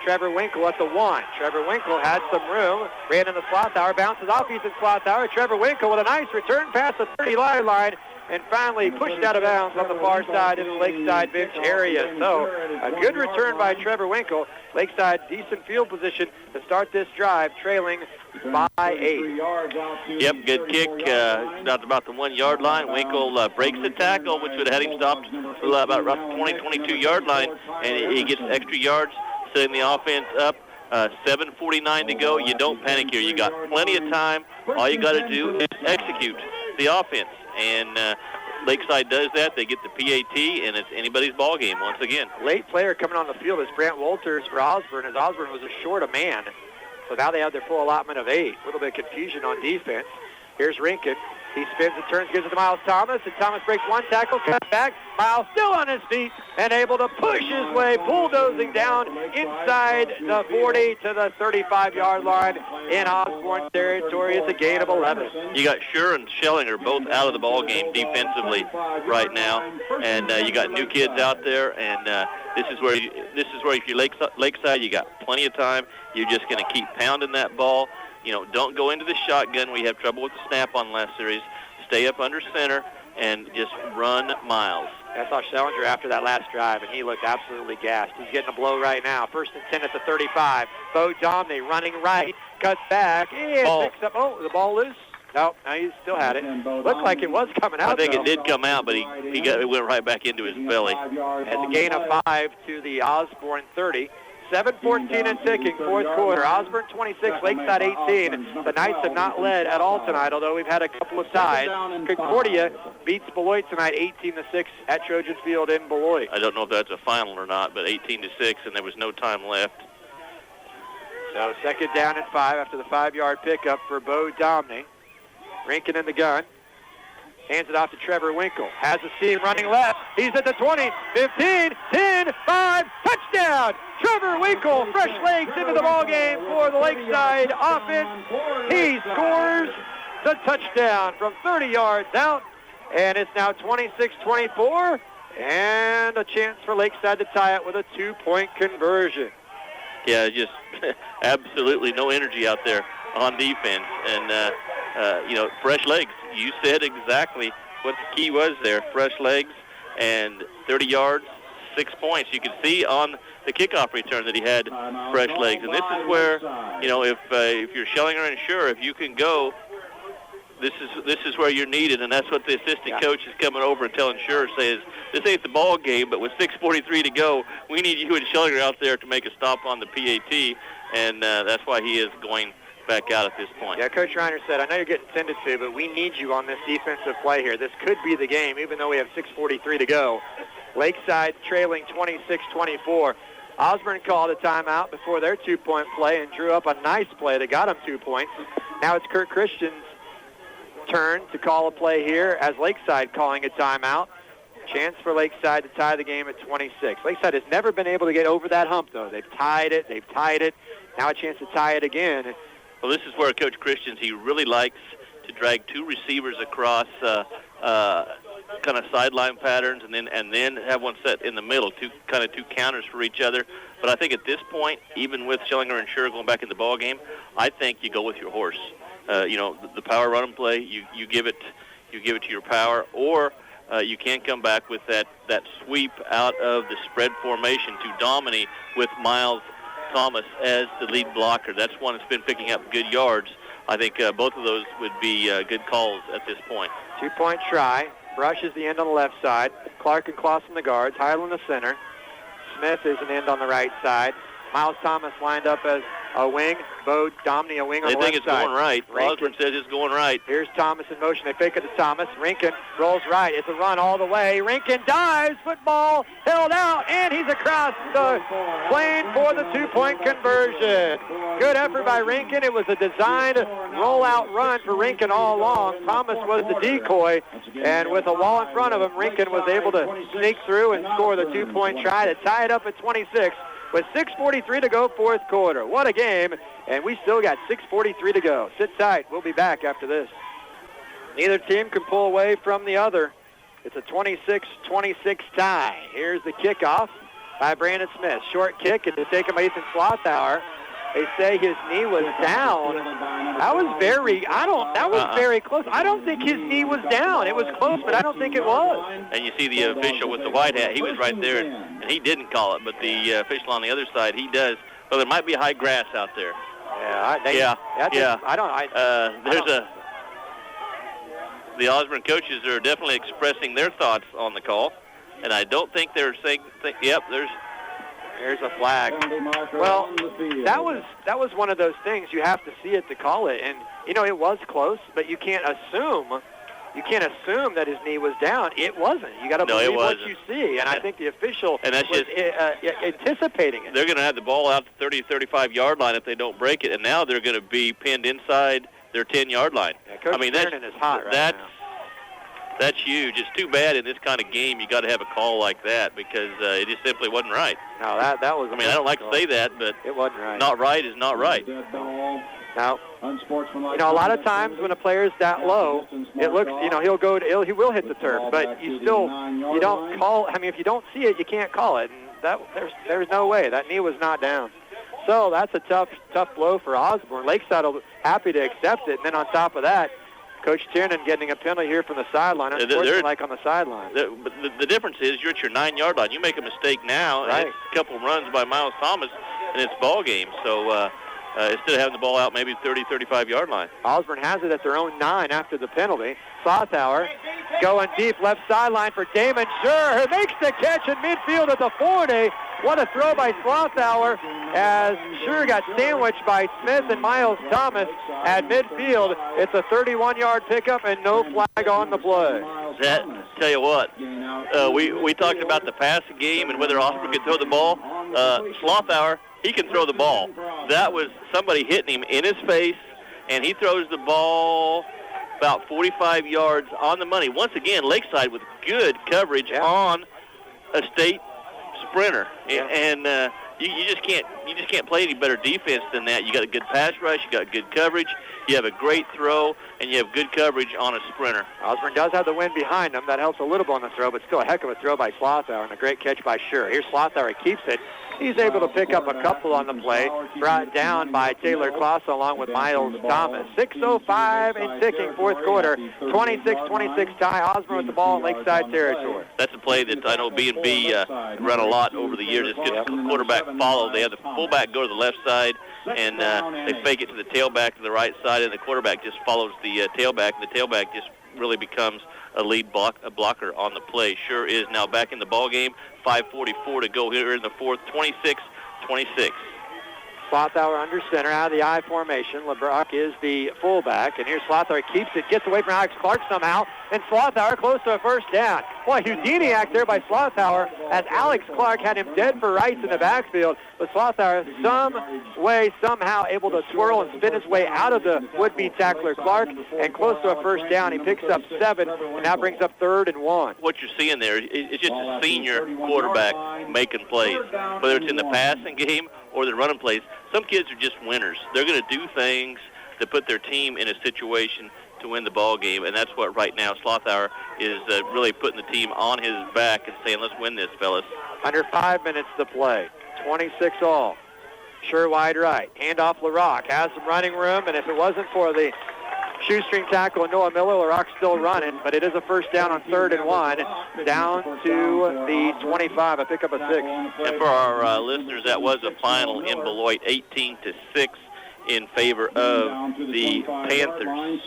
Trevor Winkle at the 1. Trevor Winkle had some room, ran into Slothauer, bounces off Ethan Slothauer. Trevor Winkle with a nice return past the 30-yard line, and finally pushed out of bounds on the far side in the Lakeside bench area. So a good return by Trevor Winkle. Lakeside decent field position to start this drive, trailing by 8. Yep, good kick. Stopped about the 1-yard line. Winkle breaks the tackle, which would have had him stopped about the 22-yard line, and he gets extra yards, setting the offense up. 7:49 to go. You don't panic here. You got plenty of time. All you got to do is execute the offense. And Lakeside does that. They get the PAT, and it's anybody's ball game once again. Late player coming on the field is Brant Walters for Osborne, as Osborne was short a man. So now they have their full allotment of 8. A little bit of confusion on defense. Here's Rinkin. He spins and turns, gives it to Miles Thomas, and Thomas breaks one tackle, cuts back. Miles still on his feet and able to push his way, bulldozing down inside the 40 to the 35-yard line in Osborne territory. It's a gain of 11. You got Schur and Schellinger both out of the ball game defensively right now, and you got new kids out there. And this is where if you're Lakeside, you got plenty of time. You're just going to keep pounding that ball. You know, don't go into the shotgun. We have trouble with the snap on last series. Stay up under center and just run Miles. I saw Schellinger after that last drive, and he looked absolutely gassed. He's getting a blow right now. 1st and 10 at the 35. Bo Domney running right, cuts back, and picks up. Oh, the ball loose? No, he still had it. Looked like it was coming out. I think it did come out, but it went right back into his belly. It's a gain of 5 to the Osborne 30. 7:14 and ticking, fourth quarter. Osborne 26, Lakeside 18. The Knights have not led at all tonight, although we've had a couple of ties. Concordia beats Beloit tonight 18-6 at Trojan Field in Beloit. I don't know if that's a final or not, but 18-6, and there was no time left. So 2nd down and 5 after the 5-yard pickup for Bo Domney. Rinkin in the gun. Hands it off to Trevor Winkle. Has a seam running left. He's at the 20, 15, 10, 5, touchdown! Trevor Winkle, fresh legs into the ball game for the Lakeside offense. He scores the touchdown from 30 yards out, and it's now 26-24, and a chance for Lakeside to tie it with a 2-point conversion. Yeah, just absolutely no energy out there on defense, and fresh legs. You said exactly what the key was there. Fresh legs and 30 yards, 6 points. You can see on the kickoff return that he had fresh legs. And this is where, if you're Schellinger and Schur, if you can go, this is where you're needed. And that's what the assistant coach is coming over and telling Schur, says, this ain't the ball game, but with 6:43 to go, we need you and Schellinger out there to make a stop on the PAT. And that's why he is going back out at this point. Yeah, Coach Riner said, I know you're getting tended to, but we need you on this defensive play here. This could be the game, even though we have 6:43 to go. Lakeside trailing 26-24. Osborne called a timeout before their 2-point play and drew up a nice play that got him 2 points. Now it's Kurt Christian's turn to call a play here as Lakeside calling a timeout. Chance for Lakeside to tie the game at 26. Lakeside has never been able to get over that hump, though. They've tied it. Now a chance to tie it again. Well, this is where Coach Christians, he really likes to drag two receivers across kind of sideline patterns and then have one set in the middle, two counters for each other. But I think at this point, even with Schillinger and Schur going back in the ball game, I think you go with your horse. The power run and play, you give it to your power, or you can come back with that sweep out of the spread formation to Domini with Miles Thomas as the lead blocker. That's one that's been picking up good yards. I think both of those would be good calls at this point. 2-point try. Brush is the end on the left side. Clark and Clausen the guards. Heidel in the center. Smith is an end on the right side. Miles Thomas lined up as a wing. Bo Domini a wing on the left side. They think it's going right. Osborne says it's going right. Here's Thomas in motion. They fake it to Thomas. Rinkin rolls right. It's a run all the way. Rinkin dives. Football held out, and he's across the plane for the 2-point conversion. Good effort by Rinkin. It was a designed rollout run for Rinkin all along. Thomas was the decoy, and with a wall in front of him, Rinkin was able to sneak through and score the 2-point try to tie it up at 26. With 6:43 to go, fourth quarter. What a game, and we still got 6:43 to go. Sit tight. We'll be back after this. Neither team can pull away from the other. It's a 26-26 tie. Here's the kickoff by Brandon Smith. Short kick, and it's taken by Ethan Slothauer. They say his knee was down. That was very close. I don't think his knee was down. It was close, but I don't think it was. And you see the official with the white hat. He was right there, and he didn't call it, but the official on the other side, he does. Well, there might be high grass out there. The Osborne coaches are definitely expressing their thoughts on the call, and I don't think they're saying, There's a flag. Well, that was one of those things. You have to see it to call it, and it was close, but you can't assume that his knee was down. It wasn't. You got to believe what you see, and I think the official was anticipating it. They're going to have the ball out to 30-35 line if they don't break it, and now they're going to be pinned inside their 10-yard line. Yeah, Coach Tiernan is hot right now. That's huge. It's too bad in this kind of game you got to have a call like that because it just simply wasn't right. No, that was. I mean, I don't like to say that, but it wasn't right. Not right is not right. Now, a lot of times when a player's that low, it looks, he will hit the turf, but you don't call. I mean, if you don't see it, you can't call it. And there's no way that knee was not down. So that's a tough blow for Osborne. Lakeside will be happy to accept it, and then on top of that, Coach Tiernan getting a penalty here from the sideline, unfortunately, like on the sideline. But the difference is you're at your 9-yard line. You make a mistake now, right, and it's a couple runs by Miles Thomas, and it's ball game. So instead of having the ball out maybe 30-35 line. Osborne has it at their own 9 after the penalty. Slothauer going deep left sideline for Damon Schur, who makes the catch in midfield at the 40. What a throw by Slothauer as Schur got sandwiched by Smith and Miles Thomas at midfield. It's a 31-yard pickup and no flag on the play. Tell you what, we talked about the passing game and whether Osborne could throw the ball. Slothauer, he can throw the ball. That was somebody hitting him in his face, and he throws the ball about 45 yards on the money. Once again, Lakeside with good coverage on a state sprinter, and you just can't play any better defense than that. You got a good pass rush, you got good coverage, you have a great throw, and you have good coverage on a sprinter. Osborne does have the wind behind him. That helps a little bit on the throw, but still a heck of a throw by Slothauer and a great catch by Schur. Here's Slothauer, he keeps it. He's able to pick up a couple on the play, brought down by Taylor Clausen along with Miles Thomas. 6:05 and ticking, fourth quarter, 26-26 tie. Osborne with the ball in Lakeside territory. That's a play that I know B&B run a lot over the years. Just get the quarterback follow. They have the fullback go to the left side, and they fake it to the tailback to the right side, and the quarterback just follows the tailback, and the tailback just really becomes a lead blocker on the play. Schur is now back in the ball game. 5:44 to go here in the fourth. 26-26. Slothauer under center, out of the I formation. LeBrock is the fullback, and here's Slothauer keeps it, gets away from Alex Clark somehow, and Slothauer close to a first down. Boy, Houdini act there by Slothauer as Alex Clark had him dead for rights in the backfield. But Slothauer, some way, somehow able to twirl and spin his way out of the would-be tackler Clark and close to a first down. He picks up 7 and now brings up 3rd and 1. What you're seeing there is just a senior quarterback making plays, whether it's in the passing game or the running plays. Some kids are just winners. They're going to do things to put their team in a situation to win the ball game, and that's what right now Slothauer is really putting the team on his back and saying, let's win this, fellas. Under 5 minutes to play. 26 all. Sure wide right. Handoff LaRock. Has some running room, and if it wasn't for the shoestring tackle of Noah Miller, LaRock's still running, but it is a first down on 3rd and 1, down to the 25, a pickup of 6. And for our listeners, that was a final in Beloit, 18-6 in favor of the Panthers.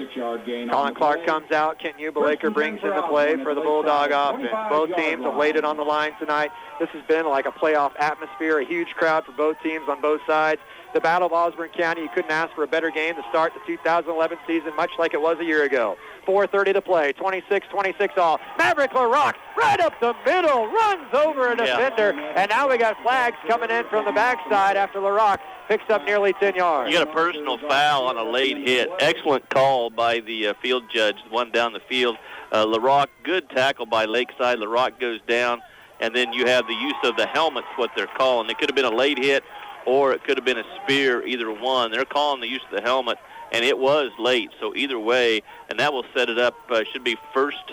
Colin Clark comes out. Kent Beougher brings in the play for the Bulldog offense. Both teams have laid it on the line tonight. This has been like a playoff atmosphere, a huge crowd for both teams on both sides. The Battle of Osborne County, you couldn't ask for a better game to start the 2011 season, much like it was a year ago. 4:30 to play, 26-26 all. Maverick LaRock right up the middle, runs over a defender, and now we got flags coming in from the backside after LaRock picks up nearly 10 yards. You got a personal foul on a late hit. Excellent call by the field judge, the one down the field. LaRock, good tackle by Lakeside. LaRock goes down, and then you have the use of the helmets, what they're calling. It could have been a late hit, or it could have been a spear, either one. They're calling the use of the helmet, and it was late, so either way, and that will set it up, should be first.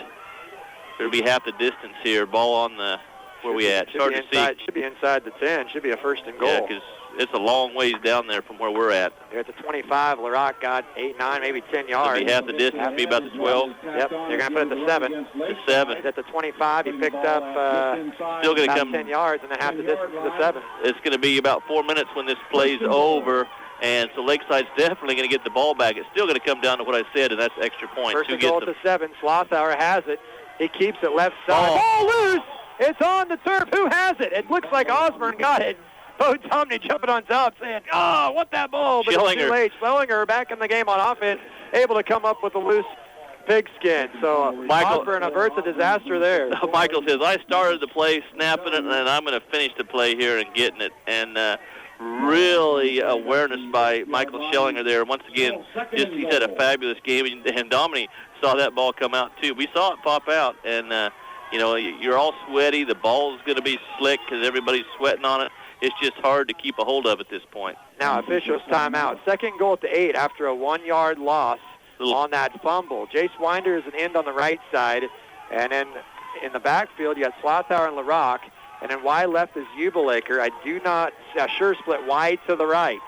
It'll be half the distance here. Ball on the, where we at? Should be inside the 10. Should be a first and goal. Yeah, because it's a long ways down there from where we're at. They're at the 25. LaRock got 8, 9, maybe 10 yards. It'll be half the distance. It'll be about the 12. Yep, they're going to put it at the 7. The 7. He's at the 25. He picked up still going to come 10 yards, and then half the distance to the 7. It's going to be about 4 minutes when this play's over. And so Lakeside's definitely going to get the ball back. It's still going to come down to what I said, and that's extra points. First and goal at the 7. Slothauer has it. He keeps it left side. Ball loose! It's on the turf. Who has it? It looks like Osborne got it. Bo Tomney jumping on top saying, oh, what that ball? But it's too late. Schillinger back in the game on offense, able to come up with a loose pigskin. So Osborne averts a disaster there. Michael says, I started the play, snapping it, and I'm going to finish the play here and getting it. And really awareness by Michael Schillinger there. Once again, he's had a fabulous game, and Domini saw that ball come out too. We saw it pop out, and you're all sweaty. The ball's going to be slick because everybody's sweating on it. It's just hard to keep a hold of at this point. Now officials timeout. Second goal at the 8 after a 1-yard loss on that fumble. Jace Winder is an end on the right side, and then in the backfield you got Slothauer and LaRock. And then wide left is Beougher. I do not sure split wide to the right.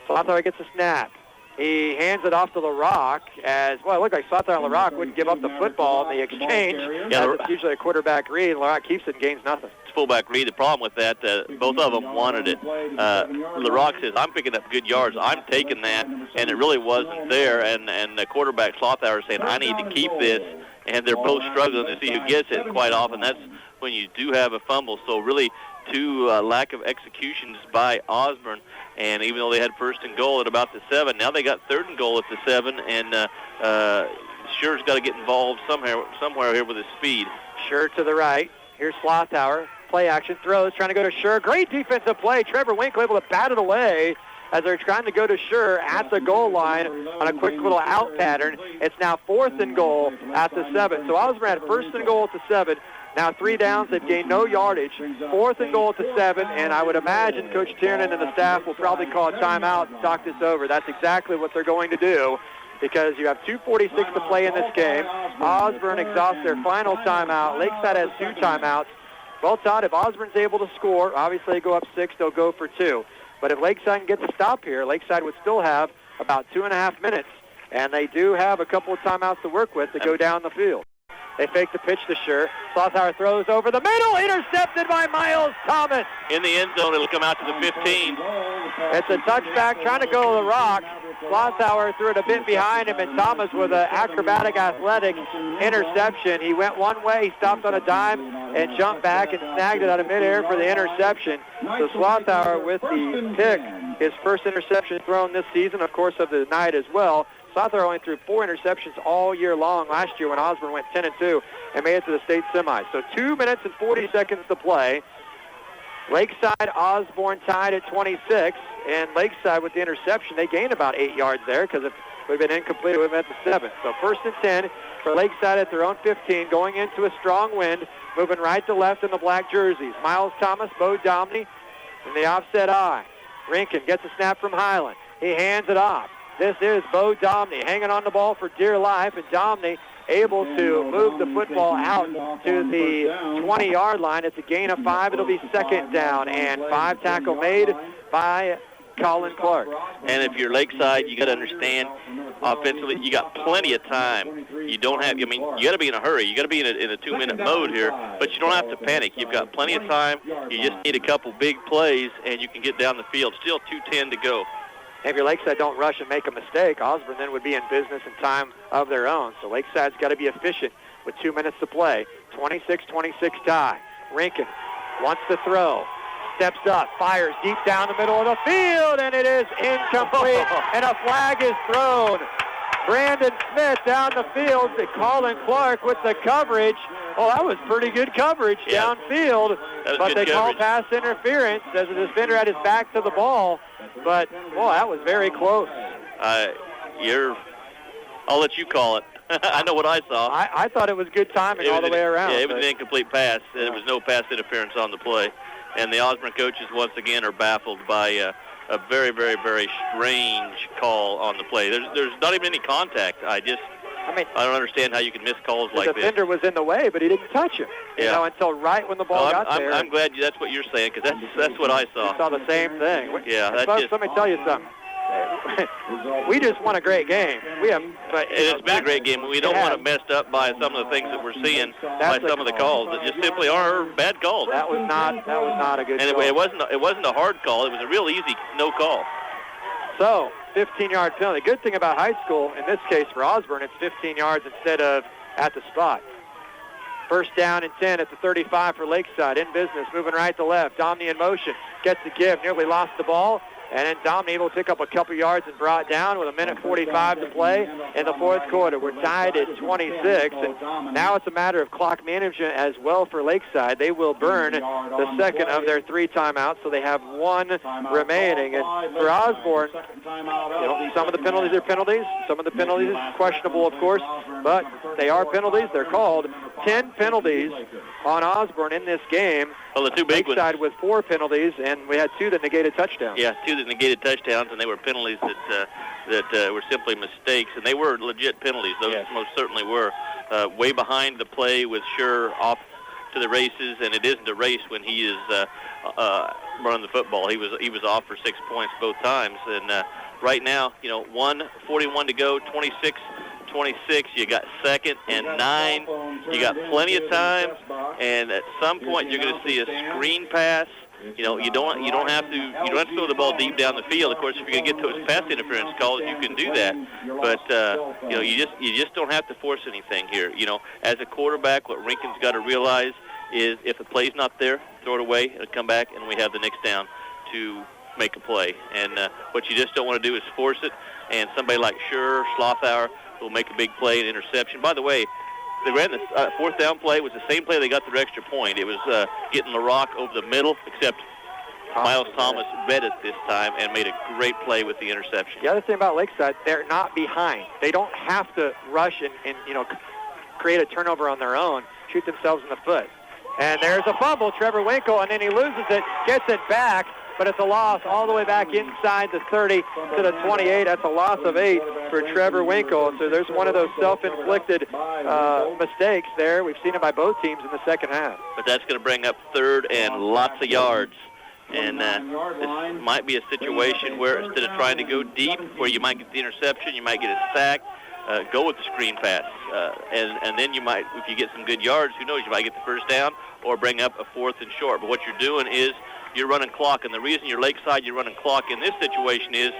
Slothauer gets a snap. He hands it off to LaRock as, well, it looked like Slothauer and LaRock wouldn't give up the football in the exchange. Yeah, it's usually a quarterback read, and LaRock keeps it and gains nothing. It's fullback read. The problem with that, both of them wanted it. LaRock says, I'm picking up good yards. I'm taking that, and it really wasn't there. And the quarterback, Slothauer, is saying, I need to keep this. And they're both struggling to see who gets it. Quite often, that's when you do have a fumble. So really, two lack of executions by Osborne. And even though they had first and goal at about the 7, now they got third and goal at the 7. And Schure's got to get involved somewhere here with his speed. Schure to the right. Here's Slothauer. Play action, throws, trying to go to Schure. Great defensive play. Trevor Winkle able to bat it away as they're trying to go to Schure at the goal line on a quick little out pattern. It's now 4th and goal at the 7. So Osborne had first and goal at the 7. Now 3 downs. They've gained no yardage. 4th and goal at the 7. And I would imagine Coach Tiernan and the staff will probably call a timeout and talk this over. That's exactly what they're going to do, because you have 2:46 to play in this game. Osborne exhausts their final timeout. Lakeside has 2 timeouts. Well, Todd, if Osborne's able to score, obviously they go up 6, they'll go for 2. But if Lakeside can get the stop here, Lakeside would still have about 2.5 minutes. And they do have a couple of timeouts to work with to go down the field. They fake the pitch to Schure. Slothauer throws over the middle, intercepted by Miles Thomas. In the end zone, it'll come out to the 15. It's a touchback, trying to go to the rock. Slothauer threw it a bit behind him, and Thomas with an acrobatic athletic interception. He went one way, he stopped on a dime, and jumped back and snagged it out of midair for the interception. So Slothauer with the pick, his first interception thrown this season, of course, of the night as well. Slaughter only threw 4 interceptions all year long last year when Osborne went 10-2 and made it to the state semis. So 2 minutes and 40 seconds to play. Lakeside, Osborne tied at 26, and Lakeside with the interception, they gained about 8 yards there because if it would have been incomplete, it would have been at the 7. So 1st and 10 for Lakeside at their own 15, going into a strong wind, moving right to left in the black jerseys. Miles Thomas, Bo Domney in the offset eye. Rinkin gets a snap from Highland. He hands it off. This is Bo Domney hanging on the ball for dear life, and Domney able to move the football out to the 20-yard line. It's a gain of 5. It'll be 2nd down, and 5 tackle made by Colin Clark. And if you're Lakeside, you got to understand, offensively, you got plenty of time. You don't have, I mean, you got to be in a hurry. You got to be in a 2-minute mode here, but you don't have to panic. You've got plenty of time. You just need a couple big plays, and you can get down the field. Still 2:10 to go. If your Lakeside don't rush and make a mistake, Osborne then would be in business in time of their own. So Lakeside's got to be efficient with 2 minutes to play. 26-26 tie. Rinkin wants to throw. Steps up, fires deep down the middle of the field, and it is incomplete, and a flag is thrown. Brandon Smith down the field to Colin Clark with the coverage. Oh, that was pretty good coverage downfield, but they call pass interference as the defender had his back to the ball. But, boy, that was very close. I'll let you call it. I know what I saw. I thought it was good timing all the way around. Yeah, it was an incomplete pass. There was no pass interference on the play. And the Osborne coaches, once again, are baffled by a very, very, very strange call on the play. There's not even any contact. I don't understand how you can miss calls like this. The defender was in the way, but he didn't touch him. You know, until right when the ball got there. I'm glad that's what you're saying, because that's what I saw. I saw the same thing. Yeah, let me tell you something. We just won a great game. It's been a great game. We don't want to messed up by some of the things that we're seeing by some of the calls that just simply are bad calls. That was not a good call. It wasn't a hard call. It was a real easy no call. So 15-yard penalty. Good thing about high school, in this case for Osborne, it's 15 yards instead of at the spot. 1st down and 10 at the 35 for Lakeside. In business, moving right to left. Domney in motion. Gets the give. Nearly lost the ball. And then Domney able to pick up a couple yards and brought down with 1:45 to play in the 4th quarter. We're tied at 26, and now it's a matter of clock management as well for Lakeside. They will burn the second of their 3 timeouts, so they have 1 remaining. And for Osborne, some of the penalties are penalties. Some of the penalties questionable, of course, but they are penalties. They're called. 10 penalties on Osborne in this game. Well, the 2 big ones. Lakeside with 4 penalties, and we had 2 that negated touchdowns. Yeah, 2 that negated touchdowns, and they were penalties that were simply mistakes, and they were legit penalties. Those most certainly were. Way behind the play with Sure off to the races, and it isn't a race when he is running the football. He was off for 6 points both times, and right now, 1:41 to go, 26, you got 2nd and 9. You got plenty of time, and at some point you're going to see a screen pass. You don't have to throw the ball deep down the field. Of course, if you're going to get those pass interference calls, you can do that. But you just don't have to force anything here. As a quarterback, what Rinkin's got to realize is if the play's not there, throw it away and come back, and we have the next down to make a play. And what you just don't want to do is force it. And somebody like Sure, Slaughter will make a big play and interception. By the way, they ran the 4th down play. It was the same play they got their extra point. It was getting LaRock over the middle, except Miles Thomas read it this time and made a great play with the interception. The other thing about Lakeside, they're not behind. They don't have to rush and create a turnover on their own, shoot themselves in the foot. And there's a fumble, Trevor Winkle, and then he loses it, gets it back, but it's a loss all the way back inside the 30 to the 28. That's a loss of 8 for Trevor Winkle. So there's one of those self-inflicted mistakes there. We've seen it by both teams in the second half. But that's going to bring up 3rd and lots of yards. And this might be a situation where instead of trying to go deep, where you might get the interception, you might get a sack, go with the screen pass. And then you might, if you get some good yards, who knows, you might get the 1st down or bring up a 4th and short. But what you're doing is you're running clock, and the reason you're Lakeside, you're running clock in this situation is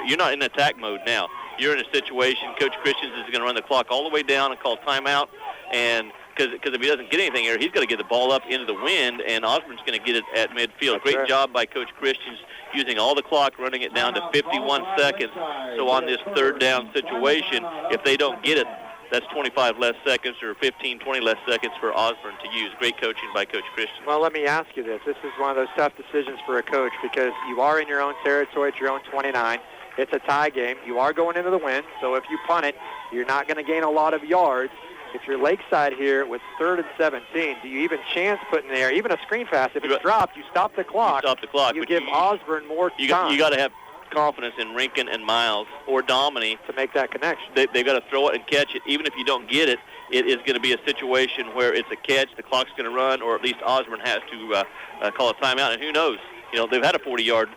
you're not in attack mode now. You're in a situation, Coach Christians is going to run the clock all the way down and call timeout, and because if he doesn't get anything here, he's got to get the ball up into the wind, and Osborne's going to get it at midfield. That's Great right. job by Coach Christians using all the clock, running it down to 51 seconds. So on this third down situation, if they don't get it, that's 25 less seconds or 15, 20 less seconds for Osborne to use. Great coaching by Coach Christian. Well, let me ask you this. This is one of those tough decisions for a coach because you are in your own territory at your own 29. It's a tie game. You are going into the wind, so if you punt it, you're not going to gain a lot of yards. If you're Lakeside here with 3rd and 17, do you even chance putting there, even a screen pass? If it's dropped, you stop the clock. You stop the clock. You give Osborne more time. You got to have confidence in Rinkin and Miles or Domini to make that connection. They've got to throw it and catch it. Even if you don't get it, it is going to be a situation where it's a catch, the clock's going to run, or at least Osborne has to call a timeout. And who knows? You know, they've had a 40-yard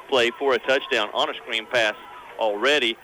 play for a touchdown on a screen pass already.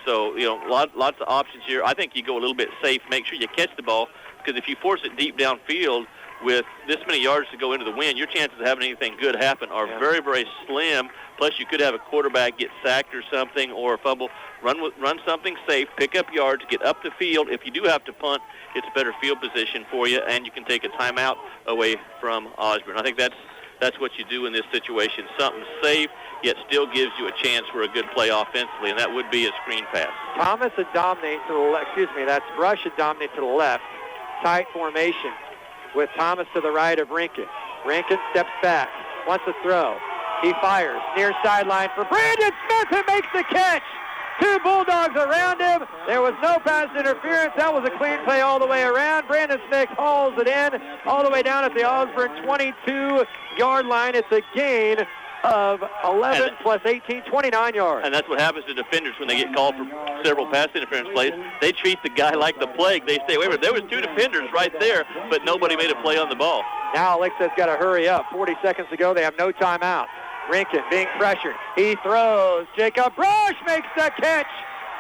So, you know, lots of options here. I think you go a little bit safe. Make sure you catch the ball, because if you force it deep downfield with this many yards to go into the wind, your chances of having anything good happen are very, very slim. Plus, you could have a quarterback get sacked or something, or a fumble. Run something safe, pick up yards, get up the field. If you do have to punt, it's a better field position for you, and you can take a timeout away from Osborne. I think that's what you do in this situation. Something safe, yet still gives you a chance for a good play offensively, and that would be a screen pass. Thomas and Domine to the left. That's Brush and Domine to the left. Tight formation with Thomas to the right of Rinkin. Rinkin steps back, wants to throw. He fires near sideline for Brandon Smith, who makes the catch. 2 Bulldogs around him. There was no pass interference. That was a clean play all the way around. Brandon Smith hauls it in all the way down at the Osborne 22-yard line. It's a gain of 11 plus 18, 29 yards. And that's what happens to defenders when they get called for several pass interference plays. They treat the guy like the plague. They say, wait a minute, there was 2 defenders right there, but nobody made a play on the ball. Now Lakesid's got to hurry up. 40 seconds to go. They have no timeout. Rinkin being pressured. He throws. Jacob Brush makes the catch.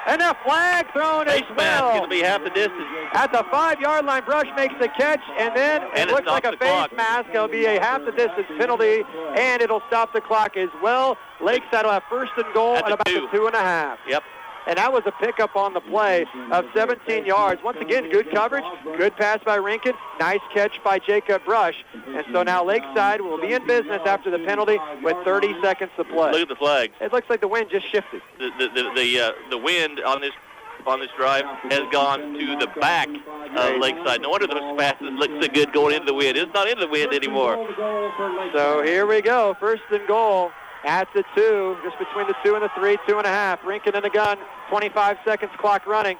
And a flag thrown as well. It's going to be half the distance. At the 5-yard line, Brush makes the catch, and then it looks like a face mask. It'll be a half the distance penalty, and it'll stop the clock as well. Lakeside will have 1st and goal at about the 2.5. Yep. And that was a pickup on the play of 17 yards. Once again, good coverage, good pass by Rinkin, nice catch by Jacob Brush. And so now Lakeside will be in business after the penalty with 30 seconds to play. Look at the flag. It looks like the wind just shifted. The wind on this drive has gone to the back of Lakeside. No wonder those passes look so good going into the wind. It's not in the wind anymore. So here we go, 1st and goal. At the 2, just between the 2 and the 3, 2.5. Rinkin in the gun, 25 seconds, clock running.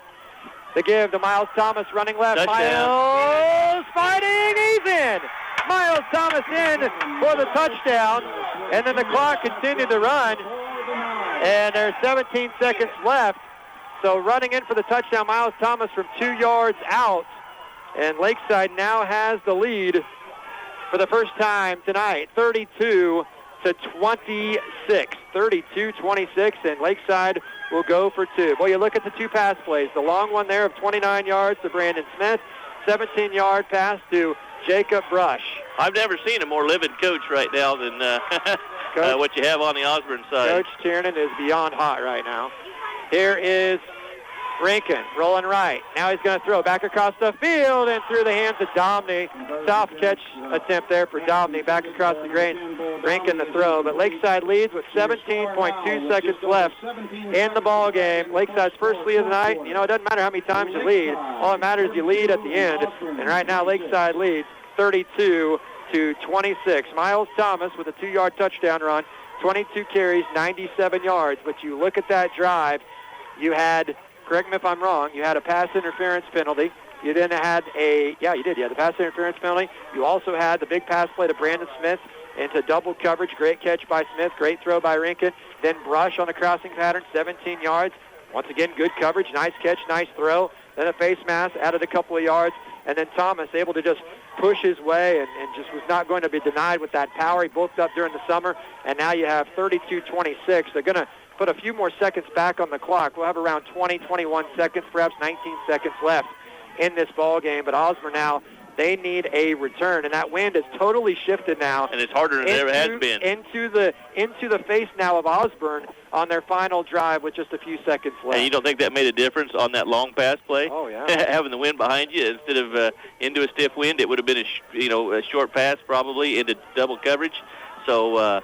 The give to Miles Thomas, running left. Touchdown. Miles fighting, he's in. Miles Thomas in for the touchdown. And then the clock continued to run. And there's 17 seconds left. So running in for the touchdown, Miles Thomas from 2 yards out. And Lakeside now has the lead for the first time tonight, 32-26, 32-26, and Lakeside will go for 2. Well, you look at the 2 pass plays. The long one there of 29 yards to Brandon Smith, 17-yard pass to Jacob Brush. I've never seen a more livid coach right now than what you have on the Osborne side. Coach Tiernan is beyond hot right now. Here is Rinkin rolling right. Now he's going to throw back across the field and through the hands of Domine. Soft catch attempt there for Domine back across the grain. Rinkin the throw, but Lakeside leads with 17.2 seconds left in the ball game. Lakeside's first lead of the night. You know, it doesn't matter how many times you lead. All that matters is you lead at the end. And right now Lakeside leads 32-26. Miles Thomas with a 2-yard touchdown run, 22 carries, 97 yards. But you look at that drive, you had, correct me if I'm wrong, you had a pass interference penalty. You then had you had the pass interference penalty. You also had the big pass play to Brandon Smith into double coverage. Great catch by Smith, great throw by Rinkin. Then Brush on the crossing pattern, 17 yards. Once again, good coverage, nice catch, nice throw. Then a face mask, added a couple of yards. And then Thomas able to just push his way and just was not going to be denied with that power he bulked up during the summer. And now you have 32-26. They're going to put a few more seconds back on the clock. We'll have around 20, 21 seconds, perhaps 19 seconds left in this ball game. But Osborne now They need a return, and that wind has totally shifted now. And it's harder than it ever has been. Into the face now of Osborne on their final drive with just a few seconds left. And you don't think that made a difference on that long pass play? Oh, yeah. Having the wind behind you instead of into a stiff wind, it would have been a short pass probably into double coverage. So,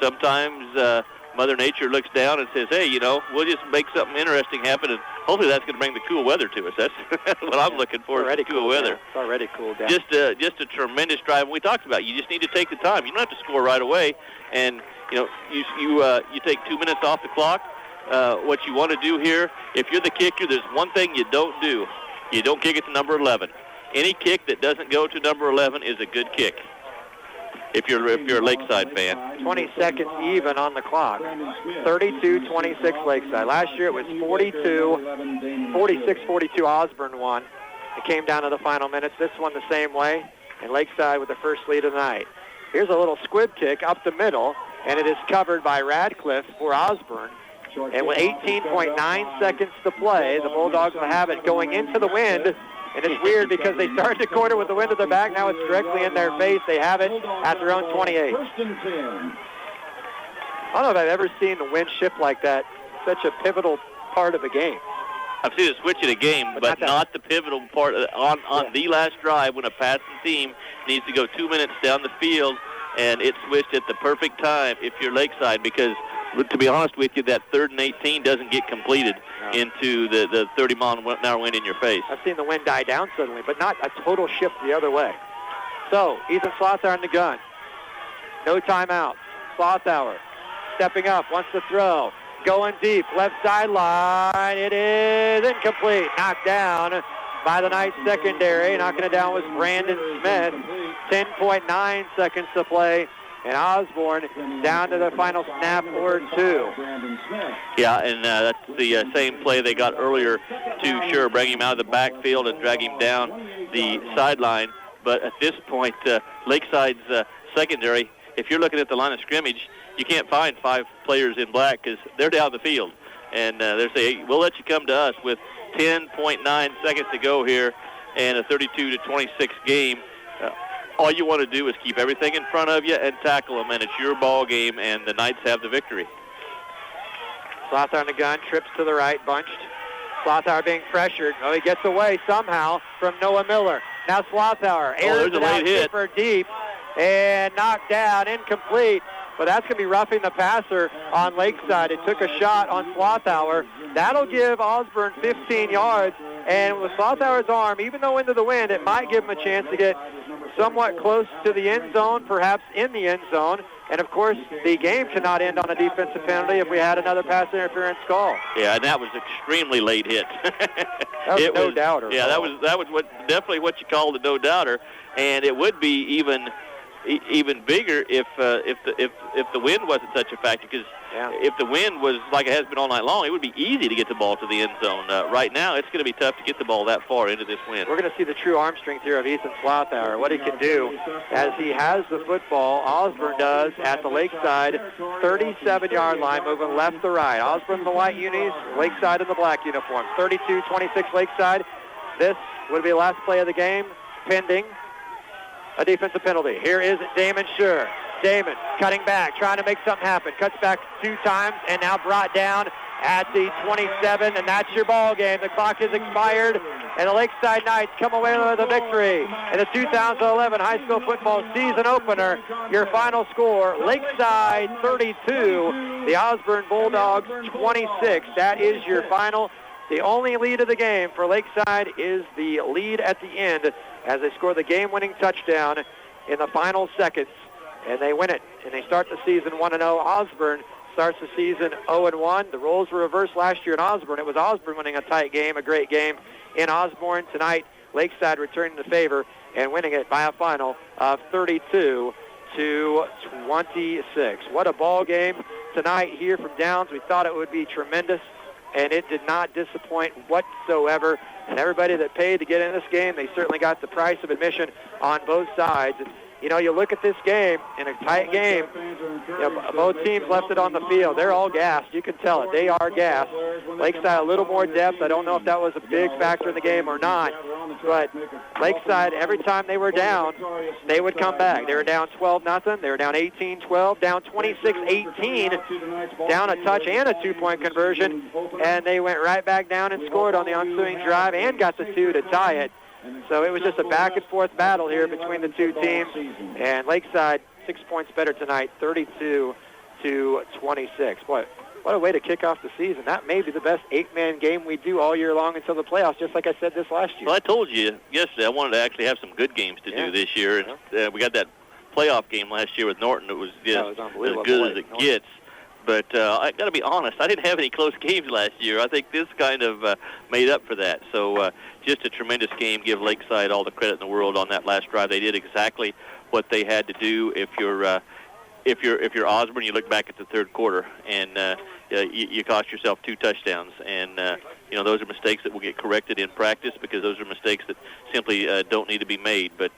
sometimes Mother Nature looks down and says, hey, we'll just make something interesting happen, and hopefully that's going to bring the cool weather to us. That's what I'm looking for, is cool weather. It's already cooled down. Just a tremendous drive. And we talked about, you just need to take the time. You don't have to score right away. And, you take 2 minutes off the clock. What you want to do here, if you're the kicker, there's one thing you don't do. You don't kick it to number 11. Any kick that doesn't go to number 11 is a good kick. If you're a Lakeside fan. 20 seconds even on the clock. 32-26 Lakeside. Last year it was 46-42 Osborne won. It came down to the final minutes. This one the same way, and Lakeside with the first lead of the night. Here's a little squib kick up the middle, and it is covered by Radcliffe for Osborne. And with 18.9 seconds to play, the Bulldogs will have it going into the wind. And it's weird because they started the quarter with the wind at their back. Now it's directly in their face. They have it at their own 28. I don't know if I've ever seen the wind shift like that. Such a pivotal part of a game. I've seen it switch in a game, but not the pivotal part on the last drive when a passing team needs to go 2 minutes down the field, and it switched at the perfect time if you're Lakeside, because to be honest with you, that 3rd and 18 doesn't get completed into the 30-mile-an-hour wind in your face. I've seen the wind die down suddenly, but not a total shift the other way. So, Ethan Slothauer in the gun. No timeout. Slothauer stepping up, wants to throw. Going deep, left sideline. It is incomplete. Knocked down by the Knights secondary. Knocking it down was Brandon Smith. 10.9 seconds to play. And Osborne down to the final snap or two. Yeah, and that's the same play they got earlier to Sure, bring him out of the backfield and drag him down the sideline. But at this point, Lakeside's secondary, if you're looking at the line of scrimmage, you can't find 5 players in black because they're down the field. And they're saying, hey, we'll let you come to us with 10.9 seconds to go here and a 32-26 game. All you want to do is keep everything in front of you and tackle them, and it's your ball game, and the Knights have the victory. Slothauer on the gun, trips to the right, bunched. Slothauer being pressured. Oh, he gets away somehow from Noah Miller. Now Slothauer airs it out super deep and knocked down, incomplete. But that's going to be roughing the passer on Lakeside. It took a shot on Slothauer. That'll give Osborne 15 yards. And with Slothauer's arm, even though into the wind, it might give him a chance to get somewhat close to the end zone, perhaps in the end zone. And, of course, the game cannot end on a defensive penalty if we had another pass interference call. Yeah, and that was extremely late hit. That was no-doubter. Yeah, that was definitely what you call the no-doubter. And it would be even bigger if the wind wasn't such a factor, because if the wind was like it has been all night long, it would be easy to get the ball to the end zone. Right now, it's going to be tough to get the ball that far into this wind. We're going to see the true arm strength here of Ethan Slothauer, what he can do as he has the football. Osborne does at the Lakeside 37-yard line, moving left to right. Osborne in the white unis, Lakeside in the black uniforms. 32-26 Lakeside. This would be the last play of the game, pending a defensive penalty. Here is Damon Sure. Damon cutting back, trying to make something happen. Cuts back 2 times and now brought down at the 27, and that's your ball game. The clock has expired, and the Lakeside Knights come away with a victory in the 2011 high school football season opener. Your final score, Lakeside 32, the Osborne Bulldogs 26. That is your final. The only lead of the game for Lakeside is the lead at the end as they score the game-winning touchdown in the final seconds, and they win it, and they start the season 1-0. Osborne starts the season 0-1. The roles were reversed last year in Osborne. It was Osborne winning a tight game, a great game in Osborne. Tonight, Lakeside returning the favor and winning it by a final of 32-26. What a ball game tonight here from Downs. We thought it would be tremendous, and it did not disappoint whatsoever. And everybody that paid to get in this game, they certainly got the price of admission on both sides. you look at this game, in a tight game, both teams left it on the field. They're all gassed. You can tell it. They are gassed. Lakeside a little more depth. I don't know if that was a big factor in the game or not, but Lakeside, every time they were down, they would come back. They were down 12-0. They were down 18-12, down 26-18, down a touch and a two-point conversion, and they went right back down and scored on the ensuing drive and got the two to tie it. So it was just a back-and-forth battle here between the two teams, and Lakeside 6 points better tonight, 32-26. Boy, what a way to kick off the season. That may be the best 8-man game we do all year long until the playoffs, just like I said this last year. Well, I told you yesterday I wanted to actually have some good games to do this year, and we got that playoff game last year with Norton. It was just as good as it gets. But I got to be honest, I didn't have any close games last year. I think this kind of made up for that. So just a tremendous game. Give Lakeside all the credit in the world on that last drive. They did exactly what they had to do. If you're Osborne, you look back at the third quarter and you cost yourself 2 touchdowns. And those are mistakes that will get corrected in practice because those are mistakes that simply don't need to be made. But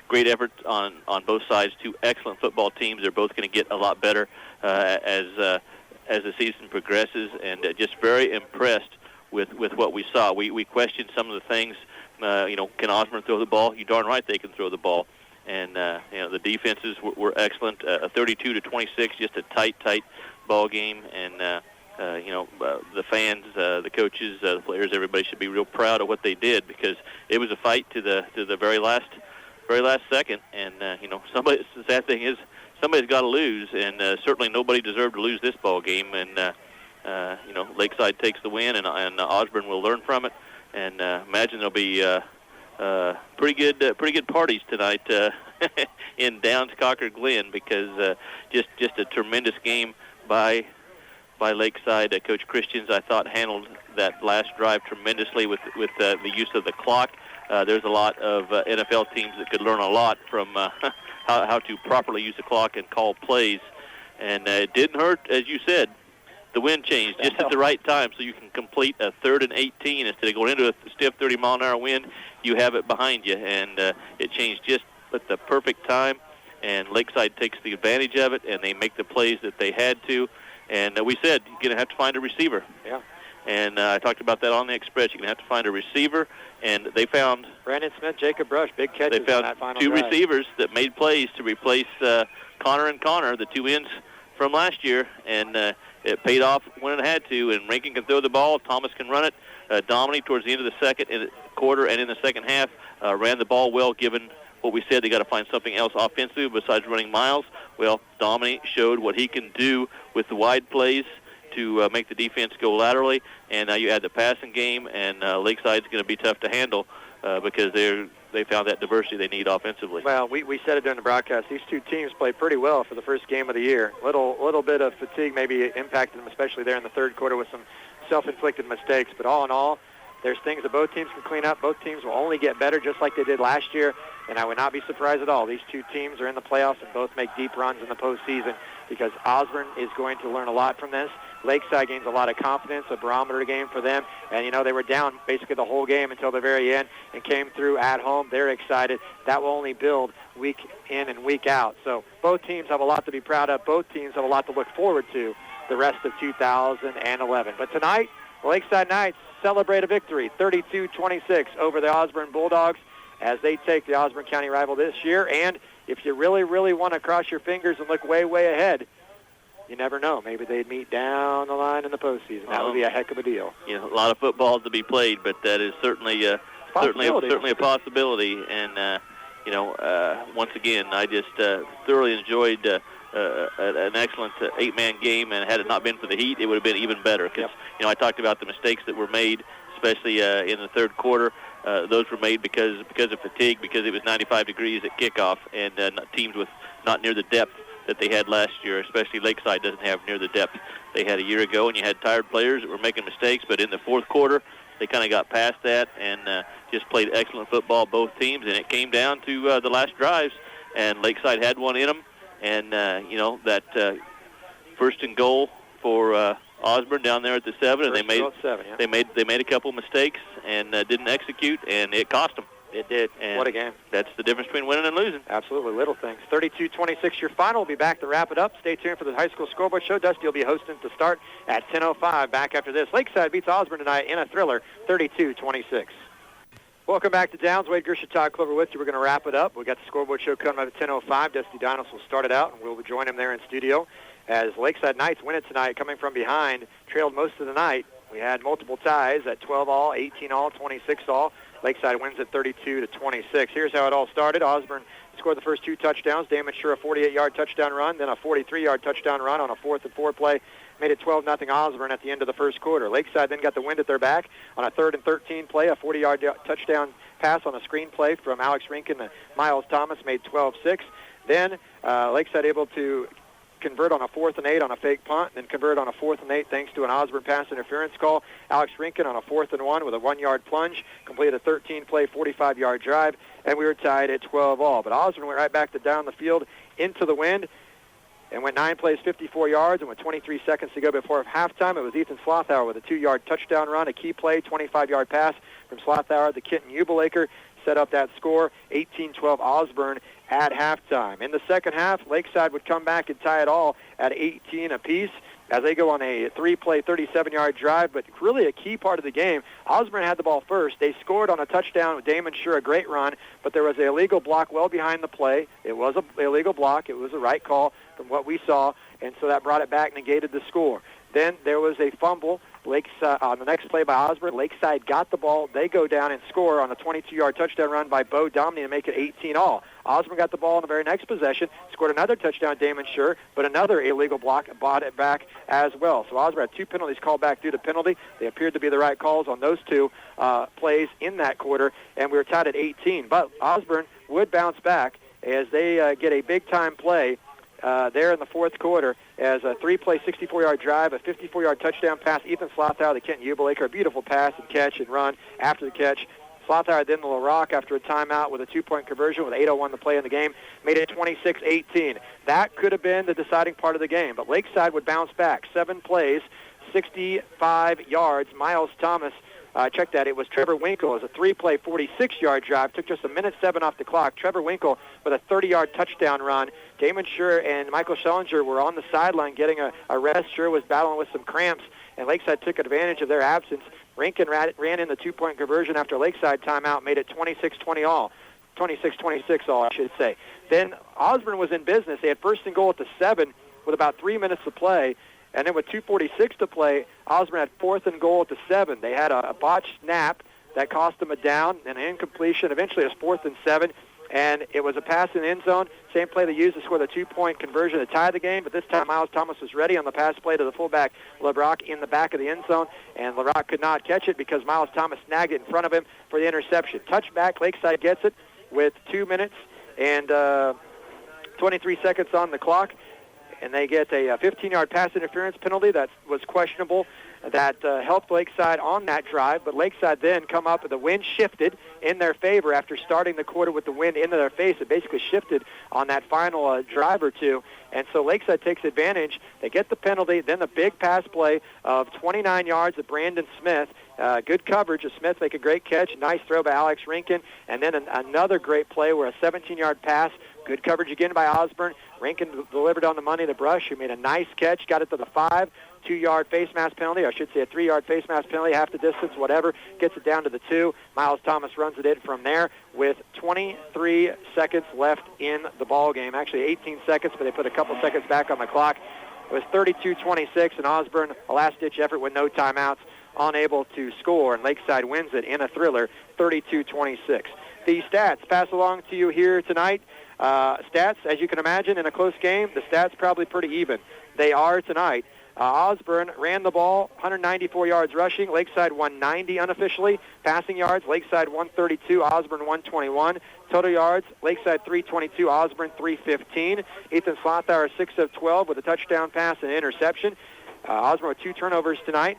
great effort on both sides. 2 excellent football teams. They're both going to get a lot better as the season progresses, and just very impressed with what we saw. We questioned some of the things. Can Osborne throw the ball? You darn right they can throw the ball. And the defenses were excellent. 32-26, just a tight ball game. And the fans, the coaches, the players, everybody should be real proud of what they did because it was a fight to the very last second. And the sad thing is somebody's got to lose, and certainly nobody deserved to lose this ball game. And Lakeside takes the win, and Osborne will learn from it. And imagine there'll be pretty good parties tonight in Downs Cocker Glen because just a tremendous game by Lakeside. Coach Christians, I thought, handled that last drive tremendously with the use of the clock. There's a lot of NFL teams that could learn a lot from how to properly use the clock and call plays. And it didn't hurt, as you said. The wind changed just at the right time so you can complete a 3rd and 18. Instead of going into a stiff 30-mile-an-hour wind, you have it behind you. And it changed just at the perfect time. And Lakeside takes the advantage of it, and they make the plays that they had to. And we said, you're going to have to find a receiver. Yeah. And I talked about that on the Express. You're going to have to find a receiver. And they found Brandon Smith, Jacob Brush, big catches. They found on that final 2 drive. receivers that made plays to replace Connor and Connor, the 2 ends from last year. And it paid off when it had to. And Rankin can throw the ball. Thomas can run it. Dominic, towards the end of the second quarter and in the second half, ran the ball well, given what we said. They got to find something else offensively besides running miles. Well, Dominic showed what he can do with the wide plays to make the defense go laterally. And now you add the passing game, and Lakeside's going to be tough to handle because they found that diversity they need offensively. Well, we said it during the broadcast. These two teams played pretty well for the first game of the year. Little bit of fatigue maybe impacted them, especially there in the third quarter with some self-inflicted mistakes. But all in all, there's things that both teams can clean up. Both teams will only get better just like they did last year. And I would not be surprised at all. These two teams are in the playoffs and both make deep runs in the postseason because Osborne is going to learn a lot from this. Lakeside gains a lot of confidence, a barometer game for them. And, they were down basically the whole game until the very end and came through at home. They're excited. That will only build week in and week out. So both teams have a lot to be proud of. Both teams have a lot to look forward to the rest of 2011. But tonight, the Lakeside Knights celebrate a victory, 32-26 over the Osborne Bulldogs as they take the Osborne County rival this year. And if you really, really want to cross your fingers and look way, way ahead, you never know. Maybe they'd meet down the line in the postseason. That would be a heck of a deal. A lot of football to be played, but that is certainly a possibility. And once again, I just thoroughly enjoyed an excellent 8-man game. And had it not been for the heat, it would have been even better. Because I talked about the mistakes that were made, especially in the third quarter. Those were made because of fatigue, because it was 95 degrees at kickoff, and teams with not near the depth that they had last year, especially Lakeside doesn't have near the depth they had a year ago, and you had tired players that were making mistakes. But in the fourth quarter, they kind of got past that and just played excellent football, both teams, and it came down to the last drives, and Lakeside had one in them, and that first and goal for Osborne down there at the 7, and they made a couple mistakes and didn't execute, and it cost them. It did. And what a game. That's the difference between winning and losing. Absolutely, little things. 32-26 your final. We'll be back to wrap it up. Stay tuned for the high school scoreboard show. Dusty will be hosting to start at 10:05. Back after this. Lakeside beats Osborne tonight in a thriller, 32-26. Welcome back to Downs. Wade, Gerstner, Todd, Clover with you. We're going to wrap it up. We got the scoreboard show coming up at 10:05. Dusty Dinos will start it out, and we'll join him there in studio as Lakeside Knights win it tonight, coming from behind, trailed most of the night. We had multiple ties at 12-all, 18-all, 26-all. Lakeside wins at 32-26. Here's how it all started. Osborne scored the first 2 touchdowns. Damon Sure a 48-yard touchdown run, then a 43-yard touchdown run on a 4th and 4 play. Made it 12-0 Osborne at the end of the first quarter. Lakeside then got the wind at their back on a 3rd and 13 play. A 40-yard touchdown pass on a screen play from Alex Rinkin and Miles Thomas made 12-6. Then Lakeside able to convert on a 4th and 8 on a fake punt, then convert on a 4th and 8 thanks to an Osborne pass interference call. Alex Rinkin on a 4th and 1 with a 1-yard plunge, completed a 13-play, 45-yard drive, and we were tied at 12-all. But Osborne went right back to down the field into the wind and went 9 plays, 54 yards, and with 23 seconds to go before halftime, it was Ethan Slothauer with a 2-yard touchdown run, a key play, 25-yard pass from Slothauer. The Kitten Ubelaker set up that score, 18-12 Osborne at halftime. In the second half, Lakeside would come back and tie it all at 18 apiece as they go on a 3-play, 37-yard drive. But really a key part of the game, Osborne had the ball first. They scored on a touchdown with Damon Sure, a great run, but there was an illegal block well behind the play. It was an illegal block. It was a right call from what we saw, and so that brought it back, negated the score. Then there was a fumble. Lakeside, on the next play by Osborne, Lakeside got the ball. They go down and score on a 22-yard touchdown run by Bo Domney to make it 18-all. Osborne got the ball in the very next possession, scored another touchdown, Damon Sure, but another illegal block brought it back as well. So Osborne had 2 penalties called back due to penalty. They appeared to be the right calls on those 2 plays in that quarter, and we were tied at 18. But Osborne would bounce back as they get a big-time play there in the fourth quarter as a 3-play, 64-yard drive, a 54-yard touchdown pass. Ethan Slothauer, the Kent Ubelaker, a beautiful pass and catch and run after the catch. Slothauer then to LaRock after a timeout with a 2-point conversion with 8:01 to play in the game, made it 26-18. That could have been the deciding part of the game, but Lakeside would bounce back. 7 plays, 65 yards. Miles Thomas, check that, it was Trevor Winkle. It was a 3-play, 46-yard drive. Took just a minute 7 off the clock. Trevor Winkle with a 30-yard touchdown run. Damon Sure and Michael Schellinger were on the sideline getting a rest. Sure was battling with some cramps, and Lakeside took advantage of their absence. Rankin ran in the 2-point conversion after Lakeside timeout, made it 26-20 all. 26-26 all, I should say. Then Osborne was in business. They had 1st and goal at the 7 with about 3 minutes to play. And then with 2:46 to play, Osborne had 4th and goal at the 7. They had a botched snap that cost them a down and an incompletion. Eventually it was 4th and 7. And it was a pass in the end zone. Same play they used to score the 2-point conversion to tie the game. But this time Miles Thomas was ready on the pass play to the fullback, LaRock, in the back of the end zone. And LaRock could not catch it because Miles Thomas snagged it in front of him for the interception. Touchback, Lakeside gets it with 2 minutes and 23 seconds on the clock. And they get a 15-yard pass interference penalty that was questionable. That helped Lakeside on that drive, but Lakeside then come up, the wind shifted in their favor after starting the quarter with the wind into their face. It basically shifted on that final drive or two, and so Lakeside takes advantage. They get the penalty, then the big pass play of 29 yards of Brandon Smith. Good coverage of Smith, make a great catch, nice throw by Alex Rinkin, and then another great play where a 17-yard pass, good coverage again by Osborne. Rinkin delivered on the money, the brush, who made a nice catch, got it to the 5. 2-yard face mask penalty, I should say a 3-yard face mask penalty, half the distance, whatever, gets it down to the 2. Miles Thomas runs it in from there with 23 seconds left in the ball game. Actually 18 seconds, but they put a couple seconds back on the clock. It was 32-26, and Osborne, a last-ditch effort with no timeouts, unable to score, and Lakeside wins it in a thriller, 32-26. The stats pass along to you here tonight. Stats, as you can imagine, in a close game, the stats probably pretty even. They are tonight. Osborne ran the ball, 194 yards rushing. Lakeside 190 unofficially. Passing yards, Lakeside 132, Osborne 121. Total yards, Lakeside 322, Osborne 315. Ethan Slothauer 6 of 12 with a touchdown pass and interception. Osborne with 2 turnovers tonight.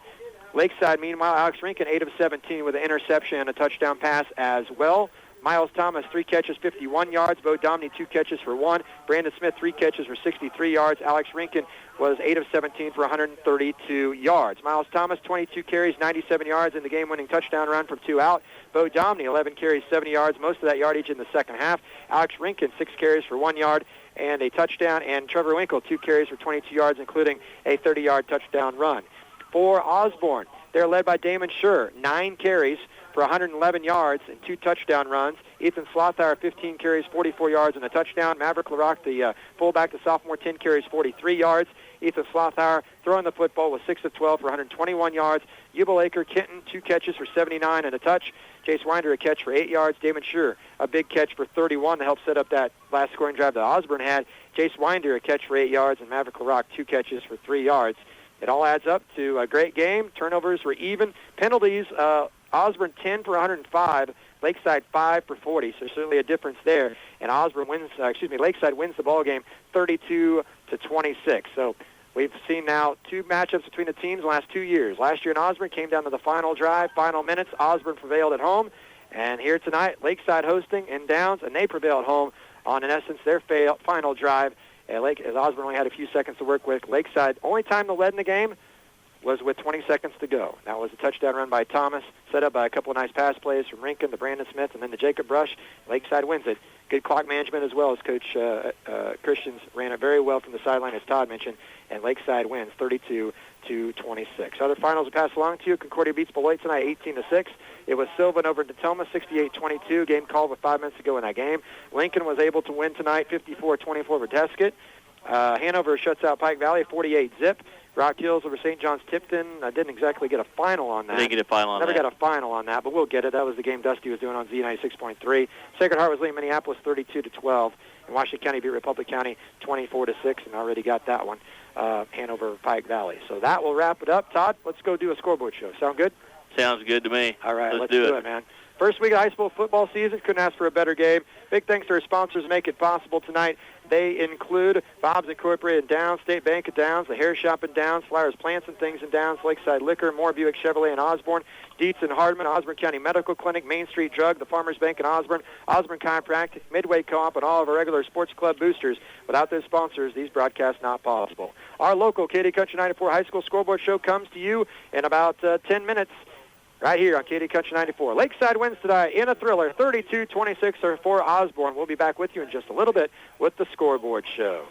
Lakeside, meanwhile, Alex Rinkin 8 of 17 with an interception and a touchdown pass as well. Miles Thomas, 3 catches, 51 yards. Bo Domney, 2 catches for 1. Brandon Smith, 3 catches for 63 yards. Alex Rinkin was 8 of 17 for 132 yards. Miles Thomas, 22 carries, 97 yards in the game-winning touchdown run from 2 out. Bo Domney, 11 carries, 70 yards, most of that yardage in the second half. Alex Rinkin, 6 carries for 1 yard and a touchdown. And Trevor Winkle, 2 carries for 22 yards, including a 30-yard touchdown run. For Osborne, they're led by Damon Schur, 9 carries for 111 yards and 2 touchdown runs. Ethan Slothour, 15 carries, 44 yards and a touchdown. Maverick LaRock, the fullback, the sophomore, 10 carries, 43 yards. Ethan Slothour throwing the football with 6 of 12 for 121 yards. Jubalaker Kenton, 2 catches for 79 and a touch. Chase Winder, a catch for 8 yards. Damon Schur, a big catch for 31 to help set up that last scoring drive that Osborne had. Chase Winder, a catch for 8 yards, and Maverick LaRock, 2 catches for 3 yards. It all adds up to a great game. Turnovers were even. Penalties, Osborne 10 for 105, Lakeside 5 for 40. So certainly a difference there. And Lakeside wins the ball game 32-26. So we've seen now 2 matchups between the teams the last 2 years. Last year in Osborne came down to the final drive, final minutes. Osborne prevailed at home. And here tonight, Lakeside hosting in Downs, and they prevailed at home on, in essence, their final drive. As Osborne only had a few seconds to work with. Lakeside, only time they led in the game was with 20 seconds to go. That was a touchdown run by Thomas, set up by a couple of nice pass plays from Rinkin to Brandon Smith, and then to Jacob Brush. Lakeside wins it. Good clock management as well, as Coach Christians ran it very well from the sideline, as Todd mentioned, and Lakeside wins 32-26. Other finals to pass along to you. Concordia beats Beloit tonight 18-6. It was Sylvan over Tacoma 68-22. Game called with 5 minutes to go in that game. Lincoln was able to win tonight 54-24 over Desket. Hanover shuts out Pike Valley 48-zip. Rock Hills over St. John's Tipton. I didn't exactly get a final on that. Didn't get a final on that. Never got a final on that, but we'll get it. That was the game Dusty was doing on Z96.3. Sacred Heart was leading Minneapolis 32-12. And Washington County beat Republic County 24-6, and already got that one. Hanover Pike Valley. So that will wrap it up. Todd, let's go do a scoreboard show. Sound good? Sounds good to me. All right, let's do it, man. First week of high school football season. Couldn't ask for a better game. Big thanks to our sponsors who make it possible tonight. They include Bob's Incorporated in Downs, State Bank at Downs, the Hair Shop in Downs, Flowers Plants and Things in Downs, Lakeside Liquor, Moore Buick Chevrolet in Osborne, Dietz and Hardman, Osborne County Medical Clinic, Main Street Drug, the Farmers Bank in Osborne, Osborne Chiropractic, Midway Co-op, and all of our regular sports club boosters. Without those sponsors, these broadcasts not possible. Our local KD Country 94 High School Scoreboard Show comes to you in about 10 minutes. Right here on KD Country 94. Lakeside wins tonight in a thriller, 32-26 for Osborne. We'll be back with you in just a little bit with the Scoreboard Show.